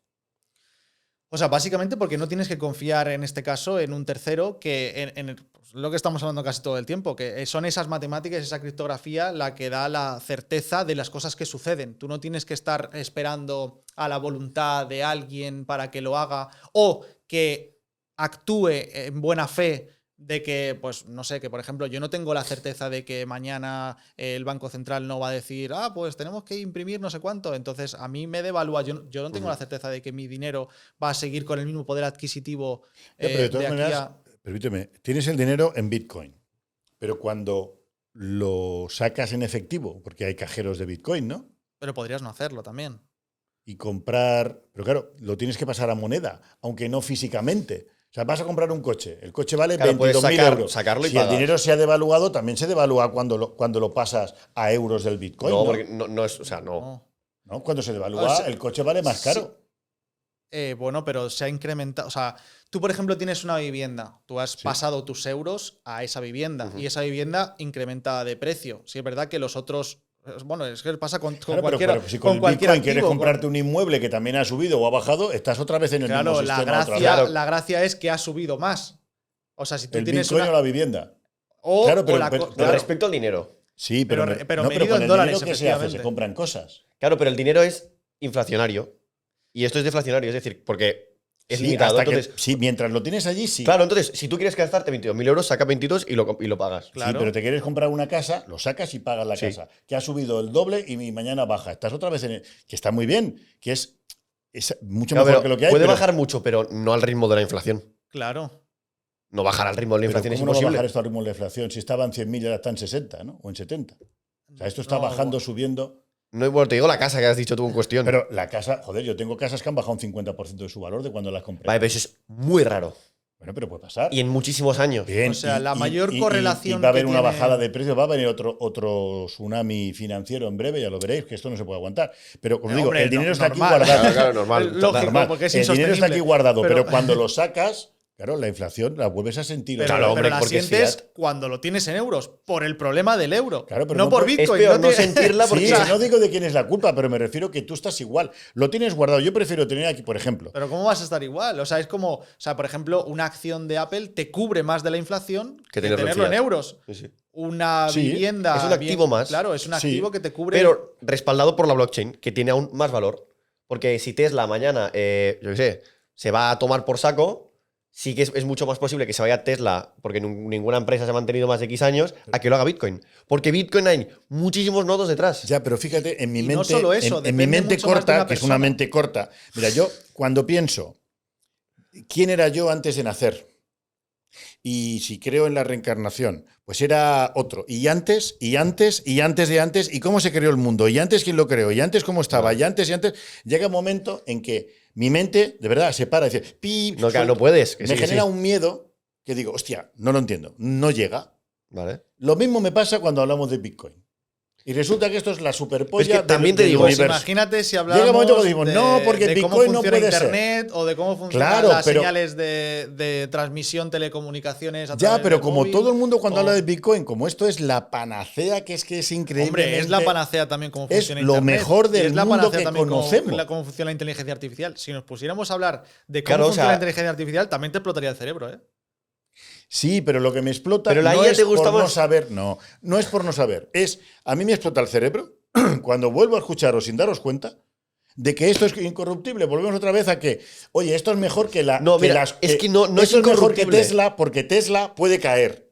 S2: O sea, básicamente porque no tienes que confiar en este caso en un tercero que pues, lo que estamos hablando casi todo el tiempo, que son esas matemáticas, esa criptografía la que da la certeza de las cosas que suceden. Tú no tienes que estar esperando a la voluntad de alguien para que lo haga o que actúe en buena fe de que, pues no sé, que por ejemplo yo no tengo la certeza de que mañana el Banco Central no va a decir, pues tenemos que imprimir no sé cuánto, entonces a mí me devalúa, yo no tengo la certeza de que mi dinero va a seguir con el mismo poder adquisitivo
S1: pero de todas
S2: de aquí
S1: maneras, permíteme, tienes el dinero en Bitcoin, pero cuando lo sacas en efectivo, porque hay cajeros de Bitcoin, ¿no?
S2: Pero podrías no hacerlo también.
S1: Y comprar, pero claro, lo tienes que pasar a moneda, aunque no físicamente. O sea, vas a comprar un coche, el coche vale
S3: Claro, puedes
S1: 22.000 euros.
S3: sacarlo y
S1: si
S3: pagar.
S1: el dinero se ha devaluado, también se devalúa cuando lo pasas a euros del Bitcoin.
S3: No,
S1: ¿no?
S3: porque no es, o sea, no.
S1: ¿No? Cuando se devalúa,
S2: O sea,
S1: el coche vale más caro.
S2: Bueno, pero se ha incrementado. O sea, tú, por ejemplo, tienes una vivienda. Tú has pasado tus euros a esa vivienda y esa vivienda incrementa de precio. Sí, es verdad que los otros. Bueno, es que pasa con cualquiera.
S1: Pero si con
S2: cualquier
S1: Bitcoin quieres
S2: activo,
S1: comprarte un inmueble que también ha subido o ha bajado, estás otra vez en el mismo sistema.
S2: La gracia es que ha subido más. O sea, si tú
S1: el
S2: tienes
S1: Bitcoin
S2: una.
S1: o la vivienda.
S2: O,
S1: Claro, pero-
S2: o la
S1: pero-
S2: co-
S3: Con respecto al dinero.
S1: Sí, pero
S2: medido
S1: con
S2: en
S1: el
S2: dólares,
S1: dinero que se hace,
S2: efectivamente.
S1: se compran cosas.
S3: Claro, pero el dinero es inflacionario. Y esto es deflacionario, es decir, porque es
S1: Sí,
S3: limitado.
S1: hasta
S3: Entonces,
S1: sí, mientras lo tienes allí, sí.
S3: claro, entonces, si tú quieres gastarte 22.000 euros, saca 22 y lo pagas.
S2: Claro.
S1: Sí, pero te quieres comprar una casa, lo sacas y pagas la
S3: Sí.
S1: casa. Que ha subido el doble y mañana baja. Estás otra vez en el. Que está muy bien, que es mucho
S3: Claro,
S1: mejor
S3: pero
S1: que lo que hay.
S3: puede
S1: pero-
S3: bajar mucho, pero no al ritmo de la inflación.
S2: Claro.
S3: No bajar al ritmo de la
S1: pero
S3: inflación es
S1: ¿cómo no va a
S3: imposible.
S1: bajar esto al ritmo de la inflación? Si estaba en 100.000 y ahora está en 60, ¿no? O en 70. O sea, esto está
S2: No,
S1: bajando,
S2: bueno.
S1: subiendo.
S3: No, bueno, te digo la casa que has dicho tú en cuestión.
S1: Pero la casa, joder, yo tengo casas que han bajado un 50% de su valor de cuando las compré.
S3: Vale, pero eso es muy raro.
S1: Bueno, pero puede pasar.
S3: Y en muchísimos años.
S1: Bien,
S2: O sea, la mayor correlación
S1: y va a haber
S2: que
S1: una
S2: tiene-
S1: bajada de precios, va a venir otro tsunami financiero en breve, ya lo veréis, que esto no se puede aguantar. Pero como digo,
S2: Hombre,
S1: el dinero está aquí
S2: normal.
S1: guardado.
S3: Claro, claro, normal.
S2: Lógico,
S1: Normal.
S2: porque es
S1: el dinero está aquí
S2: insostenible.
S1: guardado, pero
S2: Pero-
S1: cuando lo sacas, claro, la inflación la vuelves a sentir.
S2: Pero,
S3: Claro, hombre,
S2: pero la
S3: porque es
S2: sientes
S3: fiat.
S2: cuando lo tienes en euros, por el problema del euro.
S1: Claro, pero
S2: no
S1: no
S2: por
S1: puede-
S3: Es
S2: Bitcoin.
S3: peor no
S2: tiene-
S3: sentirla porque.
S1: Sí, no digo de quién es la culpa, pero me refiero que tú estás igual. Lo tienes guardado. Yo prefiero tener aquí, por ejemplo.
S2: Pero ¿cómo vas a estar igual? O sea, es como, o sea, por ejemplo, una acción de Apple te cubre más de la inflación que
S3: tenerlo
S2: tenerlo en
S3: fiat.
S2: euros.
S3: Sí, sí.
S2: Una
S1: Sí,
S2: vivienda.
S3: es un activo más.
S2: Claro, es un
S1: Sí,
S2: activo que te cubre.
S3: Pero respaldado por la blockchain, que tiene aún más valor. Porque si Tesla mañana, yo qué sé, se va a tomar por saco, sí que es mucho más posible que se vaya a Tesla, porque ninguna empresa se ha mantenido más de X años, a que lo haga Bitcoin. Porque Bitcoin hay muchísimos nodos detrás.
S1: Ya, pero fíjate, en mi
S2: Y
S1: mente,
S2: no solo eso,
S1: en mi
S2: depende
S1: mente
S2: mucho más de
S1: corta,
S2: una
S1: que es una
S2: persona.
S1: mente corta, mira, yo cuando pienso, ¿quién era yo antes de nacer? Y si creo en la reencarnación, pues era otro. Y antes, y antes, y antes de antes, ¿y cómo se creó el mundo? ¿Y antes quién lo creó? ¿Y antes cómo estaba?
S3: Claro.
S1: Y antes, llega un momento en que mi mente, de verdad, se para y dice, ¡pip!
S3: No, claro, no puedes. Que
S1: Me
S3: sí, que
S1: genera
S3: sí.
S1: un miedo que digo, hostia, no lo entiendo, no llega.
S3: Vale.
S1: Lo mismo me pasa cuando hablamos de Bitcoin. Y resulta que esto es la superpolla
S3: Pero es que también te
S1: del
S3: digo,
S2: Pues
S1: universo.
S2: imagínate si
S1: Llega
S2: hablamos
S1: un momento que decimos, no, porque
S2: de cómo
S1: Bitcoin no
S2: funciona
S1: puede ser.
S2: Internet o de cómo funcionan
S1: Claro,
S2: las
S1: pero-
S2: señales de transmisión, telecomunicaciones a
S1: Ya,
S2: través
S1: pero
S2: del
S1: como
S2: móvil,
S1: todo el mundo cuando
S2: o-
S1: habla de Bitcoin, como esto es la panacea, que es increíble.
S2: Hombre, es la panacea también cómo
S1: es
S2: funciona
S1: lo
S2: Internet.
S1: mejor
S2: y
S1: del
S2: es la
S1: mundo
S2: panacea
S1: que
S2: también
S1: conocemos.
S2: cómo funciona la inteligencia artificial. Si nos pusiéramos a hablar de cómo
S3: Claro, o
S2: funciona
S3: sea-
S2: la inteligencia artificial, también te explotaría el cerebro, ¿eh?
S1: Sí, pero lo que me explota
S3: Pero la
S1: no
S3: IA
S1: es
S3: te gusta
S1: por no
S3: más.
S1: saber, no es por no saber. A mí me explota el cerebro cuando vuelvo a escucharos sin daros cuenta de que esto es incorruptible. Volvemos otra vez a que, oye, esto es mejor que la.
S3: No,
S1: que
S3: mira,
S1: las-
S3: es que no es
S1: esto es mejor que
S3: incorruptible.
S1: Tesla porque Tesla puede caer.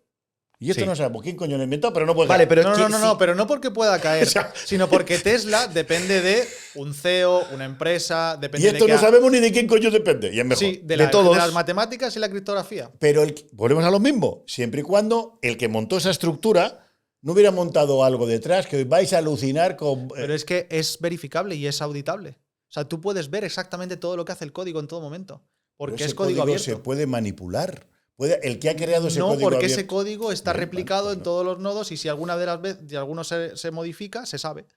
S1: Y esto
S3: Sí.
S1: no sabemos quién coño lo inventó, pero no puede
S3: Vale,
S1: caer.
S3: pero
S2: No, pero no porque pueda caer,
S1: O sea-
S2: sino porque Tesla depende de un CEO, una empresa,
S1: Y
S2: depende
S1: esto
S2: de
S1: no
S2: que
S1: sabemos ni de quién coño depende. Y es mejor.
S2: sí,
S3: de
S2: de
S3: todos.
S2: las matemáticas y la criptografía.
S1: Pero volvemos a lo mismo, siempre y cuando el que montó esa estructura no hubiera montado algo detrás, que hoy vais a alucinar con.
S2: Pero es que es verificable y es auditable. O sea, tú puedes ver exactamente todo lo que hace el código en todo momento.
S1: Pero
S2: Porque
S1: ese
S2: es código abierto.
S1: se puede manipular. El que ha creado ese
S2: No,
S1: código
S2: porque
S1: abierto.
S2: ese código está
S1: Bien,
S2: replicado
S1: vale,
S2: en
S1: pues
S2: todos los nodos y si alguna de las veces alguno se modifica, se sabe.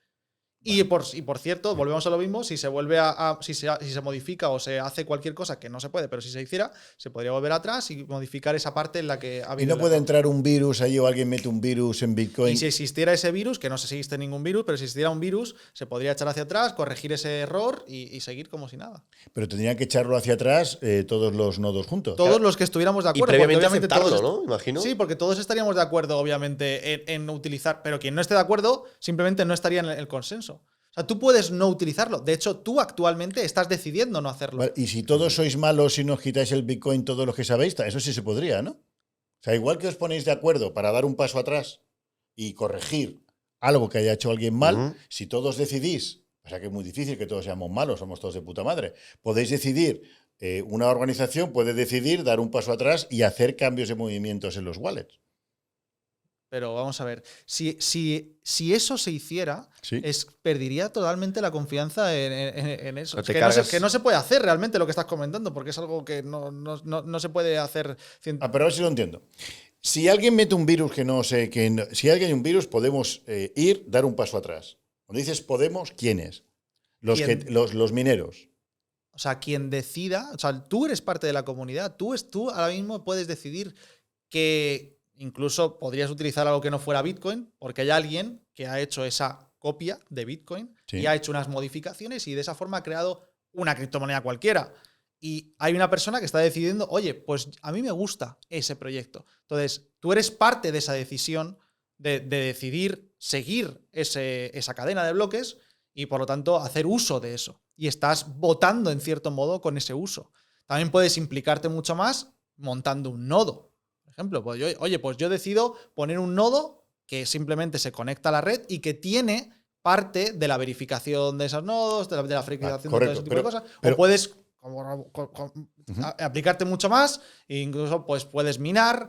S2: Y por cierto, volvemos a lo mismo, si se vuelve si se modifica o se hace cualquier cosa que no se puede, pero si se hiciera, se podría volver atrás y modificar esa parte en la que ha
S1: Y
S2: habido
S1: no
S2: el
S1: puede
S2: error.
S1: entrar un virus allí o alguien mete un virus en Bitcoin.
S2: Y si existiera ese virus, que no sé si existe ningún virus, pero si existiera un virus, se podría echar hacia atrás, corregir ese error y seguir como si nada.
S1: Pero tendrían que echarlo hacia atrás todos los nodos juntos.
S2: Todos los que estuviéramos de
S3: Y
S2: acuerdo.
S3: previamente
S2: porque obviamente
S3: aceptarlo,
S2: todos
S3: ¿no? Imagino.
S2: Sí, porque todos estaríamos de acuerdo, obviamente, en utilizar. Pero quien no esté de acuerdo, simplemente no estaría en el consenso. O sea, tú puedes no utilizarlo. De hecho, tú actualmente estás decidiendo no hacerlo.
S1: Vale, y si todos sois malos y nos quitáis el Bitcoin, todos los que sabéis, eso sí se podría, ¿no? O sea, igual que os ponéis de acuerdo para dar un paso atrás y corregir algo que haya hecho alguien mal,
S3: Ujú.
S1: si todos decidís, o sea que es muy difícil que todos seamos malos, somos todos de puta madre, podéis decidir, una organización puede decidir dar un paso atrás y hacer cambios de movimientos en los wallets.
S2: Pero vamos a ver, si eso se hiciera,
S1: Sí.
S2: perdería totalmente la confianza en eso.
S3: No
S2: Es
S3: te
S2: que,
S3: cargas.
S2: que no se puede hacer realmente lo que estás comentando, porque es algo que no se puede hacer.
S1: Pero a ver si lo entiendo. Si alguien mete un virus que no sé, si alguien hay un virus, podemos dar un paso atrás. Cuando dices podemos, ¿quiénes?
S2: ¿Quién?
S1: Los mineros.
S2: O sea, quien decida, o sea, tú eres parte de la comunidad, tú ahora mismo puedes decidir que incluso podrías utilizar algo que no fuera Bitcoin, porque hay alguien que ha hecho esa copia de Bitcoin
S1: Sí.
S2: y ha hecho unas modificaciones y de esa forma ha creado una criptomoneda cualquiera. Y hay una persona que está decidiendo, oye, pues a mí me gusta ese proyecto. Entonces, tú eres parte de esa decisión de decidir seguir esa cadena de bloques y por lo tanto hacer uso de eso. Y estás votando en cierto modo con ese uso. También puedes implicarte mucho más montando un nodo. Por ejemplo, pues yo decido poner un nodo que simplemente se conecta a la red y que tiene parte de la verificación de esos nodos, de la verificación de todo ese tipo de cosas. O puedes aplicarte mucho más e incluso pues puedes minar.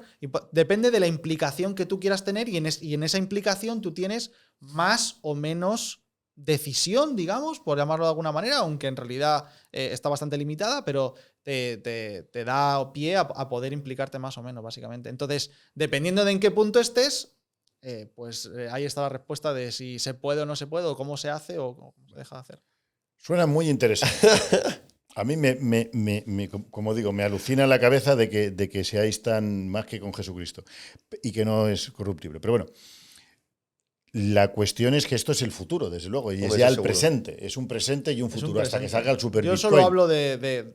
S2: Depende de la implicación que tú quieras tener y en esa implicación tú tienes más o menos decisión, digamos, por llamarlo de alguna manera, aunque en realidad está bastante limitada, pero te da pie a poder implicarte más o menos, básicamente. Entonces, dependiendo de en qué punto estés, ahí está la respuesta de si se puede o no se puede, o cómo se hace o cómo se deja de hacer.
S1: Suena muy interesante. A mí, como digo, me alucina la cabeza de que seáis tan más que con Jesucristo y que no es corruptible. Pero bueno, la cuestión es que esto es el futuro, desde luego, y es ya el presente. Es un presente y un futuro hasta que salga el super
S2: Yo
S1: Bitcoin.
S2: solo hablo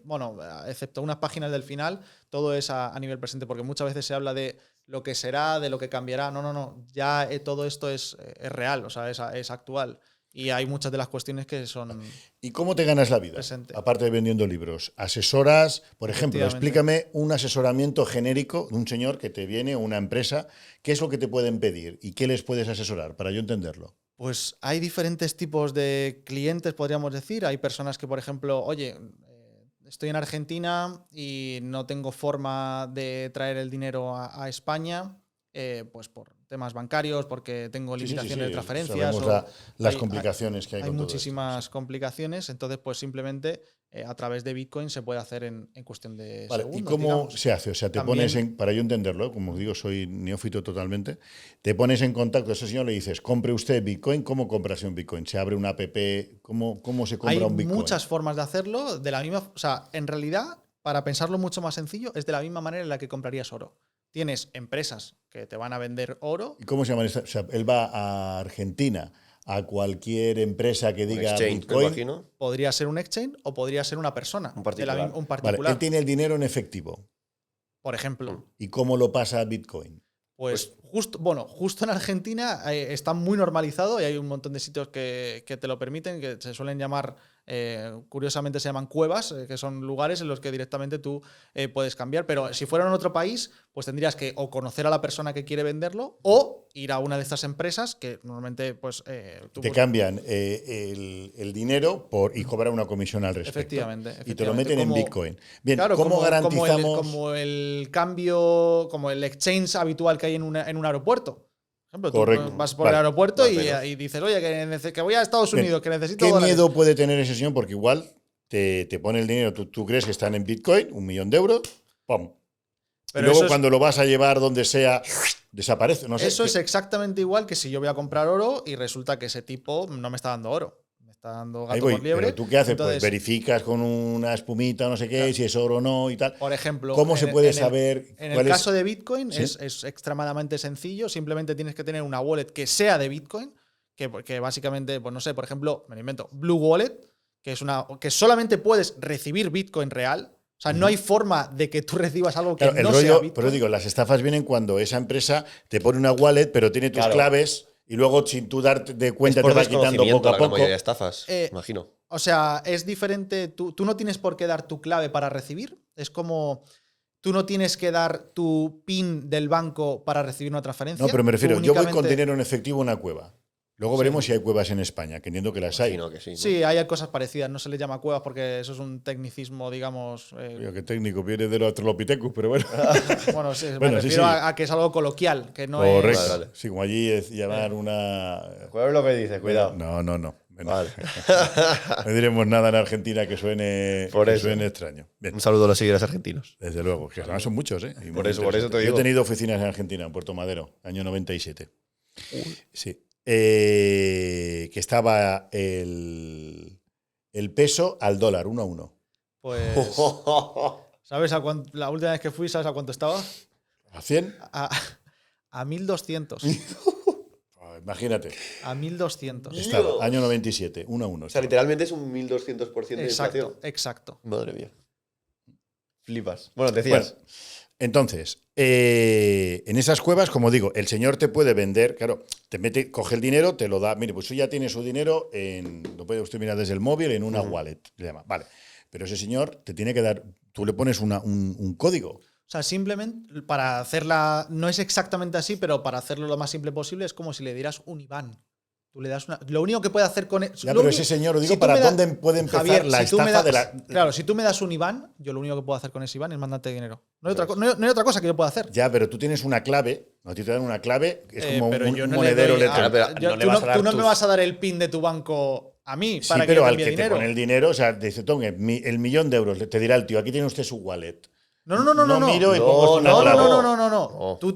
S2: bueno, excepto unas páginas del final, todo es a nivel presente, porque muchas veces se habla de lo que será, de lo que cambiará. No. Ya todo esto es real, o sea, es actual. Y hay muchas de las cuestiones que son...
S1: ¿Y cómo te ganas la vida?
S2: Presente.
S1: Aparte de vendiendo libros. Asesoras, por ejemplo,
S2: Efectivamente.
S1: explícame un asesoramiento genérico de un señor que te viene, una empresa. ¿Qué es lo que te pueden pedir y qué les puedes asesorar para yo entenderlo?
S2: Pues hay diferentes tipos de clientes, podríamos decir. Hay personas que, por ejemplo, oye, estoy en Argentina y no tengo forma de traer el dinero a España, pues por temas bancarios, porque tengo
S1: Sí, sí, sí,
S2: limitaciones de
S1: sí.
S2: transferencias.
S1: Sabemos
S2: O
S1: las
S2: hay-
S1: complicaciones que hay
S2: hay
S1: con todo esto,
S2: muchísimas
S1: sí.
S2: complicaciones, entonces pues simplemente a través de Bitcoin se puede hacer en cuestión de
S1: Vale, ¿y
S2: segundos,
S1: cómo
S2: digamos.
S1: se hace? O sea, te
S2: También-
S1: pones en, para yo entenderlo, como os digo, soy neófito totalmente, te pones en contacto a ese señor, le dices, compre usted Bitcoin, ¿cómo compras un Bitcoin? ¿Se abre una app? ¿Cómo se compra
S2: Hay
S1: un Bitcoin?
S2: muchas formas de hacerlo, de la misma, o sea, en realidad, para pensarlo mucho más sencillo, es de la misma manera en la que comprarías oro. Tienes empresas que te van a vender oro.
S1: ¿Y cómo se llama? O sea, él va a Argentina, a cualquier empresa que
S3: Un
S1: diga
S3: exchange, me
S1: Bitcoin.
S3: imagino.
S2: Podría ser un exchange o podría ser una persona.
S3: Un particular.
S2: Un
S1: Vale,
S2: particular.
S1: él tiene el dinero en efectivo.
S2: Por ejemplo.
S1: ¿Y cómo lo pasa a Bitcoin?
S2: Pues justo en Argentina está muy normalizado y hay un montón de sitios que te lo permiten, que se suelen llamar, curiosamente se llaman cuevas, que son lugares en los que directamente tú puedes cambiar. Pero si fuera en otro país, pues tendrías que o conocer a la persona que quiere venderlo o ir a una de estas empresas que normalmente pues
S1: Te cambian el dinero y cobran una comisión al respecto.
S2: Efectivamente.
S1: Y te lo meten en Bitcoin. Bien,
S2: Claro,
S1: ¿cómo garantizamos?
S2: como el cambio, como el exchange habitual que hay en un aeropuerto. Por ejemplo,
S1: Correcto.
S2: tú vas por
S1: Vale.
S2: el aeropuerto
S3: Más o menos.
S2: y dices, oye, que voy a Estados
S1: Bien,
S2: Unidos, que necesito
S1: ¿qué
S2: dólares.
S1: miedo puede tener ese señor? Porque igual te pone el dinero, tú crees que están en Bitcoin, 1.000.000 de euros, ¡pum!
S2: Pero
S1: y luego
S2: eso es-
S1: cuando lo vas a llevar donde sea, desaparece. No sé.
S2: Eso es exactamente igual que si yo voy a comprar oro y resulta que ese tipo no me está dando oro. Me está dando
S1: Ahí
S2: gato
S1: voy.
S2: por liebre.
S1: Pero tú qué haces,
S2: Entonces,
S1: pues verificas con una espumita, no sé qué,
S2: Claro.
S1: si es oro o no y tal.
S2: por ejemplo,
S1: ¿Cómo se puede saber
S2: en
S1: cuál
S2: el
S1: es?
S2: caso de Bitcoin
S1: ¿Sí?
S2: es extremadamente sencillo. Simplemente tienes que tener una wallet que sea de Bitcoin, que básicamente, pues no sé, por ejemplo, me lo invento, Blue Wallet, que es que solamente puedes recibir Bitcoin real. O sea, no hay forma de que tú recibas algo que
S1: Claro, el
S2: no sea
S1: rollo,
S2: Bitcoin.
S1: pero digo, las estafas vienen cuando esa empresa te pone una wallet, pero tiene tus
S3: Claro.
S1: claves y luego sin tú darte de
S3: Es
S1: cuenta
S3: por
S1: te va quitando
S3: desconocimiento
S1: poco a
S3: la gran
S1: poco.
S3: mayoría de estafas,
S2: Eh,
S3: imagino.
S2: O sea, es diferente. Tú no tienes por qué dar tu clave para recibir. Es como tú no tienes que dar tu PIN del banco para recibir una transferencia.
S1: No, pero me
S2: Tú
S1: refiero, yo voy con
S2: únicamente-
S1: dinero en efectivo a una cueva. Luego
S2: Sí.
S1: veremos si hay cuevas en España, que entiendo que las hay.
S3: Imagino que sí. ¿no?
S2: Sí, hay cosas parecidas. No se le llama cuevas porque eso es un tecnicismo, digamos.
S1: Oye, qué técnico, viene de los Australopithecus, pero bueno.
S2: Bueno, sí, me
S1: Bueno, sí,
S2: refiero
S1: sí.
S2: a que es algo coloquial, que no
S1: Correcto.
S2: es.
S3: Vale, vale.
S1: Sí, como allí es llamar una.
S3: Cuidado es lo que dices, cuidado.
S1: No.
S3: Vale.
S1: No diremos nada en Argentina que suene,
S3: Por
S1: que
S3: eso.
S1: suene extraño. Bien,
S3: Un saludo a los seguidores argentinos.
S1: desde luego, que además son muchos, ¿eh? Y muy
S3: Por eso te
S1: interesantes.
S3: digo.
S1: Yo he tenido oficinas en Argentina, en Puerto Madero, año 97. Sí. Que estaba el peso al dólar, 1 a 1.
S2: Pues. ¿Sabes la última vez que fui, sabes a cuánto estaba?
S1: ¿A 100?
S2: A 1200.
S1: Imagínate.
S2: A 1200.
S1: Estaba, año 97, 1 a 1.
S3: O sea, literalmente es un 1200% de inflación.
S2: Exacto.
S3: Madre mía. Flipas. Bueno, decías.
S1: Bueno, entonces, en esas cuevas, como digo, el señor te puede vender, claro, te mete, coge el dinero, te lo da. Mire, pues usted ya tiene su dinero lo puede usted mirar desde el móvil en una wallet, le llama. Vale. Pero ese señor te tiene que dar, tú le pones un código.
S2: O sea, simplemente para hacerla, no es exactamente así, pero para hacerlo lo más simple posible es como si le dieras un IBAN. Tú le das lo único que puede hacer con
S1: Ya, pero ese señor, lo digo, ¿para dónde puede empezar
S2: Javier,
S1: la
S2: si tú me
S1: estafa
S2: das-
S1: de la...?
S2: Claro, si tú me das un IBAN, yo lo único que puedo hacer con ese IBAN es mandarte dinero. No hay otra cosa que yo pueda hacer.
S1: Ya, pero tú tienes una clave, a ti te dan una clave, que es como
S2: Pero
S1: un
S2: yo no
S1: monedero
S2: le doy
S1: electrónico.
S3: Claro, pero no le vas a dar
S2: tú no me
S3: tus-
S2: vas a dar el PIN de tu banco a mí
S1: Sí,
S2: para que
S1: pero
S2: yo te
S1: al
S2: envíe
S1: que te
S2: dinero.
S1: pone el dinero, o sea, dice, tome, el 1.000.000 de euros, te dirá el tío, aquí tiene usted su wallet.
S2: No.
S1: miro y
S3: No,
S1: pongo una
S2: No,
S1: clave.
S2: no.
S3: No.
S2: Tú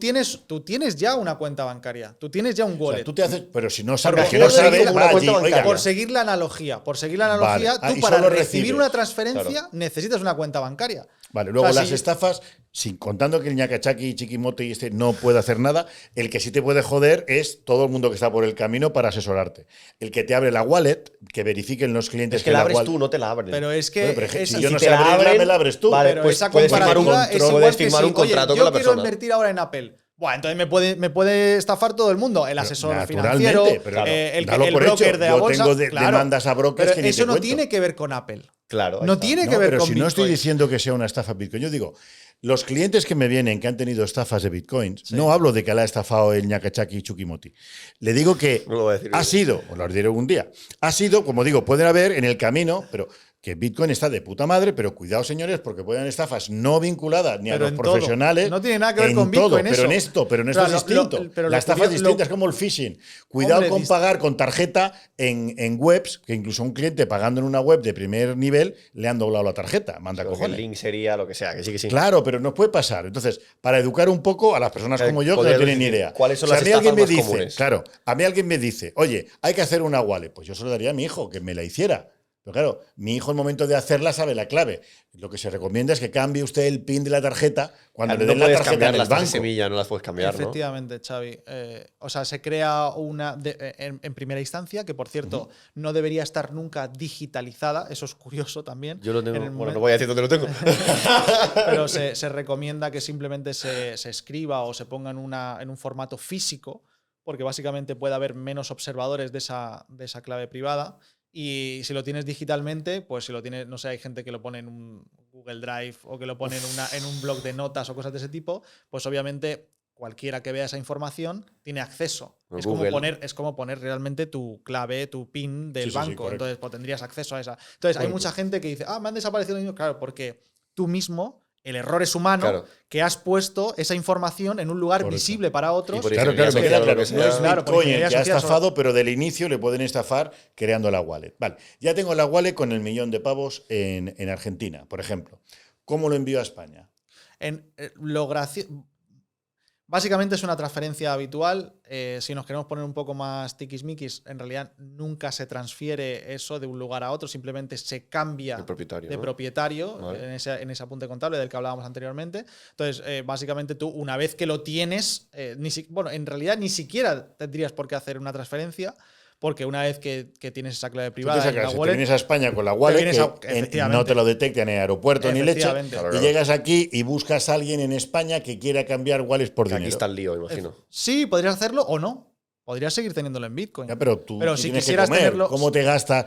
S2: tienes ya una cuenta bancaria. Tú tienes ya un
S1: O
S2: wallet.
S1: sea, tú te haces, pero si no
S3: Claro,
S1: sabes, que
S3: por
S1: no
S3: seguir
S1: sabes,
S3: como
S1: va
S3: una cuenta
S1: allí,
S3: bancaria.
S2: Por seguir la analogía,
S1: Vale.
S2: tú
S1: Y
S2: para
S1: solo
S2: recibir
S1: recibes.
S2: una transferencia
S3: Claro.
S2: necesitas una cuenta bancaria.
S1: Vale, luego
S2: O sea,
S1: las
S2: si-
S1: estafas, sin contando que el ñacachaki, chiquimote y no puede hacer nada, el que sí te puede joder es todo el mundo que está por el camino para asesorarte. El que te abre la wallet, que verifiquen los clientes
S3: Es que la abres
S1: wallet.
S3: tú, no te la abren.
S2: Pero es que
S1: Bueno, pero
S2: esa-
S1: si yo no
S3: te
S1: sé
S3: la
S1: abrirla,
S3: abren,
S1: me la abres tú.
S3: vale,
S2: pero
S3: pues
S2: esa
S3: puedes firmar un
S2: comparativa es
S3: control,
S2: igual
S3: puedes
S2: que
S3: firmar
S2: si,
S3: un contrato
S2: oye,
S3: con la
S2: yo quiero
S3: persona.
S2: invertir ahora en Apple. Bueno, entonces me puede estafar todo el mundo. El asesor
S1: naturalmente,
S2: financiero,
S1: pero
S2: el
S1: dalo por
S2: broker
S1: hecho.
S2: de la
S1: Yo
S2: bolsa.
S1: tengo
S2: Claro,
S1: demandas a brokers
S2: pero
S1: que ni
S2: eso
S1: te
S2: no
S1: cuento.
S2: tiene que ver con Apple.
S3: Claro, ahí
S2: No
S3: está.
S2: tiene que
S1: No,
S2: ver
S1: pero
S2: con
S1: si no estoy
S2: Bitcoin.
S1: diciendo que sea una estafa Bitcoin, yo digo, los clientes que me vienen que han tenido estafas de Bitcoins, no hablo de que la ha estafado el Ñakachaki y Chukimoti. Le digo que
S3: No lo voy a decir
S1: ha
S3: yo.
S1: sido, os lo diré un día, ha sido, como digo, pueden haber en el camino, pero que Bitcoin está de puta madre, pero cuidado, señores, porque pueden haber estafas no vinculadas ni a
S2: Pero
S1: los
S2: en todo.
S1: profesionales.
S2: No tiene nada que ver
S1: en
S2: con
S1: todo,
S2: Bitcoin
S1: pero
S2: eso.
S1: pero en esto
S2: Claro,
S1: es distinto.
S2: pero
S1: La
S2: lo
S1: estafa es
S2: curio-
S1: distinta,
S2: lo-
S1: es como el phishing. Cuidado
S2: Hombre,
S1: con pagar con tarjeta en webs, que incluso un cliente pagando en una web de primer nivel le han doblado la tarjeta. Manda
S3: Creo que
S1: cojones.
S3: el link sería lo que sea, que sí, que sí.
S1: Claro, pero nos puede pasar. Entonces, para educar un poco a las personas como yo que no
S3: podrías
S1: tienen ni
S3: decir,
S1: idea.
S3: ¿cuáles son
S1: Si a
S3: las
S1: mí alguien me
S3: estafas más
S1: dice,
S3: comunes?
S1: claro, a mí alguien me dice, oye, hay que hacer una wallet, pues yo se lo daría a mi hijo, que me la hiciera. Pero claro, mi hijo al momento de hacerla sabe la clave. Lo que se recomienda es que cambie usted el PIN de la tarjeta cuando le
S3: No
S1: den la
S3: puedes
S1: tarjeta en el
S3: cambiarlas de
S1: banco.
S3: semilla, no las puedes cambiar, ¿no?
S2: Efectivamente, Xavi. O sea, se crea una en primera instancia, que por cierto no debería estar nunca digitalizada. Eso es curioso también.
S3: Yo lo tengo.
S2: En el
S3: Bueno, no
S2: momento-
S3: voy a decir dónde lo tengo.
S2: Pero se recomienda que simplemente se escriba o se ponga en un formato físico, porque básicamente puede haber menos observadores de esa clave privada. Y si lo tienes digitalmente, pues si lo tienes, no sé, hay gente que lo pone en un Google Drive o que lo pone en un blog de notas o cosas de ese tipo, pues obviamente cualquiera que vea esa información tiene acceso.
S3: O
S2: Es
S3: Google.
S2: como poner realmente tu clave, tu PIN del
S1: Sí, sí,
S2: banco.
S1: correcto.
S2: Entonces, pues tendrías acceso a esa. Entonces, hay
S1: Correcto.
S2: mucha gente que dice, me han desaparecido los niños. Claro, porque tú mismo, el error es humano,
S3: Claro.
S2: que has puesto esa información en un lugar
S1: Correcto.
S2: visible para otros.
S3: Y por
S1: Claro, claro, me
S3: Ingeniería
S1: queda
S3: social o lo
S1: claro.
S3: que
S1: No
S3: sea.
S1: es
S2: Claro, por
S1: Bitcoin el
S2: ingeniería
S1: que ha
S2: social
S1: estafado, pero del inicio le pueden estafar creando la wallet. Vale, ya tengo la wallet con el 1.000.000 de pavos en Argentina, por ejemplo. ¿Cómo lo envío a España?
S2: Básicamente es una transferencia habitual. Si nos queremos poner un poco más tiquismiquis, en realidad nunca se transfiere eso de un lugar a otro, simplemente se cambia
S3: El propietario,
S2: de
S3: ¿no?
S2: propietario
S3: Vale.
S2: en ese apunte contable del que hablábamos anteriormente. Entonces, básicamente tú, una vez que lo tienes, en realidad ni siquiera tendrías por qué hacer una transferencia, porque una vez que tienes esa clave
S1: Tú te
S2: privada en la
S1: sacas, te
S2: wallet,
S1: vienes a España con la wallet,
S2: vienes efectivamente.
S1: no te lo detecta en el aeropuerto ni leche,
S2: Efectivamente.
S3: Claro,
S1: y
S3: claro.
S1: llegas aquí y buscas a alguien en España que quiera cambiar wallets por
S3: Que aquí
S1: dinero.
S3: está el lío, imagino.
S2: sí, podrías hacerlo o no. Podrías seguir teniéndolo en Bitcoin.
S1: Ya, pero tú
S2: Pero si
S1: tienes que
S2: quisieras
S1: comer.
S2: tenerlo-
S1: ¿Cómo te gastas?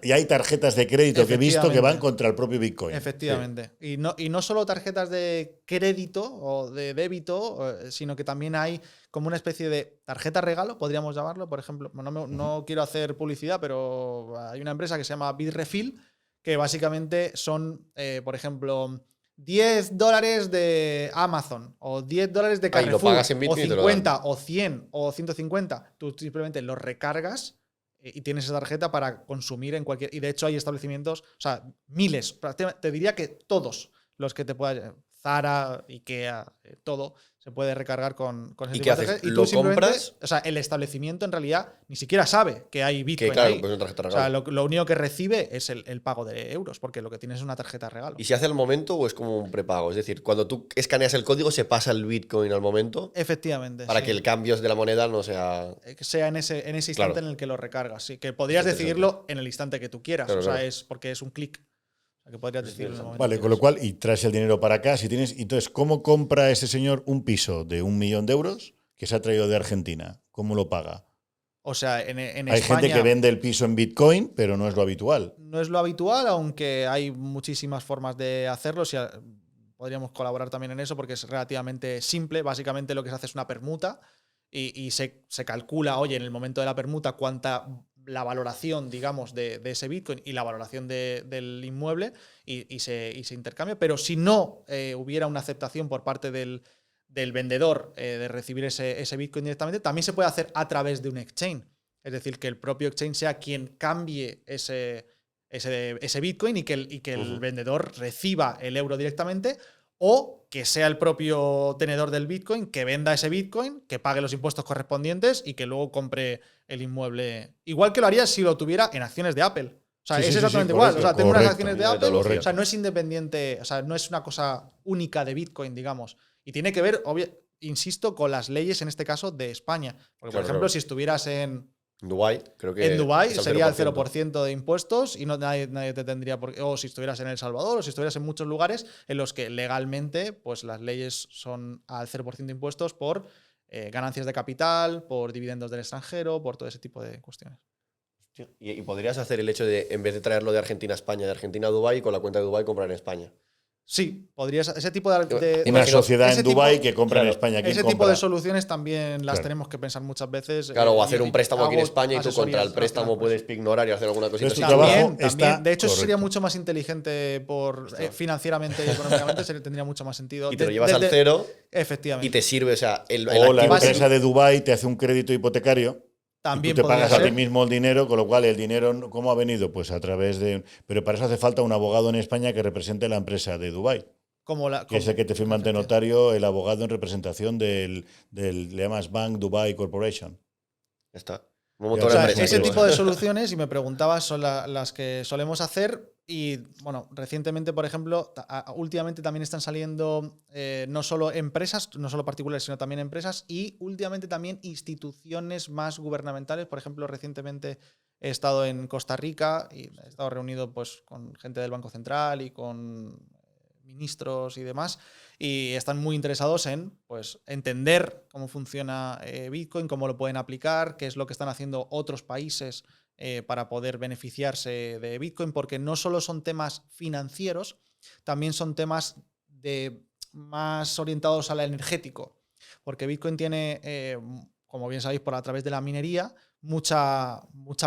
S1: Y hay tarjetas de crédito que he visto que van
S2: Efectivamente.
S1: contra el propio Bitcoin.
S2: Efectivamente. Y no solo tarjetas de crédito o de débito, sino que también hay como una especie de tarjeta regalo, podríamos llamarlo. Por ejemplo, no quiero hacer publicidad, pero hay una empresa que se llama Bitrefill, que básicamente son, por ejemplo, $10 de Amazon o $10 de
S3: Ah, y
S2: Carrefour
S3: lo pagas en
S2: o
S3: Bitcoin y te lo dan.
S2: 50 o 100 o 150. Tú simplemente lo recargas y tienes esa tarjeta para consumir en cualquier. Y de hecho hay establecimientos, o sea, miles, te diría que todos los que te puedan, Zara, Ikea, todo, se puede recargar con ese
S3: ¿Y
S2: tipo
S3: qué
S2: de
S3: haces?
S2: tarjetas. Y
S3: ¿Lo
S2: tú simplemente,
S3: compras?
S2: o sea, el establecimiento en realidad ni siquiera sabe que hay Bitcoin
S3: Que claro,
S2: ahí.
S3: pues una tarjeta
S2: O sea,
S3: regalo.
S2: lo único que recibe es el pago de euros, porque lo que tienes es una tarjeta regalo.
S3: ¿Y se hace al momento o es como un prepago? Es decir, cuando tú escaneas el código, se pasa el Bitcoin al momento
S2: Efectivamente.
S3: para
S2: sí.
S3: que el cambio de la moneda no sea.
S2: Que sea en ese instante
S3: Claro.
S2: en el que lo recargas. Sí, que podrías
S3: Es interesante.
S2: decidirlo en el instante que tú quieras.
S3: Claro,
S2: o sea,
S3: claro.
S2: es porque es un clic. O sea, que podrías
S3: Es
S2: decidirlo en el
S3: interesante.
S2: momento
S1: Vale,
S2: que
S1: con lo
S2: quieras.
S1: cual, y traes el dinero para acá. Si tienes, entonces, ¿cómo compra ese señor un piso de 1.000.000 de euros que se ha traído de Argentina? ¿Cómo lo paga?
S2: O sea, en
S1: Hay
S2: España
S1: gente que vende el piso en Bitcoin, pero no es lo habitual.
S2: no es lo habitual, aunque hay muchísimas formas de hacerlo. Podríamos colaborar también en eso porque es relativamente simple. Básicamente lo que se hace es una permuta y se calcula, oye, en el momento de la permuta, cuánta la valoración, digamos, de ese Bitcoin y la valoración del inmueble y se intercambia. Pero si no hubiera una aceptación por parte del vendedor de recibir ese Bitcoin directamente, también se puede hacer a través de un exchange. Es decir, que el propio exchange sea quien cambie ese Bitcoin y que el vendedor reciba el euro directamente, o que sea el propio tenedor del Bitcoin que venda ese Bitcoin, que pague los impuestos correspondientes y que luego compre el inmueble. Igual que lo haría si lo tuviera en acciones de Apple. O sea,
S1: Sí,
S2: es
S1: sí, sí,
S2: exactamente
S1: sí,
S2: igual.
S1: correcto,
S2: O sea, tengo unas
S1: correcto.
S2: acciones de
S3: Misma
S2: Apple,
S3: metodología.
S2: o sea, no es independiente, o sea, no es una cosa única de Bitcoin, digamos. Y tiene que ver, insisto, con las leyes, en este caso, de España. Porque, por
S3: Claro,
S2: ejemplo,
S3: claro.
S2: si estuvieras en
S3: Dubái, creo que.
S2: En Dubái
S3: es al
S2: sería el 0% de impuestos y nadie te tendría por qué. O si estuvieras en El Salvador, o si estuvieras en muchos lugares en los que legalmente pues las leyes son al 0% de impuestos por ganancias de capital, por dividendos del extranjero, por todo ese tipo de cuestiones.
S3: Y podrías hacer el hecho de, en vez de traerlo de Argentina a España, de Argentina a Dubái, con la cuenta de Dubái comprar en España.
S2: Sí, podrías. Ese tipo de
S1: Una
S3: Imagino-
S1: sociedad
S2: ese
S1: en Dubái
S2: tipo-
S1: que compra en
S3: claro,
S1: España. ¿Quién
S2: ese tipo
S1: compra?
S2: de soluciones también las
S1: Claro.
S2: tenemos que pensar muchas veces.
S3: Claro, o
S2: y-
S3: hacer un
S2: y
S3: préstamo aquí en
S2: hago
S3: España y tú contra
S2: asesorías
S3: el préstamo
S2: relacionadas
S3: puedes ignorar y hacer alguna cosita
S1: Entonces,
S3: así.
S1: tu
S2: con eso.
S1: trabajo
S2: También,
S1: está
S2: de hecho, eso sería
S1: correcto.
S2: mucho más inteligente financieramente y económicamente, tendría mucho más sentido.
S3: Y te lo llevas al cero
S2: Efectivamente.
S3: y te sirve, o sea, el
S1: O la
S3: activo
S1: empresa de Dubái te hace un crédito hipotecario.
S2: También
S1: y tú te
S2: podría
S1: pagas a ti
S2: ser.
S1: mismo el dinero, con lo cual el dinero, ¿cómo ha venido? Pues a través de... Pero para eso hace falta un abogado en España que represente la empresa de Dubái, que es el que te firma ante notario, el abogado en representación del le llamas Bank Dubai Corporation.
S3: Ya está. Como
S1: Ya
S3: toda
S2: O sea,
S3: empresa,
S2: ese
S3: tío.
S2: tipo de soluciones, y me preguntabas, son las que solemos hacer. Y bueno, recientemente, por ejemplo, últimamente también están saliendo no solo empresas, no solo particulares, sino también empresas, y últimamente también instituciones más gubernamentales. Por ejemplo, recientemente he estado en Costa Rica y he estado reunido pues, con gente del Banco Central y con ministros y demás, y están muy interesados en pues, entender cómo funciona Bitcoin, cómo lo pueden aplicar, qué es lo que están haciendo otros países para poder beneficiarse de Bitcoin, porque no solo son temas financieros, también son temas más orientados al energético, porque Bitcoin tiene, como bien sabéis, a través de la minería, mucha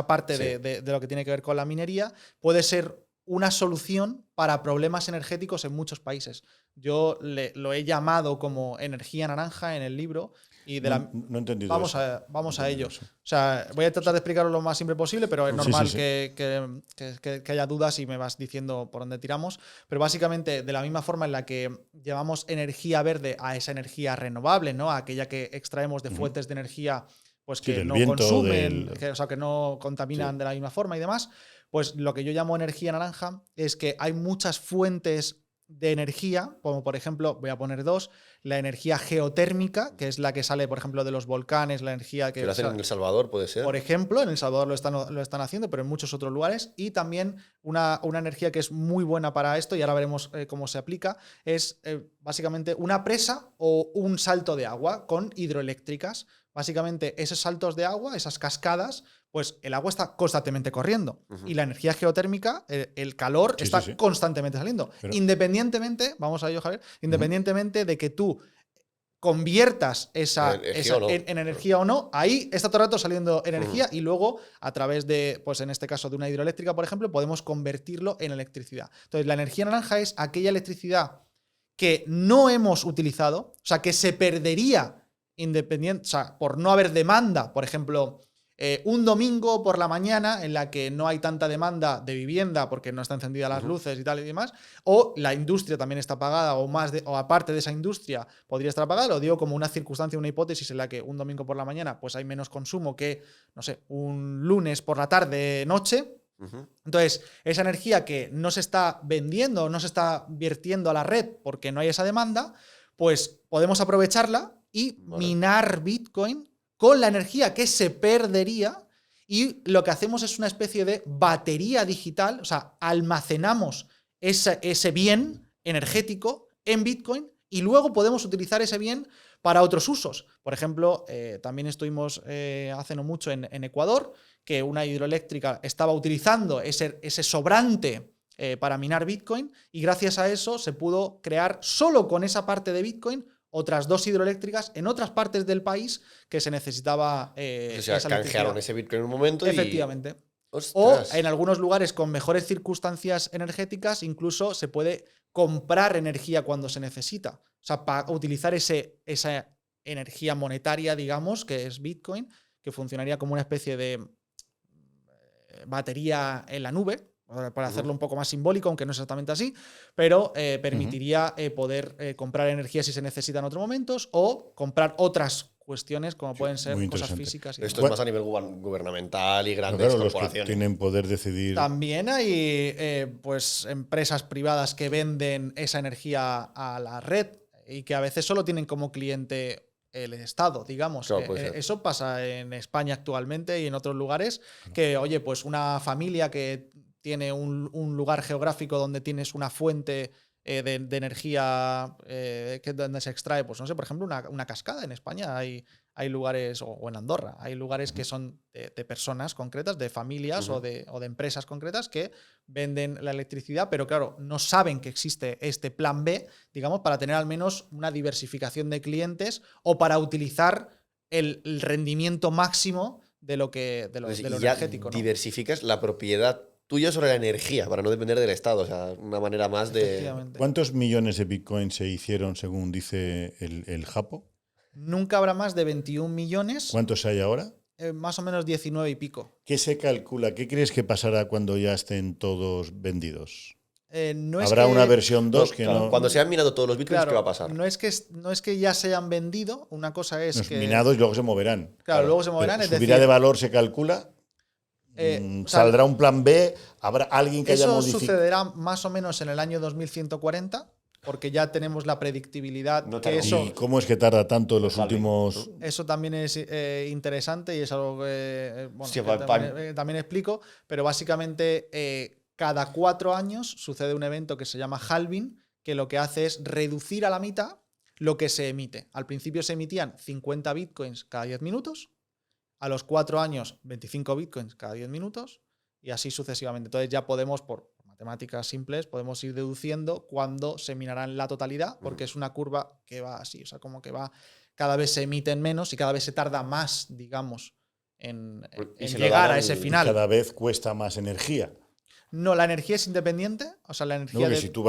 S2: parte
S3: Sí.
S2: de lo que tiene que ver con la minería puede ser una solución para problemas energéticos en muchos países. Yo lo he llamado como energía naranja en el libro. Y
S1: No he entendido
S2: vamos
S1: eso.
S2: vamos
S1: No
S2: a
S1: he
S2: ello.
S1: entendido eso.
S2: O sea, voy a tratar de explicarlo lo más simple posible, pero es
S1: Sí,
S2: normal
S1: sí.
S2: que haya dudas y me vas diciendo por dónde tiramos. Pero básicamente, de la misma forma en la que llevamos energía verde a esa energía renovable, ¿no? A aquella que extraemos de fuentes de energía pues,
S1: Sí,
S2: que
S1: del
S2: no
S1: viento,
S2: consumen,
S1: del...
S2: o sea, que no contaminan
S3: Sí.
S2: de la misma forma y demás. Pues lo que yo llamo energía naranja es que hay muchas fuentes de energía, como por ejemplo, voy a poner dos, la energía geotérmica, que es la que sale, por ejemplo, de los volcanes, la energía
S3: Que lo hacen en El Salvador, puede ser.
S2: por ejemplo, en El Salvador lo están haciendo, pero en muchos otros lugares. Y también una energía que es muy buena para esto, y ahora veremos cómo se aplica, es básicamente una presa o un salto de agua con hidroeléctricas. Básicamente, esos saltos de agua, esas cascadas, pues el agua está constantemente corriendo. Y la energía geotérmica, el calor,
S1: Sí,
S2: está
S1: sí.
S2: constantemente saliendo.
S1: Pero-
S2: Independientemente, vamos a ello, Javier, independientemente de que tú conviertas esa
S3: Energía o no.
S2: en energía o no, ahí está todo el rato saliendo energía y luego a través de, pues en este caso de una hidroeléctrica, por ejemplo, podemos convertirlo en electricidad. Entonces, la energía naranja es aquella electricidad que no hemos utilizado, o sea, que se perdería o sea, por no haber demanda, por ejemplo, un domingo por la mañana en la que no hay tanta demanda de vivienda porque no están encendidas las luces y tal y demás, o la industria también está apagada o aparte de esa industria podría estar apagada, lo digo como una circunstancia, una hipótesis en la que un domingo por la mañana pues hay menos consumo que, no sé, un lunes por la tarde, noche. Entonces, esa energía que no se está vendiendo, no se está vertiendo a la red porque no hay esa demanda, pues podemos aprovecharla y minar Bitcoin con la energía que se perdería, y lo que hacemos es una especie de batería digital, o sea, almacenamos ese bien energético en Bitcoin y luego podemos utilizar ese bien para otros usos. Por ejemplo, también estuvimos hace no mucho en Ecuador, que una hidroeléctrica estaba utilizando ese sobrante para minar Bitcoin, y gracias a eso se pudo crear solo con esa parte de Bitcoin otras dos hidroeléctricas en otras partes del país que se necesitaba
S3: O sea,
S2: esa
S3: canjearon
S2: electricidad.
S3: ese Bitcoin en un momento
S2: Efectivamente.
S3: y...
S2: O
S3: ¡Ostras!
S2: en algunos lugares con mejores circunstancias energéticas incluso se puede comprar energía cuando se necesita. O sea, para utilizar esa energía monetaria, digamos, que es Bitcoin, que funcionaría como una especie de batería en la nube, para hacerlo un poco más simbólico, aunque no es exactamente así, pero permitiría poder comprar energía si se necesita en otros momentos o comprar otras cuestiones como pueden ser
S1: muy
S2: cosas
S1: interesante.
S2: físicas.
S3: Esto es más a nivel gubernamental y grandes
S1: Claro, los que
S3: corporaciones.
S1: tienen poder decidir.
S2: También hay pues empresas privadas que venden esa energía a la red y que a veces solo tienen como cliente el Estado, digamos.
S3: Claro, puede ser.
S2: Eso pasa en España actualmente y en otros lugares, que, oye, pues una familia que tiene un lugar geográfico donde tienes una fuente de energía donde se extrae, pues no sé, por ejemplo, una cascada. En España hay lugares, o en Andorra, hay lugares que son de personas concretas, de familias o de empresas concretas que venden la electricidad, pero claro, no saben que existe este plan B, digamos, para tener al menos una diversificación de clientes o para utilizar el rendimiento máximo de lo
S3: Ya
S2: energético, ¿no?
S3: diversificas la propiedad tuya sobre la energía para no depender del Estado. O sea, una manera más de.
S2: Efectivamente.
S1: ¿Cuántos millones de Bitcoin se hicieron según dice el Japo?
S2: Nunca habrá más de 21 millones,
S1: ¿Cuántos hay ahora?
S2: más o menos 19 y pico.
S1: ¿Qué se calcula? ¿Qué crees que pasará cuando ya estén todos vendidos?
S2: No es
S1: ¿Habrá
S2: que-
S1: una versión 2 que
S3: Claro,
S1: no?
S3: cuando se han minado todos los bitcoins,
S2: Claro,
S3: ¿qué va a pasar?
S2: no es que ya se hayan vendido, una cosa es
S1: Los
S2: que...
S1: minados y luego se moverán.
S2: Claro, luego se moverán,
S1: Pero
S2: es
S1: ¿subirá
S2: decir,
S1: de valor se calcula?
S2: o sea,
S1: ¿Saldrá un plan B? ¿Habrá alguien que haya
S2: eso
S1: modificado?
S2: sucederá más o menos en el año 2140, porque ya tenemos la predictibilidad
S3: No
S2: que
S3: tarda
S2: eso,
S1: ¿Y cómo es que tarda tanto los
S3: Vale.
S1: últimos?
S2: eso también es interesante y es algo que, bueno,
S3: Sí,
S2: que también explico, pero básicamente cada 4 años sucede un evento que se llama halving, que lo que hace es reducir a la mitad lo que se emite. Al principio se emitían 50 bitcoins cada 10 minutos, a los 4 años 25 bitcoins cada 10 minutos y así sucesivamente. Entonces ya podemos, por matemáticas simples, podemos ir deduciendo cuándo se minará en la totalidad, porque es una curva que va así, o sea, como que va, cada vez se emiten menos y cada vez se tarda más, digamos, en
S3: Y se lo
S2: llegar
S3: dan
S2: a ese
S3: al-
S2: final.
S1: Cada vez cuesta más energía.
S2: No, la energía es independiente, o sea, la
S1: No,
S2: energía
S1: porque si tú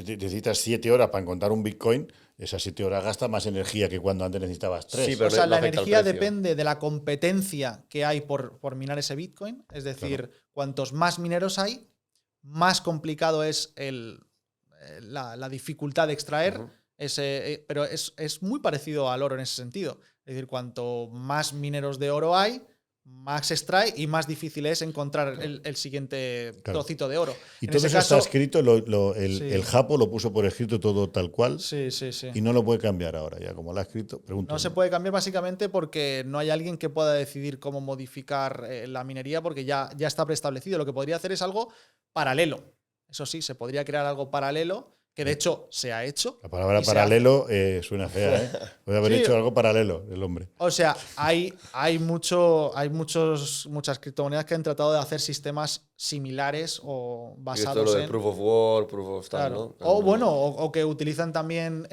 S1: necesitas 7 horas para encontrar un Bitcoin, esas 7 horas gasta más energía que cuando antes necesitabas 3.
S3: Sí, pero
S2: o sea,
S3: no
S2: la
S3: afecta al
S2: energía
S3: precio.
S2: depende de la competencia que hay por minar ese Bitcoin. Es decir, cuantos más mineros hay, más complicado es la dificultad de extraer.
S3: Ujú.
S2: Pero es muy parecido al oro en ese sentido. Es decir, cuanto más mineros de oro hay, más se extrae y más difícil es encontrar el siguiente
S1: Claro.
S2: trocito de oro.
S1: Y
S2: En
S1: todo
S2: ese
S1: eso está
S2: caso-
S1: escrito,
S2: Sí.
S1: el Japo lo puso por escrito todo tal cual
S2: Sí, sí, sí.
S1: y no lo puede cambiar ahora, ya como lo ha escrito. Pregunto.
S2: No se puede cambiar básicamente porque no hay alguien que pueda decidir cómo modificar la minería porque ya está preestablecido. Lo que podría hacer es algo paralelo. Eso sí, se podría crear algo paralelo, que de hecho se ha hecho.
S1: La palabra
S2: y se
S1: paralelo suena fea, ¿eh? Puede haber
S2: Sí.
S1: hecho algo paralelo el hombre.
S2: O sea, hay muchas criptomonedas que han tratado de hacer sistemas similares o
S3: Y esto
S2: basados
S3: lo de
S2: en...
S3: proof of work, proof of tal,
S2: Claro.
S3: ¿no?
S2: O bueno, o que utilizan también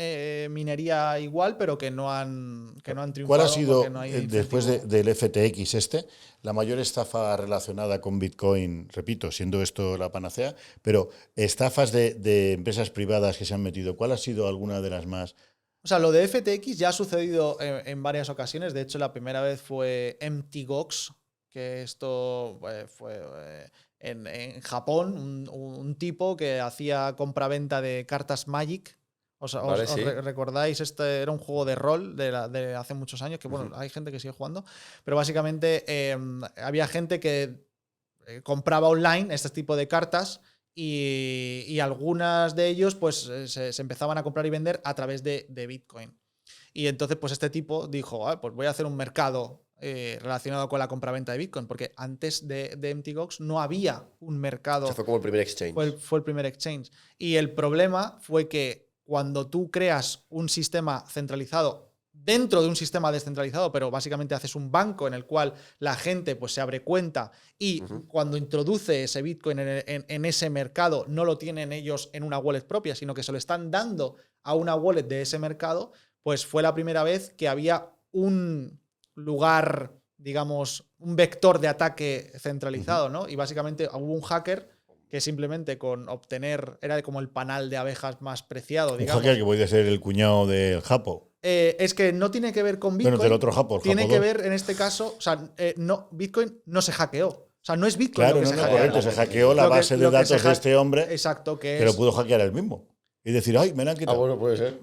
S2: minería igual, pero que no han triunfado.
S1: ¿Cuál ha sido,
S2: porque no hay
S1: después
S2: incentivo.
S1: del FTX la mayor estafa relacionada con Bitcoin, repito, siendo esto la panacea, pero estafas de empresas privadas que se han metido, ¿cuál ha sido alguna de las más?
S2: O sea, lo de FTX ya ha sucedido en varias ocasiones. De hecho, la primera vez fue Mt. Gox, que esto fue en Japón, un tipo que hacía compraventa de cartas Magic.
S3: Vale, sí.
S2: ¿Recordáis? Este era un juego de rol de hace muchos años, que bueno, hay gente que sigue jugando, pero básicamente había gente que compraba online este tipo de cartas y algunas de ellos pues se empezaban a comprar y vender a través de Bitcoin. Y entonces pues este tipo dijo, pues voy a hacer un mercado relacionado con la compraventa de Bitcoin, porque antes de Mt. Gox no había un mercado.
S3: O sea, fue como el primer exchange.
S2: Fue el primer exchange. Y el problema fue que cuando tú creas un sistema centralizado dentro de un sistema descentralizado, pero básicamente haces un banco en el cual la gente pues se abre cuenta y cuando introduce ese Bitcoin en ese mercado no lo tienen ellos en una wallet propia, sino que se lo están dando a una wallet de ese mercado, pues fue la primera vez que había un lugar, digamos, un vector de ataque centralizado, ¿no? Y básicamente hubo un hacker que simplemente con obtener, era como el panal de abejas más preciado,
S1: Un
S2: digamos.
S1: hacker que puede ser el cuñado del Japo.
S2: Es que no tiene que ver con Bitcoin.
S1: Bueno, del otro Japo, el
S2: Tiene
S1: Japo
S2: que
S1: 2.
S2: ver en este caso, o sea, no, Bitcoin no se hackeó. O sea, no es Bitcoin
S1: Claro,
S2: lo que
S1: no,
S2: se
S1: no,
S2: hackea.
S1: correcto. Se hackeó la
S2: Lo que-
S1: base de
S2: lo que se
S1: datos de este hombre,
S2: Exacto, que
S1: pero
S2: es,
S1: pudo hackear él mismo. Y decir, ay, me la han
S3: Ah,
S1: quitado.
S3: bueno, puede ser.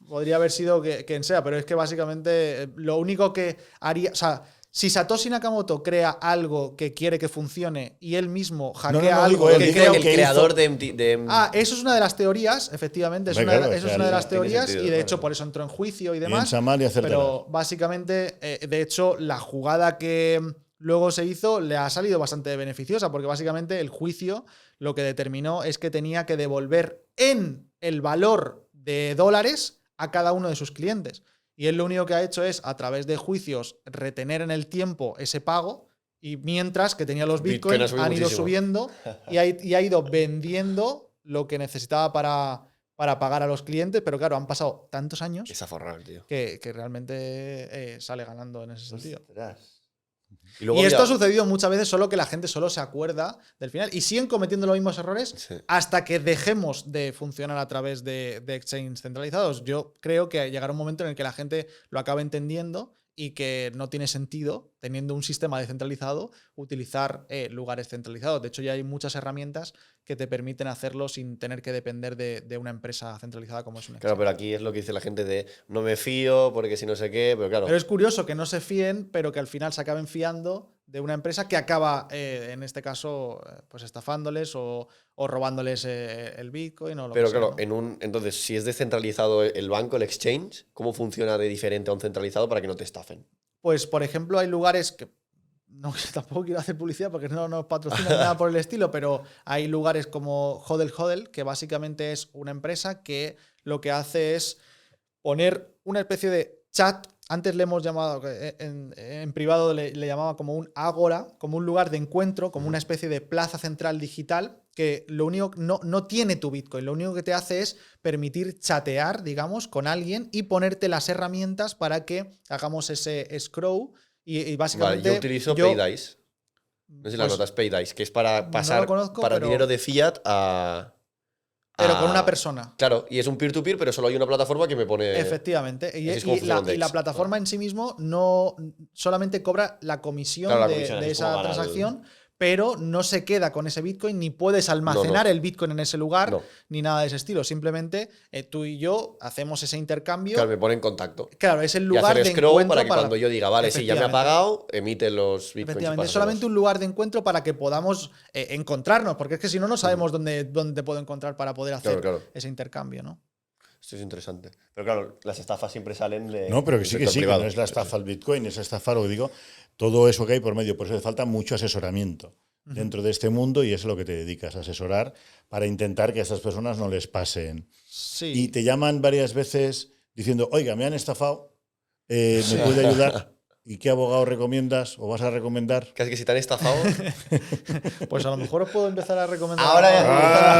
S2: podría haber sido quien sea, pero es que básicamente lo único que haría, o sea, Si Satoshi Nakamoto crea algo que quiere que funcione y él mismo
S1: no,
S2: hackea
S1: digo
S2: algo
S1: él,
S2: que
S1: digo
S2: crea
S3: el
S1: que
S3: creador
S1: hizo-
S3: de
S2: eso es una de las teorías, efectivamente,
S1: Hombre, claro,
S2: eso
S1: o sea,
S2: es una de las
S3: tiene
S2: teorías
S3: sentido,
S2: y de
S3: claro.
S2: hecho por eso entró en juicio y demás.
S1: piensa mal y acértelas.
S2: Pero básicamente, de hecho, la jugada que luego se hizo le ha salido bastante beneficiosa porque básicamente el juicio lo que determinó es que tenía que devolver en el valor de dólares a cada uno de sus clientes. Y él lo único que ha hecho es, a través de juicios, retener en el tiempo ese pago y mientras que tenía los
S3: Bitcoin ha
S2: bitcoins
S3: subido
S2: han ido
S3: muchísimo.
S2: subiendo y ha ido vendiendo lo que necesitaba para pagar a los clientes, pero claro, han pasado tantos años
S3: Esa forrada, tío.
S2: que realmente sale ganando en ese sentido.
S3: Ostras.
S2: Y
S3: luego
S2: esto ha
S3: había-
S2: sucedido muchas veces, solo que la gente solo se acuerda del final y siguen cometiendo los mismos errores
S3: Sí.
S2: hasta que dejemos de funcionar a través de exchanges centralizados. Yo creo que llegará un momento en el que la gente lo acabe entendiendo y que no tiene sentido, teniendo un sistema descentralizado, utilizar lugares centralizados. De hecho, ya hay muchas herramientas que te permiten hacerlo sin tener que depender de una empresa centralizada como es una
S3: Claro,
S2: exchange.
S3: pero aquí es lo que dice la gente de no me fío porque si no sé qué, pero claro.
S2: Pero es curioso que no se fíen, pero que al final se acaben fiando de una empresa que acaba, en este caso, pues estafándoles o robándoles el Bitcoin o lo
S3: Pero
S2: que sea,
S3: claro,
S2: ¿no?
S3: entonces, si es descentralizado el banco, el exchange, ¿cómo funciona de diferente a un centralizado para que no te estafen?
S2: Pues, por ejemplo, hay lugares que no, tampoco quiero hacer publicidad porque no nos patrocinan nada por el estilo, pero hay lugares como Hodel Hodel, que básicamente es una empresa que lo que hace es poner una especie de chat. Antes le hemos llamado, en privado le llamaba como un ágora, como un lugar de encuentro, como una especie de plaza central digital, que lo único no tiene tu Bitcoin, lo único que te hace es permitir chatear, digamos, con alguien y ponerte las herramientas para que hagamos ese escrow y
S3: Vale,
S2: básicamente
S3: yo utilizo Paydice. No sé si la
S2: pues,
S3: notas, Paydice, que es para
S2: no
S3: pasar
S2: lo conozco,
S3: para
S2: pero,
S3: dinero de fiat a.
S2: pero con
S3: a-
S2: una persona.
S3: Claro, y es un peer-to-peer, pero solo hay una plataforma que me pone.
S2: Efectivamente. Y,
S3: así es como
S2: y
S3: funciona
S2: la,
S3: un
S2: y la
S3: DEX.
S2: plataforma
S3: Vale.
S2: en sí mismo no solamente cobra la comisión
S3: Claro, la
S2: de,
S3: comisión,
S2: de
S3: así es como
S2: esa
S3: gana el-
S2: transacción, pero no se queda con ese Bitcoin ni puedes almacenar
S3: no.
S2: el Bitcoin en ese lugar
S3: No.
S2: ni nada de ese estilo. Simplemente tú y yo hacemos ese intercambio.
S3: Claro, me pone en contacto.
S2: Claro, es el
S3: Y
S2: lugar
S3: hacer
S2: de
S3: scroll
S2: encuentro
S3: para que cuando yo diga, vale, sí, ya me ha
S2: Efectivamente.
S3: pagado, emite los bitcoins. y
S2: Efectivamente, es
S3: pásaselos.
S2: solamente un lugar de encuentro para que podamos encontrarnos, porque es que si no, no sabemos dónde te puedo encontrar para poder hacer
S3: Claro.
S2: ese intercambio, ¿no?
S3: Esto es interesante. Pero claro, las estafas siempre salen de.
S1: No, pero que
S3: del
S1: sí, que
S3: sector
S1: sí, que
S3: privado.
S1: no es la estafa al Bitcoin, es estafar, lo que digo, todo eso que hay por medio. Por eso hace falta mucho asesoramiento dentro de este mundo y eso es lo que te dedicas, a asesorar para intentar que a esas personas no les pasen.
S2: Sí.
S1: Y te llaman varias veces diciendo, oiga, me han estafado, ¿me puede ayudar? ¿Y qué abogado recomiendas o vas a recomendar?
S3: Casi que si te han estafado.
S2: Pues a lo mejor os puedo empezar a recomendar.
S3: Ahora ya-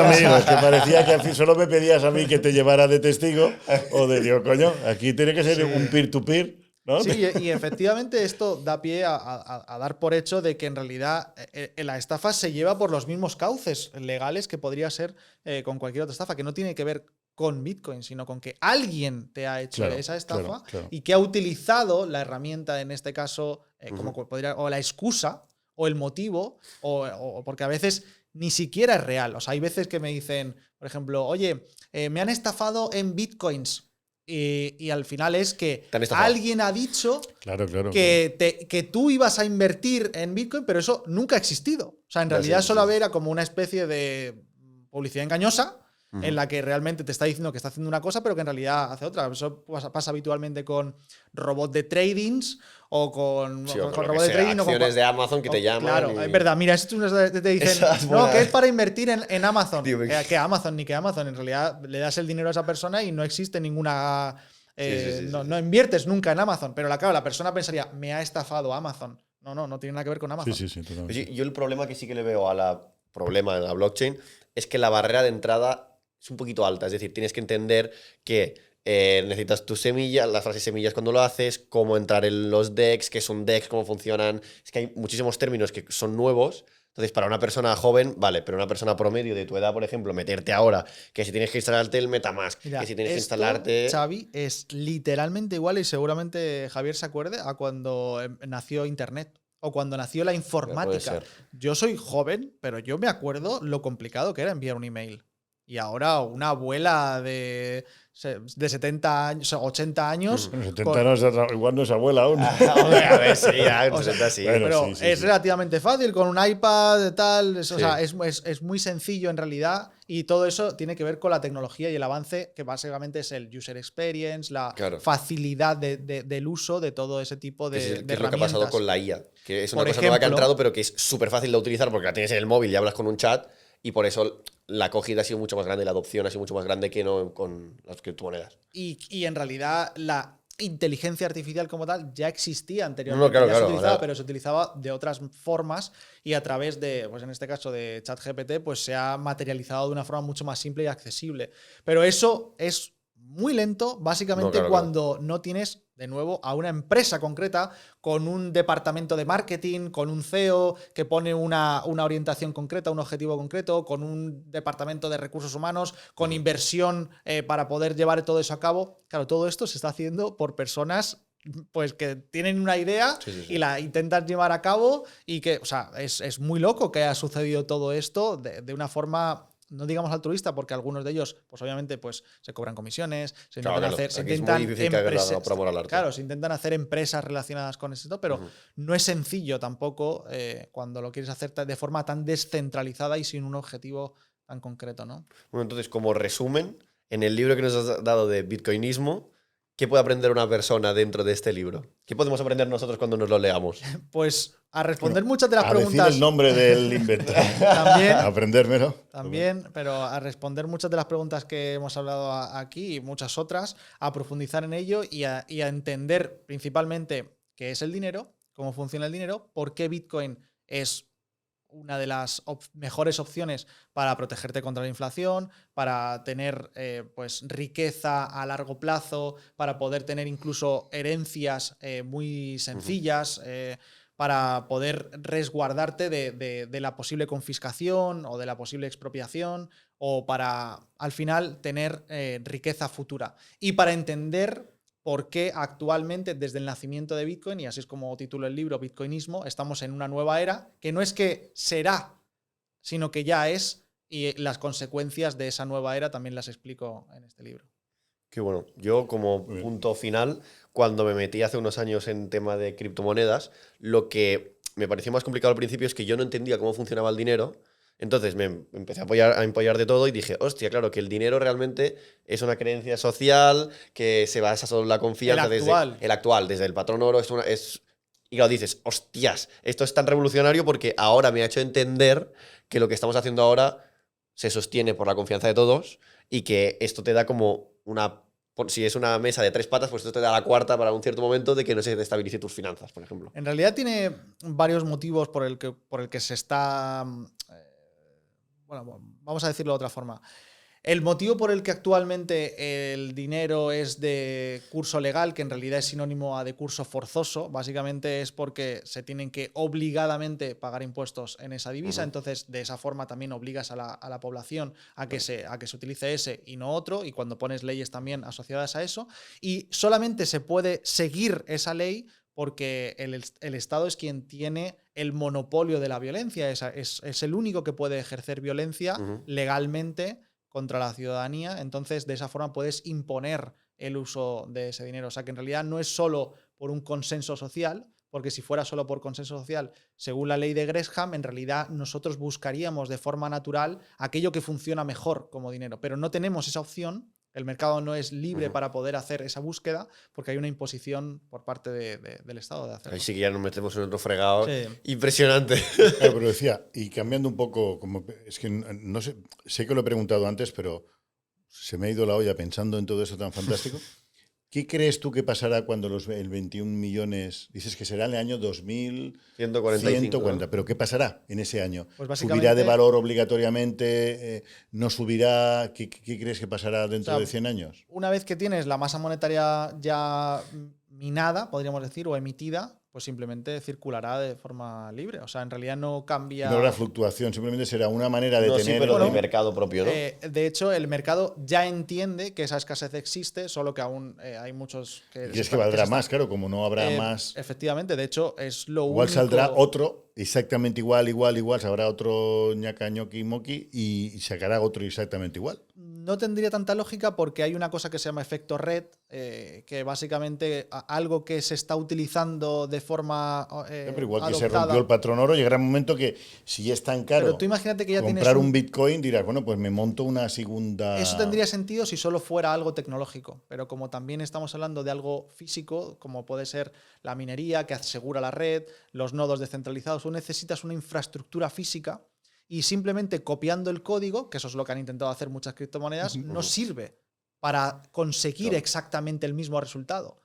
S1: Ah, amigo, es que parecía que al fin solo me pedías a mí que te llevara de testigo o de, digo, coño, aquí tiene que ser un peer-to-peer, ¿no?
S2: Sí, y efectivamente esto da pie a dar por hecho de que en realidad la estafa se lleva por los mismos cauces legales que podría ser con cualquier otra estafa, que no tiene que ver con Bitcoin, sino con que alguien te ha hecho
S1: Claro,
S2: esa estafa
S1: claro.
S2: y que ha utilizado la herramienta, en este caso, o la excusa, o el motivo, o porque a veces ni siquiera es real. O sea, hay veces que me dicen, por ejemplo, oye, me han estafado en Bitcoins. Y al final es que
S3: Te han estafado.
S2: alguien ha dicho
S1: Claro.
S2: que tú ibas a invertir en Bitcoin, pero eso nunca ha existido. O sea, en realidad
S3: sí.
S2: solo era como una especie de publicidad engañosa en la que realmente te está diciendo que está haciendo una cosa, pero que en realidad hace otra. Eso pasa habitualmente con robots de tradings o con,
S3: Sí, o con lo
S2: robots
S3: que
S2: de
S3: sea,
S2: trading.
S3: acciones de Amazon que te llaman.
S2: Claro,
S3: y-
S2: es verdad. Mira, esto te dicen,
S3: Esa es
S2: no,
S3: buena.
S2: que es para invertir en Amazon.
S3: Tío,
S2: Que Amazon, ni que Amazon. En realidad le das el dinero a esa persona y no existe ninguna...
S3: Sí.
S2: No inviertes nunca en Amazon, pero claro, la persona pensaría, me ha estafado Amazon. No tiene nada que ver con Amazon.
S1: Sí, totalmente.
S3: Pues yo el problema que sí que le veo a la problema en la blockchain es que la barrera de entrada es un poquito alta. Es decir, tienes que entender que necesitas tus semillas, las frases semillas cuando lo haces, cómo entrar en los DEX, qué son DEX, cómo funcionan. Es que hay muchísimos términos que son nuevos. Entonces, para una persona joven, vale, pero una persona promedio de tu edad, por ejemplo, meterte ahora, que si tienes que instalarte el MetaMask,
S2: Mira,
S3: que si tienes que
S2: esto,
S3: instalarte.
S2: Xavi, es literalmente igual y seguramente Javier se acuerde a cuando nació Internet o cuando nació la informática.
S3: ser.
S2: Yo soy joven, pero yo me acuerdo lo complicado que era enviar un email. y ahora una abuela de 70 años, 80 años.
S1: Bueno, 70 años, igual no es abuela aún.
S3: Hombre, a ver, sí, ya,
S2: O sea,
S3: 60 sí.
S1: bueno,
S2: Pero
S1: sí,
S2: es
S1: sí.
S2: relativamente fácil, con un iPad, tal. O
S3: Sí.
S2: sea, es muy sencillo en realidad. Y todo eso tiene que ver con la tecnología y el avance, que básicamente es el user experience, la
S3: Claro.
S2: facilidad del uso de todo ese tipo
S3: Que
S2: de,
S3: es,
S2: de
S3: lo que ha pasado
S2: herramientas.
S3: con la IA, que es una
S2: Por
S3: cosa nueva que ha
S2: ejemplo,
S3: entrado, pero que es súper fácil de utilizar porque la tienes en el móvil y hablas con un chat, y por eso la acogida ha sido mucho más grande, la adopción ha sido mucho más grande que no con las criptomonedas.
S2: Y en realidad la inteligencia artificial como tal ya existía
S3: No,
S2: anteriormente,
S3: claro,
S2: ya se
S3: claro.
S2: utilizaba,
S3: O sea,
S2: pero se utilizaba de otras formas y a través de, pues en este caso de ChatGPT, pues se ha materializado de una forma mucho más simple y accesible. Pero eso es muy lento, básicamente
S3: no, claro.
S2: cuando no tienes, de nuevo, a una empresa concreta con un departamento de marketing, con un CEO que pone una orientación concreta, un objetivo concreto, con un departamento de recursos humanos, con inversión para poder llevar todo eso a cabo. Claro, todo esto se está haciendo por personas pues que tienen una idea
S3: Sí.
S2: y la intentan llevar a cabo y que, o sea, es muy loco que haya sucedido todo esto de una forma, no digamos altruista, porque algunos de ellos, pues obviamente, pues se cobran comisiones, se
S3: Claro,
S2: intentan
S3: claro.
S2: hacer, se
S3: Aquí es muy
S2: intentan
S3: difícil que haga nada por amor al arte.
S2: claro, se intentan hacer empresas relacionadas con esto, pero no es sencillo tampoco cuando lo quieres hacer de forma tan descentralizada y sin un objetivo tan concreto, ¿no?
S3: Bueno, entonces, como resumen, en el libro que nos has dado de Bitcoinismo, ¿qué puede aprender una persona dentro de este libro? ¿Qué podemos aprender nosotros cuando nos lo leamos?
S2: Pues a responder
S1: Bueno,
S2: muchas de las
S1: a decir
S2: preguntas
S1: el nombre del inventor.
S2: también.
S1: Aprendérmelo.
S2: También, pero a responder muchas de las preguntas que hemos hablado aquí y muchas otras, a profundizar en ello y a entender principalmente qué es el dinero, cómo funciona el dinero, por qué Bitcoin es una de las mejores opciones para protegerte contra la inflación, para tener pues riqueza a largo plazo, para poder tener incluso herencias muy sencillas, para poder resguardarte de la posible confiscación o de la posible expropiación, o para al final tener riqueza futura. Y para entender por qué actualmente, desde el nacimiento de Bitcoin, y así es como titulo el libro, Bitcoinismo, estamos en una nueva era, que no es que será, sino que ya es, y las consecuencias de esa nueva era también las explico en este libro.
S3: Qué bueno. Yo, como
S1: Muy bien.
S3: punto final, cuando me metí hace unos años en tema de criptomonedas, lo que me pareció más complicado al principio es que yo no entendía cómo funcionaba el dinero. Entonces me empecé a empollar de todo y dije, hostia, claro, que el dinero realmente es una creencia social que se basa solo en la confianza. El actual, desde el patrón oro y claro, dices, hostias, esto es tan revolucionario porque ahora me ha hecho entender que lo que estamos haciendo ahora se sostiene por la confianza de todos y que esto te da como si es una mesa de 3 patas, pues esto te da la cuarta para un cierto momento de que no se destabilice tus finanzas, por ejemplo.
S2: En realidad tiene varios motivos por el que se está... bueno, vamos a decirlo de otra forma. El motivo por el que actualmente el dinero es de curso legal, que en realidad es sinónimo a de curso forzoso, básicamente es porque se tienen que obligadamente pagar impuestos en esa divisa. Entonces, de esa forma también obligas a la población a que se utilice ese y no otro, y cuando pones leyes también asociadas a eso. Y solamente se puede seguir esa ley porque el Estado es quien tiene el monopolio de la violencia. Es el único que puede ejercer violencia legalmente contra la ciudadanía. Entonces, de esa forma puedes imponer el uso de ese dinero. O sea, que en realidad no es solo por un consenso social, porque si fuera solo por consenso social, según la ley de Gresham, en realidad nosotros buscaríamos de forma natural aquello que funciona mejor como dinero, pero no tenemos esa opción. El mercado no es libre para poder hacer esa búsqueda porque hay una imposición por parte del Estado de hacerlo.
S3: Ahí sí que ya nos metemos en otro fregado.
S2: Sí.
S3: Impresionante.
S1: Claro, pero decía, y cambiando un poco, como es que no sé que lo he preguntado antes, pero se me ha ido la olla pensando en todo eso tan fantástico. ¿Qué crees tú que pasará cuando el 21 millones, dices que será en el año
S3: 145. ¿No?
S1: pero qué pasará en ese año?
S2: Pues básicamente,
S1: ¿Subirá de valor obligatoriamente? ¿No subirá? ¿Qué crees que pasará dentro de 100 años?
S2: Una vez que tienes la masa monetaria ya minada, podríamos decir, o emitida, pues simplemente circulará de forma libre. O sea, en realidad no cambia.
S1: No habrá fluctuación, simplemente será una manera de
S3: No, sí,
S1: tener.
S3: pero de
S2: Bueno,
S3: mercado propio, ¿no?
S2: De hecho, el mercado ya entiende que esa escasez existe, solo que aún hay muchos que.
S1: Y es que valdrá más, claro, como no habrá más.
S2: Efectivamente, de hecho, es lo
S1: Igual
S2: único.
S1: saldrá otro exactamente igual, sabrá otro ñaca, ñoqui, moqui y sacará otro exactamente igual.
S2: No tendría tanta lógica porque hay una cosa que se llama efecto red, que básicamente algo que se está utilizando de forma
S1: Pero igual que
S2: adoptada.
S1: se rompió el patrón oro, llegará un momento que si es tan caro
S2: Pero tú imagínate que ya
S1: comprar
S2: tienes
S1: un Bitcoin, dirás, bueno, pues me monto una segunda.
S2: Eso tendría sentido si solo fuera algo tecnológico, pero como también estamos hablando de algo físico, como puede ser la minería que asegura la red, los nodos descentralizados, tú necesitas una infraestructura física y simplemente copiando el código, que eso es lo que han intentado hacer muchas criptomonedas, no sirve para conseguir exactamente el mismo resultado.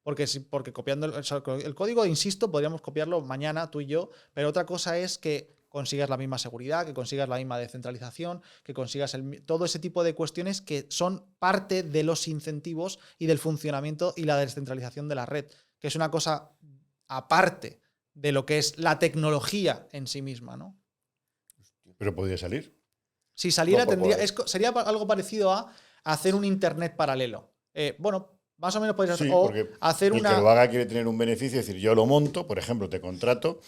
S2: Porque copiando el código, insisto, podríamos copiarlo mañana tú y yo, pero otra cosa es que consigas la misma seguridad, que consigas la misma descentralización, que consigas todo ese tipo de cuestiones que son parte de los incentivos y del funcionamiento y la descentralización de la red, que es una cosa aparte de lo que es la tecnología en sí misma, ¿no?
S1: Pero podría salir.
S2: Si saliera,
S3: No,
S2: sería algo parecido a hacer un internet paralelo. Bueno, más o menos podrías
S1: Sí,
S2: o
S1: porque
S2: hacer
S1: el
S2: una.
S1: que lo haga quiere tener un beneficio, es decir, yo lo monto, por ejemplo, te contrato,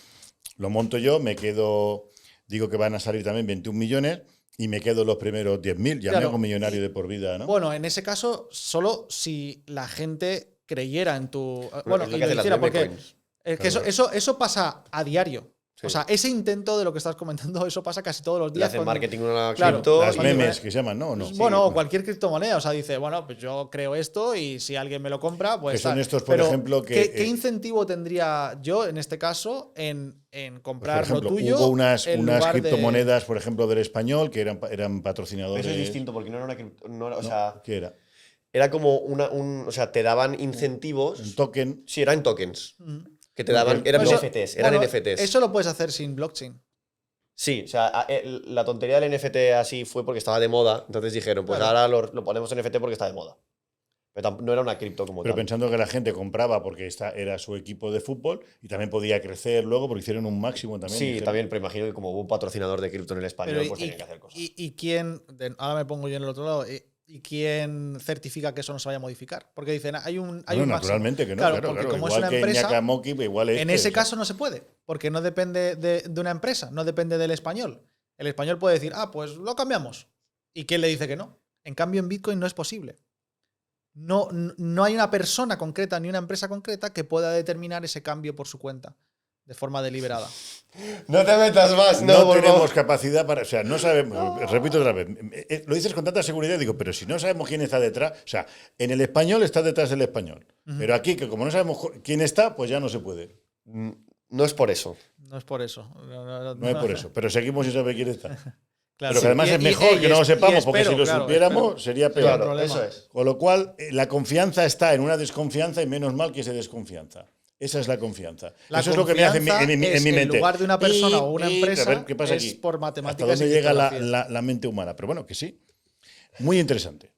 S1: lo monto yo, me quedo, digo que van a salir también 21 millones y me quedo los primeros 10.000, ya
S2: Claro,
S1: me hago millonario de por vida, ¿no?
S2: Bueno, en ese caso, solo si la gente creyera en tu.
S3: Bueno,
S2: Bueno,
S3: es lo
S2: y
S3: que
S2: lo
S3: hacen las
S2: hiciera,
S3: meme
S2: porque
S3: coins.
S2: es que
S1: Claro.
S2: eso pasa a diario.
S3: Sí.
S2: O sea, ese intento de lo que estás comentando, eso pasa casi todos los
S3: Le
S2: días.
S3: hacen
S2: cuando-
S3: marketing a una
S2: Claro,
S3: cripto.
S1: Las
S3: y-
S1: memes que se llaman, ¿no? ¿O no?
S2: Pues, bueno, o
S3: Sí.
S2: cualquier criptomoneda. O sea, dice, bueno, pues yo creo esto y si alguien me lo compra, pues.
S1: Que son
S2: tal.
S1: estos, por
S2: Pero,
S1: ejemplo, que,
S2: ¿qué incentivo tendría yo, en este caso, en
S1: Pues,
S2: comprar
S1: por ejemplo,
S2: lo tuyo
S1: hubo unas
S2: en
S1: unas
S2: lugar de.
S1: criptomonedas, por ejemplo, del español, que eran
S3: Pero
S1: patrocinadores.
S3: eso es distinto porque no era una cripto. No era- o
S1: ¿No?
S3: sea,
S1: ¿Qué era?
S3: era como o sea, te daban incentivos.
S1: Un token.
S3: Sí, eran tokens.
S2: Mm.
S3: Que te daban.
S1: Porque-
S3: Eran
S2: Eso-
S3: NFTs. Eran
S2: bueno,
S3: NFTs.
S2: Eso lo puedes hacer sin blockchain.
S3: Sí, o sea, la tontería del NFT así fue porque estaba de moda. Entonces dijeron, pues
S2: Claro.
S3: ahora lo ponemos NFT porque está de moda. Pero no era una cripto como
S1: Pero
S3: tal.
S1: pensando que la gente compraba porque era su equipo de fútbol y también podía crecer luego porque hicieron un máximo también.
S3: Sí,
S1: dijeron.
S3: también, pero imagino que como hubo un patrocinador de cripto en el español,
S2: Pero
S3: pues tenían que hacer cosas.
S2: y quién, ahora me pongo yo en el otro lado, y quién certifica que eso no se vaya a modificar? Porque dicen, hay un
S1: No,
S2: máximo.
S1: naturalmente que no,
S2: Claro,
S1: claro,
S2: porque
S1: claro.
S2: como
S1: Igual
S2: es una
S1: que
S2: empresa,
S1: Ñacamoqui, igual
S2: en
S1: este,
S2: ese
S1: o sea,
S2: caso no se puede, porque no depende de una empresa, no depende del español. El español puede decir, pues lo cambiamos. ¿Y quién le dice que no? En cambio, en Bitcoin no es posible. No hay una persona concreta ni una empresa concreta que pueda determinar ese cambio por su cuenta, de forma deliberada.
S3: No te metas más,
S1: no
S3: por
S1: tenemos
S3: favor.
S1: capacidad para. O sea, no sabemos. Repito otra vez. Lo dices con tanta seguridad, digo, pero si no sabemos quién está detrás. O sea, en el español está detrás del español. Pero aquí, que como no sabemos quién está, pues ya no se puede.
S3: No es por eso.
S2: No es por eso.
S1: No es por eso. Pero seguimos sin saber quién está.
S2: Claro.
S1: Pero que además es mejor que no lo sepamos, porque si lo supiéramos sería
S2: espero.
S1: peor.
S3: Claro,
S2: problema.
S3: eso es.
S1: Con lo cual, la confianza está en una desconfianza y menos mal que se desconfianza. Esa es la confianza.
S2: La
S1: Eso es lo que me hace
S2: confianza
S1: en mi
S2: es,
S1: mente.
S2: en lugar de una persona o una empresa,
S1: a ver, ¿qué pasa
S2: es
S1: aquí?
S2: por
S1: ¿Hasta
S2: matemáticas
S1: dónde
S2: y
S1: llega
S2: criptografía.
S1: la mente humana? Pero bueno, que sí. Muy interesante.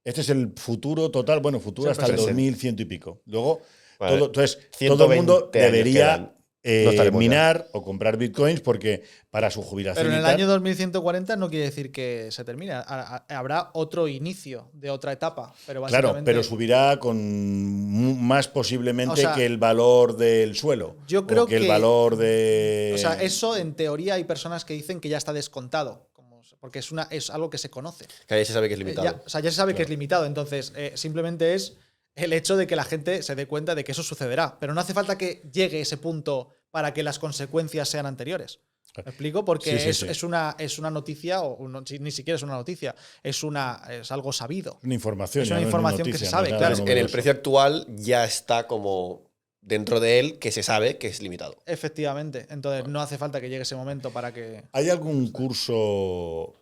S1: Este es el futuro total, bueno, futuro
S3: Es el
S1: hasta el
S3: presente.
S1: 2100 y pico. Luego,
S3: Vale.
S1: entonces,
S3: 120
S1: todo el mundo
S3: años
S1: debería
S3: quedan. No estaremos ya.
S1: minar o comprar bitcoins porque para su jubilación.
S2: Pero en
S1: y
S2: el
S1: tal,
S2: año 2140 no quiere decir que se termine. Habrá otro inicio de otra etapa. Pero
S1: Claro,
S2: básicamente,
S1: pero subirá con más posiblemente
S2: O sea,
S1: que el valor del suelo.
S2: yo creo
S1: o que el
S2: que-
S1: valor de.
S2: O sea, eso en teoría hay personas que dicen que ya está descontado. Porque es algo que se conoce.
S3: Que ahí se sabe que es limitado.
S2: Ya se sabe que es limitado. Entonces, simplemente es el hecho de que la gente se dé cuenta de que eso sucederá. Pero no hace falta que llegue ese punto para que las consecuencias sean anteriores. ¿Me explico? Porque
S1: Sí, sí, sí.
S2: es una noticia, ni siquiera es una noticia, es algo sabido.
S1: Una información.
S2: Es
S1: ya
S2: una
S1: no
S2: información que
S1: noticia,
S2: se sabe,
S1: no es
S2: claro.
S1: nada
S3: Entonces, en el
S1: novedoso.
S3: precio actual ya está como dentro de él que se sabe que es limitado.
S2: Efectivamente. Entonces, no hace falta que llegue ese momento para que.
S1: ¿Hay algún curso?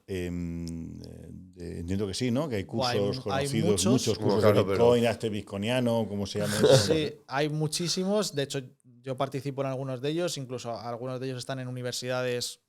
S1: Entiendo que sí, ¿no? Que hay cursos
S2: hay
S1: conocidos,
S2: muchos.
S1: cursos
S3: Claro,
S1: de
S3: pero-
S1: Bitcoin, hazte bitcoiniano, ¿cómo se llama eso?
S2: Sí, hay muchísimos. De hecho, yo participo en algunos de ellos. Incluso algunos de ellos están en universidades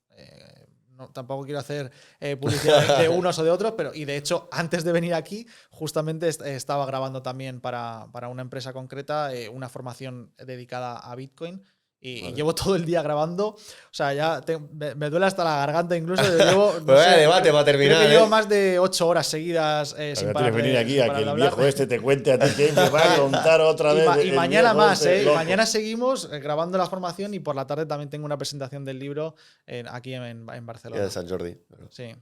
S2: tampoco quiero hacer publicidad de unos o de otros, pero y de hecho, antes de venir aquí, justamente estaba grabando también para una empresa concreta una formación dedicada a Bitcoin. Y llevo todo el día grabando. O sea, ya me duele hasta la garganta incluso. Llevo, no sé,
S3: debate va a terminar.
S2: creo que llevo más de 8 horas seguidas sin parar.
S1: Tienes que venir aquí a que el
S2: hablar.
S1: viejo este te cuente a ti que me va a contar otra vez.
S2: Y mañana más,
S1: loco.
S2: Mañana seguimos grabando la formación y por la tarde también tengo una presentación del libro aquí en Barcelona.
S3: De San Jordi.
S2: Sí.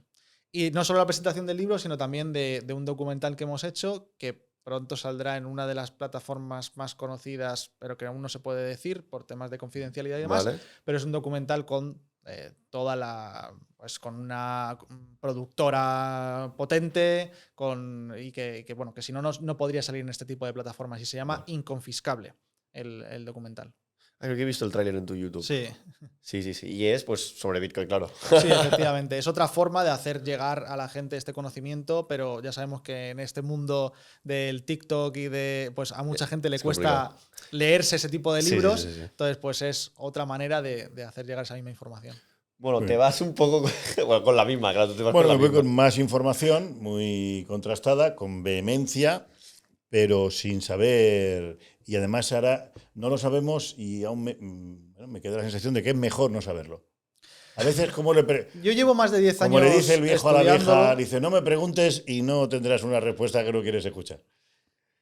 S2: Y no solo la presentación del libro, sino también de un documental que hemos hecho que pronto saldrá en una de las plataformas más conocidas, pero que aún no se puede decir por temas de confidencialidad y demás.
S3: Vale.
S2: Pero es un documental con con una productora potente, y que si no podría salir en este tipo de plataformas. Y se llama Inconfiscable, el documental.
S3: Creo que he visto el tráiler en tu YouTube.
S2: Sí.
S3: Sí. Y es pues sobre Bitcoin, claro.
S2: Sí, efectivamente. Es otra forma de hacer llegar a la gente este conocimiento, pero ya sabemos que en este mundo del TikTok y pues a mucha gente le cuesta leerse ese tipo de libros.
S3: Sí.
S2: Entonces, pues es otra manera de hacer llegar esa misma información.
S3: Bueno, te vas un poco con la misma, claro. Te vas
S1: Bueno,
S3: con
S1: me
S3: la
S1: voy con más información, muy contrastada, con vehemencia, pero sin saber. Y además ahora no lo sabemos y aún me queda la sensación de que es mejor no saberlo. A veces
S2: Yo llevo más de 10 años.
S1: Como le dice el viejo a la vieja,
S2: estudiándolo.
S1: dice, no me preguntes y no tendrás una respuesta que no quieres escuchar.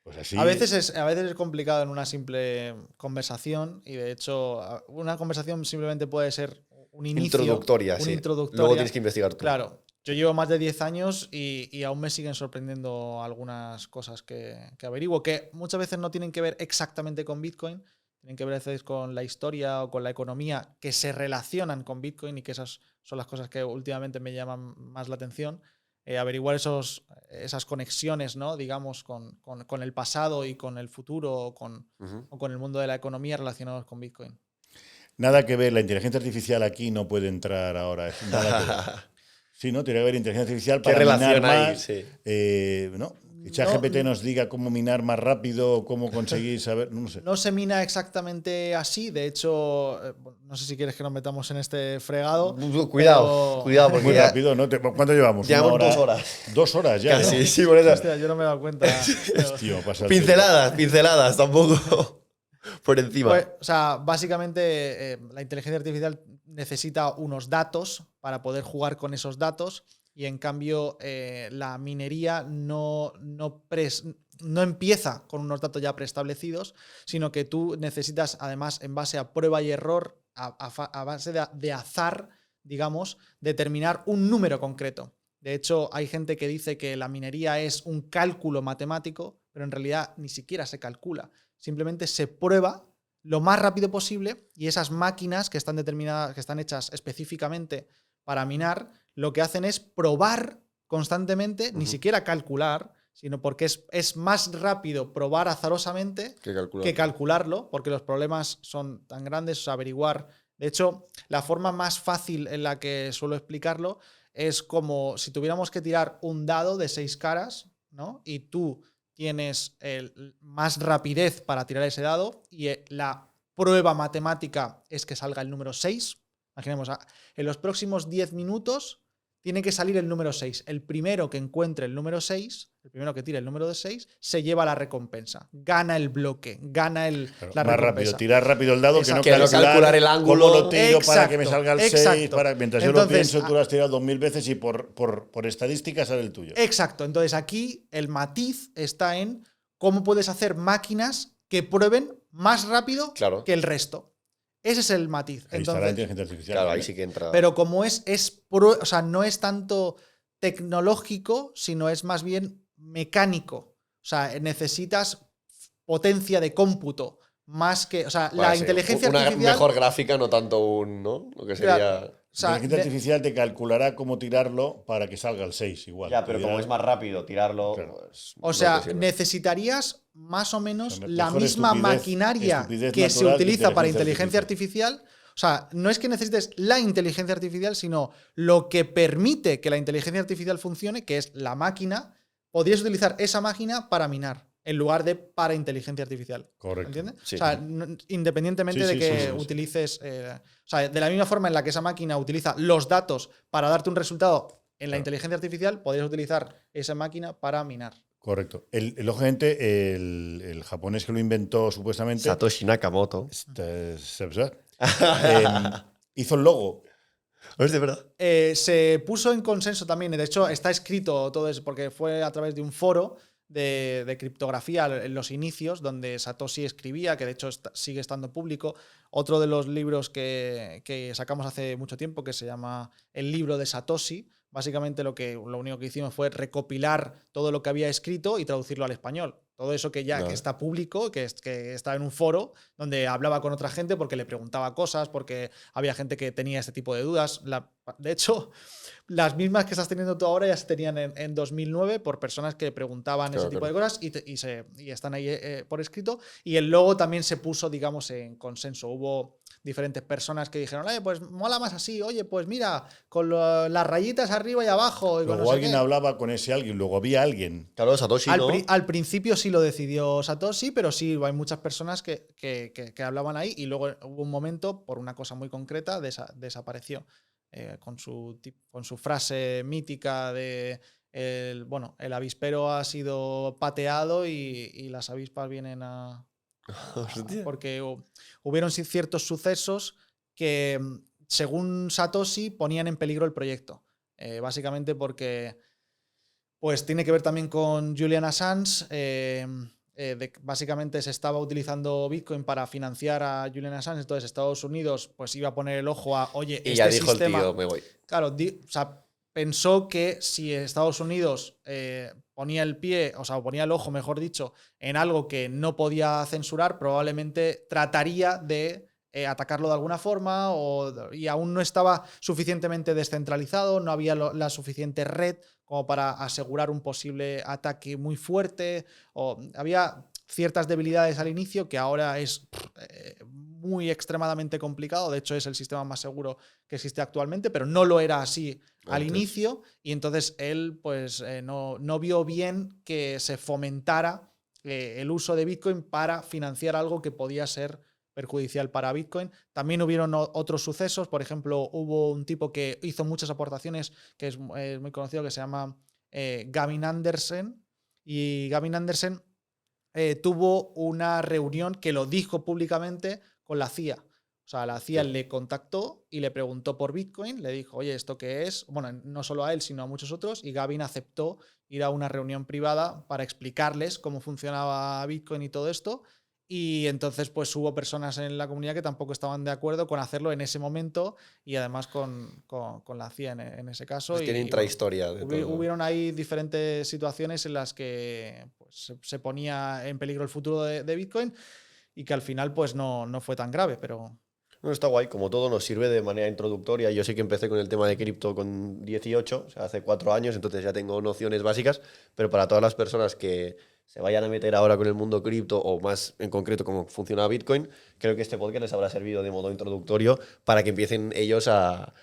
S1: Pues así.
S2: A veces es complicado en una simple conversación y de hecho una conversación simplemente puede ser un inicio.
S3: Introductoria, sí. Luego tienes que investigar tú.
S2: Claro. Yo llevo más de 10 años y aún me siguen sorprendiendo algunas cosas que averiguo, que muchas veces no tienen que ver exactamente con Bitcoin, tienen que ver a veces con la historia o con la economía que se relacionan con Bitcoin y que esas son las cosas que últimamente me llaman más la atención. Averiguar esas conexiones, ¿no? Digamos, con el pasado y con el futuro o con el mundo de la economía relacionados con Bitcoin.
S1: Nada que ver, la inteligencia artificial aquí no puede entrar ahora. Nada que ver. Sí, ¿no? Tiene que haber inteligencia artificial para minar más.
S3: Sí.
S1: ¿No? Que ChatGPT nos diga cómo minar más rápido, cómo conseguir saber. No sé.
S2: No se mina exactamente así. De hecho, no sé si quieres que nos metamos en este fregado.
S3: Cuidado, porque
S1: muy rápido, ¿no? ¿Cuánto llevamos?
S3: Llevamos 2 horas.
S1: 2 horas ya.
S3: Casi,
S1: ¿no?
S3: sí, por eso.
S2: Hostia, yo no me he dado cuenta.
S1: Tío, pasa el
S3: Pinceladas, tampoco por encima.
S2: Pues, o sea, básicamente la inteligencia artificial necesita unos datos para poder jugar con esos datos y en cambio la minería no empieza con unos datos ya preestablecidos, sino que tú necesitas además en base a prueba y error, a base de azar, digamos, determinar un número concreto. De hecho, hay gente que dice que la minería es un cálculo matemático, pero en realidad ni siquiera se calcula. Simplemente se prueba lo más rápido posible y esas máquinas que están determinadas, que están hechas específicamente para minar, lo que hacen es probar constantemente, ni siquiera calcular, sino porque es más rápido probar azarosamente que calcularlo, porque los problemas son tan grandes, o sea, averiguar. De hecho, la forma más fácil en la que suelo explicarlo es como si tuviéramos que tirar un dado de 6 caras, ¿no? Y tú tienes más rapidez para tirar ese dado y la prueba matemática es que salga el número 6. Imaginemos, en los próximos 10 minutos tiene que salir el número 6. El primero que encuentre el número 6, el primero que tire el número de 6, se lleva la recompensa. Gana el bloque, gana la recompensa.
S1: Más rápido, tirar rápido el dado
S2: Exacto.
S1: que no calcular
S3: el ángulo.
S1: Cómo lo tiro para
S2: Exacto,
S1: que me salga el
S2: exacto.
S1: 6. Mientras yo lo pienso, tú lo has tirado 2000 veces y por estadística sale el tuyo.
S2: Exacto. Entonces aquí el matiz está en cómo puedes hacer máquinas que prueben más rápido que el resto. Ese es el matiz.
S1: Ahí está la inteligencia artificial.
S3: Claro, ahí sí que entra.
S2: Pero como o sea, no es tanto tecnológico, sino es más bien mecánico. O sea, necesitas potencia de cómputo más que, o sea, la inteligencia artificial.
S3: Una mejor gráfica, no tanto ¿no? Lo que sería.
S2: Claro. O sea,
S1: la inteligencia artificial te calculará cómo tirarlo para que salga el 6 igual.
S3: Ya, pero como es más rápido tirarlo.
S1: Claro.
S3: Pues,
S2: o sea, necesitarías más o menos la
S1: mejor
S2: misma maquinaria que se utiliza para inteligencia artificial. O sea, no es que necesites la inteligencia artificial, sino lo que permite que la inteligencia artificial funcione, que es la máquina. Podrías utilizar esa máquina para minar. en lugar de para inteligencia artificial.
S1: Correcto.
S2: ¿Entiendes?
S3: Sí.
S2: O sea, independientemente
S1: Sí,
S2: de
S1: sí,
S2: que
S1: sí, sí.
S2: utilices... o sea, de la misma forma en la que esa máquina utiliza los datos para darte un resultado en la
S1: Claro.
S2: inteligencia artificial, podrías utilizar esa máquina para minar.
S1: Correcto. Lógicamente, el japonés que lo inventó supuestamente,
S3: Satoshi Nakamoto.
S1: hizo el logo.
S3: ¿Es de verdad?
S2: Se puso en consenso también, de hecho está escrito todo eso, porque fue a través de un foro de criptografía en los inicios, donde Satoshi escribía, que de hecho sigue estando público. Otro de los libros que sacamos hace mucho tiempo, que se llama El libro de Satoshi, básicamente lo único que hicimos fue recopilar todo lo que había escrito y traducirlo al español. Todo eso que ya que está público, que está en un foro donde hablaba con otra gente porque le preguntaba cosas, porque había gente que tenía este tipo de dudas. De hecho, las mismas que estás teniendo tú ahora ya se tenían en 2009 por personas que preguntaban ese tipo de cosas y están ahí por escrito. Y el logo también se puso, digamos, en consenso. Hubo diferentes personas que dijeron, pues mola más así, oye, pues mira, con las rayitas arriba y abajo. Y
S1: Luego
S2: no sé
S1: alguien
S2: qué.
S1: hablaba con ese alguien, luego había alguien.
S3: Claro, Satoshi, ¿no?
S2: Al principio sí lo decidió Satoshi, pero sí hay muchas personas que hablaban ahí y luego hubo un momento, por una cosa muy concreta, desapareció. Con su frase mítica de el avispero ha sido pateado y las avispas vienen a... porque hubieron ciertos sucesos que, según Satoshi, ponían en peligro el proyecto. Básicamente porque pues tiene que ver también con Julian Assange. Básicamente se estaba utilizando Bitcoin para financiar a Julian Assange, entonces Estados Unidos pues iba a poner el ojo a, oye,
S3: Y
S2: este
S3: ya dijo
S2: sistema,
S3: el tío, me voy.
S2: Claro, o sea, pensó que si Estados Unidos ponía el pie, o sea, ponía el ojo, mejor dicho, en algo que no podía censurar, probablemente trataría de atacarlo de alguna forma y aún no estaba suficientemente descentralizado, no había la suficiente red como para asegurar un posible ataque muy fuerte, o había ciertas debilidades al inicio que ahora es muy extremadamente complicado. De hecho, es el sistema más seguro que existe actualmente, pero no lo era así al inicio, y entonces él pues no vio bien que se fomentara el uso de Bitcoin para financiar algo que podía ser perjudicial para Bitcoin. También hubieron otros sucesos, por ejemplo, hubo un tipo que hizo muchas aportaciones, que es muy conocido, que se llama Gavin Anderson, y Gavin Anderson tuvo una reunión que lo dijo públicamente con la CIA. O sea, la CIA le contactó y le preguntó por Bitcoin, le dijo, oye, ¿esto qué es? Bueno, no solo a él, sino a muchos otros, y Gavin aceptó ir a una reunión privada para explicarles cómo funcionaba Bitcoin y todo esto. Y entonces pues hubo personas en la comunidad que tampoco estaban de acuerdo con hacerlo en ese momento y además con la CIA en ese caso.
S3: Pues tiene intrahistoria de todo.
S2: Hubieron ahí diferentes situaciones en las que pues, se ponía en peligro el futuro de Bitcoin y que al final pues no fue tan grave, pero...
S3: No, está guay, como todo nos sirve de manera introductoria. Yo sí que empecé con el tema de cripto con 18, o sea, hace 4 años, entonces ya tengo nociones básicas, pero para todas las personas que se vayan a meter ahora con el mundo cripto o más en concreto cómo funciona Bitcoin, creo que este podcast les habrá servido de modo introductorio para que empiecen ellos a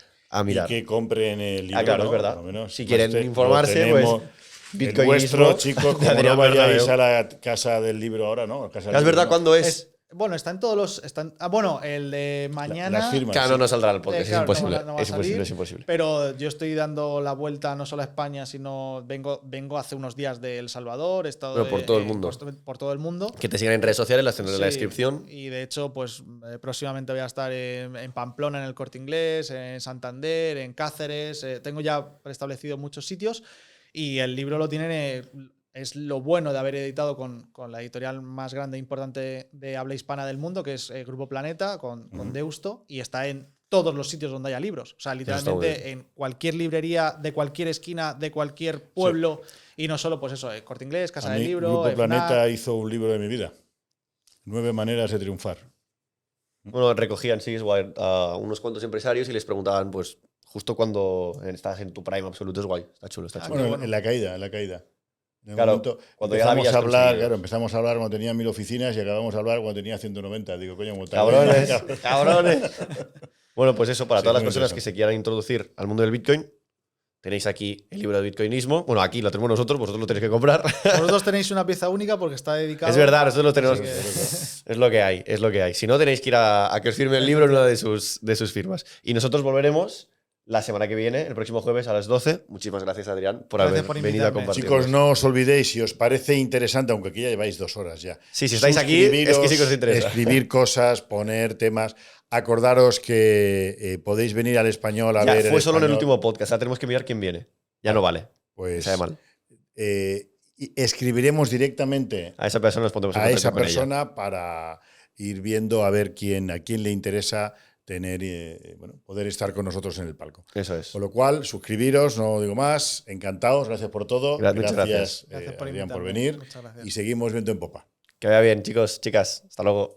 S3: mirar.
S1: Y que compren el libro.
S3: Claro,
S1: ¿no?
S3: es verdad.
S1: Por lo menos.
S3: Si quieren
S1: Lo
S3: informarse, pues
S1: el vuestro, chicos, como no vayáis a la casa del libro ahora, ¿no?
S3: Es verdad, ¿cuándo es?
S2: Bueno, está en todos los... bueno, el de mañana...
S1: Las firmas.
S3: Claro, no saldrá el podcast,
S2: claro,
S3: es imposible.
S2: no va a
S3: Es imposible,
S2: salir,
S3: es imposible.
S2: Pero yo estoy dando la vuelta no solo a España, sino vengo hace unos días de El Salvador, he estado
S3: Bueno, por todo el mundo.
S2: Por todo el mundo.
S3: Que te sigan en redes sociales, las tendré en la descripción.
S2: Y de hecho, pues próximamente voy a estar en Pamplona, en el Corte Inglés, en Santander, en Cáceres. Tengo ya preestablecido muchos sitios y el libro lo tienen... Es lo bueno de haber editado con la editorial más grande e importante de habla hispana del mundo, que es Grupo Planeta, con Deusto, y está en todos los sitios donde haya libros. O sea, literalmente en cualquier librería, de cualquier esquina, de cualquier pueblo, y no solo, pues eso, Corte Inglés, Casa del Libro,
S1: Grupo
S2: FNAC.
S1: Planeta hizo un libro de mi vida. 9 maneras de triunfar.
S3: Bueno, recogían, sí, es guay, a unos cuantos empresarios y les preguntaban, pues, justo cuando estás en tu prime absoluto, es guay. Está chulo, está chulo.
S1: Bueno, en la caída, en la caída. En
S3: Claro,
S1: momento,
S3: cuando ya la habías
S1: empezamos a hablar,
S3: conseguido.
S1: claro, empezamos a hablar cuando tenía 1000 oficinas y acabamos a hablar cuando tenía 190. Digo, coño, como
S3: Cabrones, cabrones. Bueno, pues eso, para
S1: Sí,
S3: todas las
S1: muy
S3: personas que
S1: interesante.
S3: se quieran introducir al mundo del Bitcoin, tenéis aquí el libro de Bitcoinismo. Bueno, aquí lo tenemos nosotros, vosotros lo tenéis que comprar.
S2: Vosotros tenéis una pieza única porque está dedicado.
S3: Es verdad, nosotros lo tenemos.
S2: Así
S3: Es lo que hay, es lo que hay. Si no, tenéis que ir a que os firme el libro en una de sus firmas. Y nosotros volveremos la semana que viene, el próximo jueves a las 12. Muchísimas gracias, Adrián, por
S2: Gracias
S3: haber
S2: por
S3: venido a
S2: invitarme.
S3: compartir.
S1: Chicos, no os olvidéis, si os parece interesante, aunque aquí ya lleváis 2 horas ya.
S3: Sí, si estáis aquí, es que sí que os interesa.
S1: Escribir cosas, poner temas. Acordaros que podéis venir al español a
S3: Ya,
S1: ver.
S3: fue solo en el
S1: español.
S3: último podcast, ahora tenemos que mirar quién viene. Ya no vale.
S1: Pues
S3: Sabe mal.
S1: y escribiremos directamente
S3: A esa persona nos pondremos en
S1: a
S3: contacto
S1: esa
S3: con ella.
S1: persona para ir viendo a ver a quién le interesa tener, poder estar con nosotros en el palco.
S3: Eso es.
S1: Con lo cual, suscribiros, no digo más, encantados, gracias por todo,
S3: Muchas gracias.
S2: Gracias por
S1: Adrián, por
S2: invitarme.
S1: venir
S2: Muchas gracias.
S1: y seguimos viendo en popa.
S3: Que vaya bien, chicos, chicas. Hasta luego.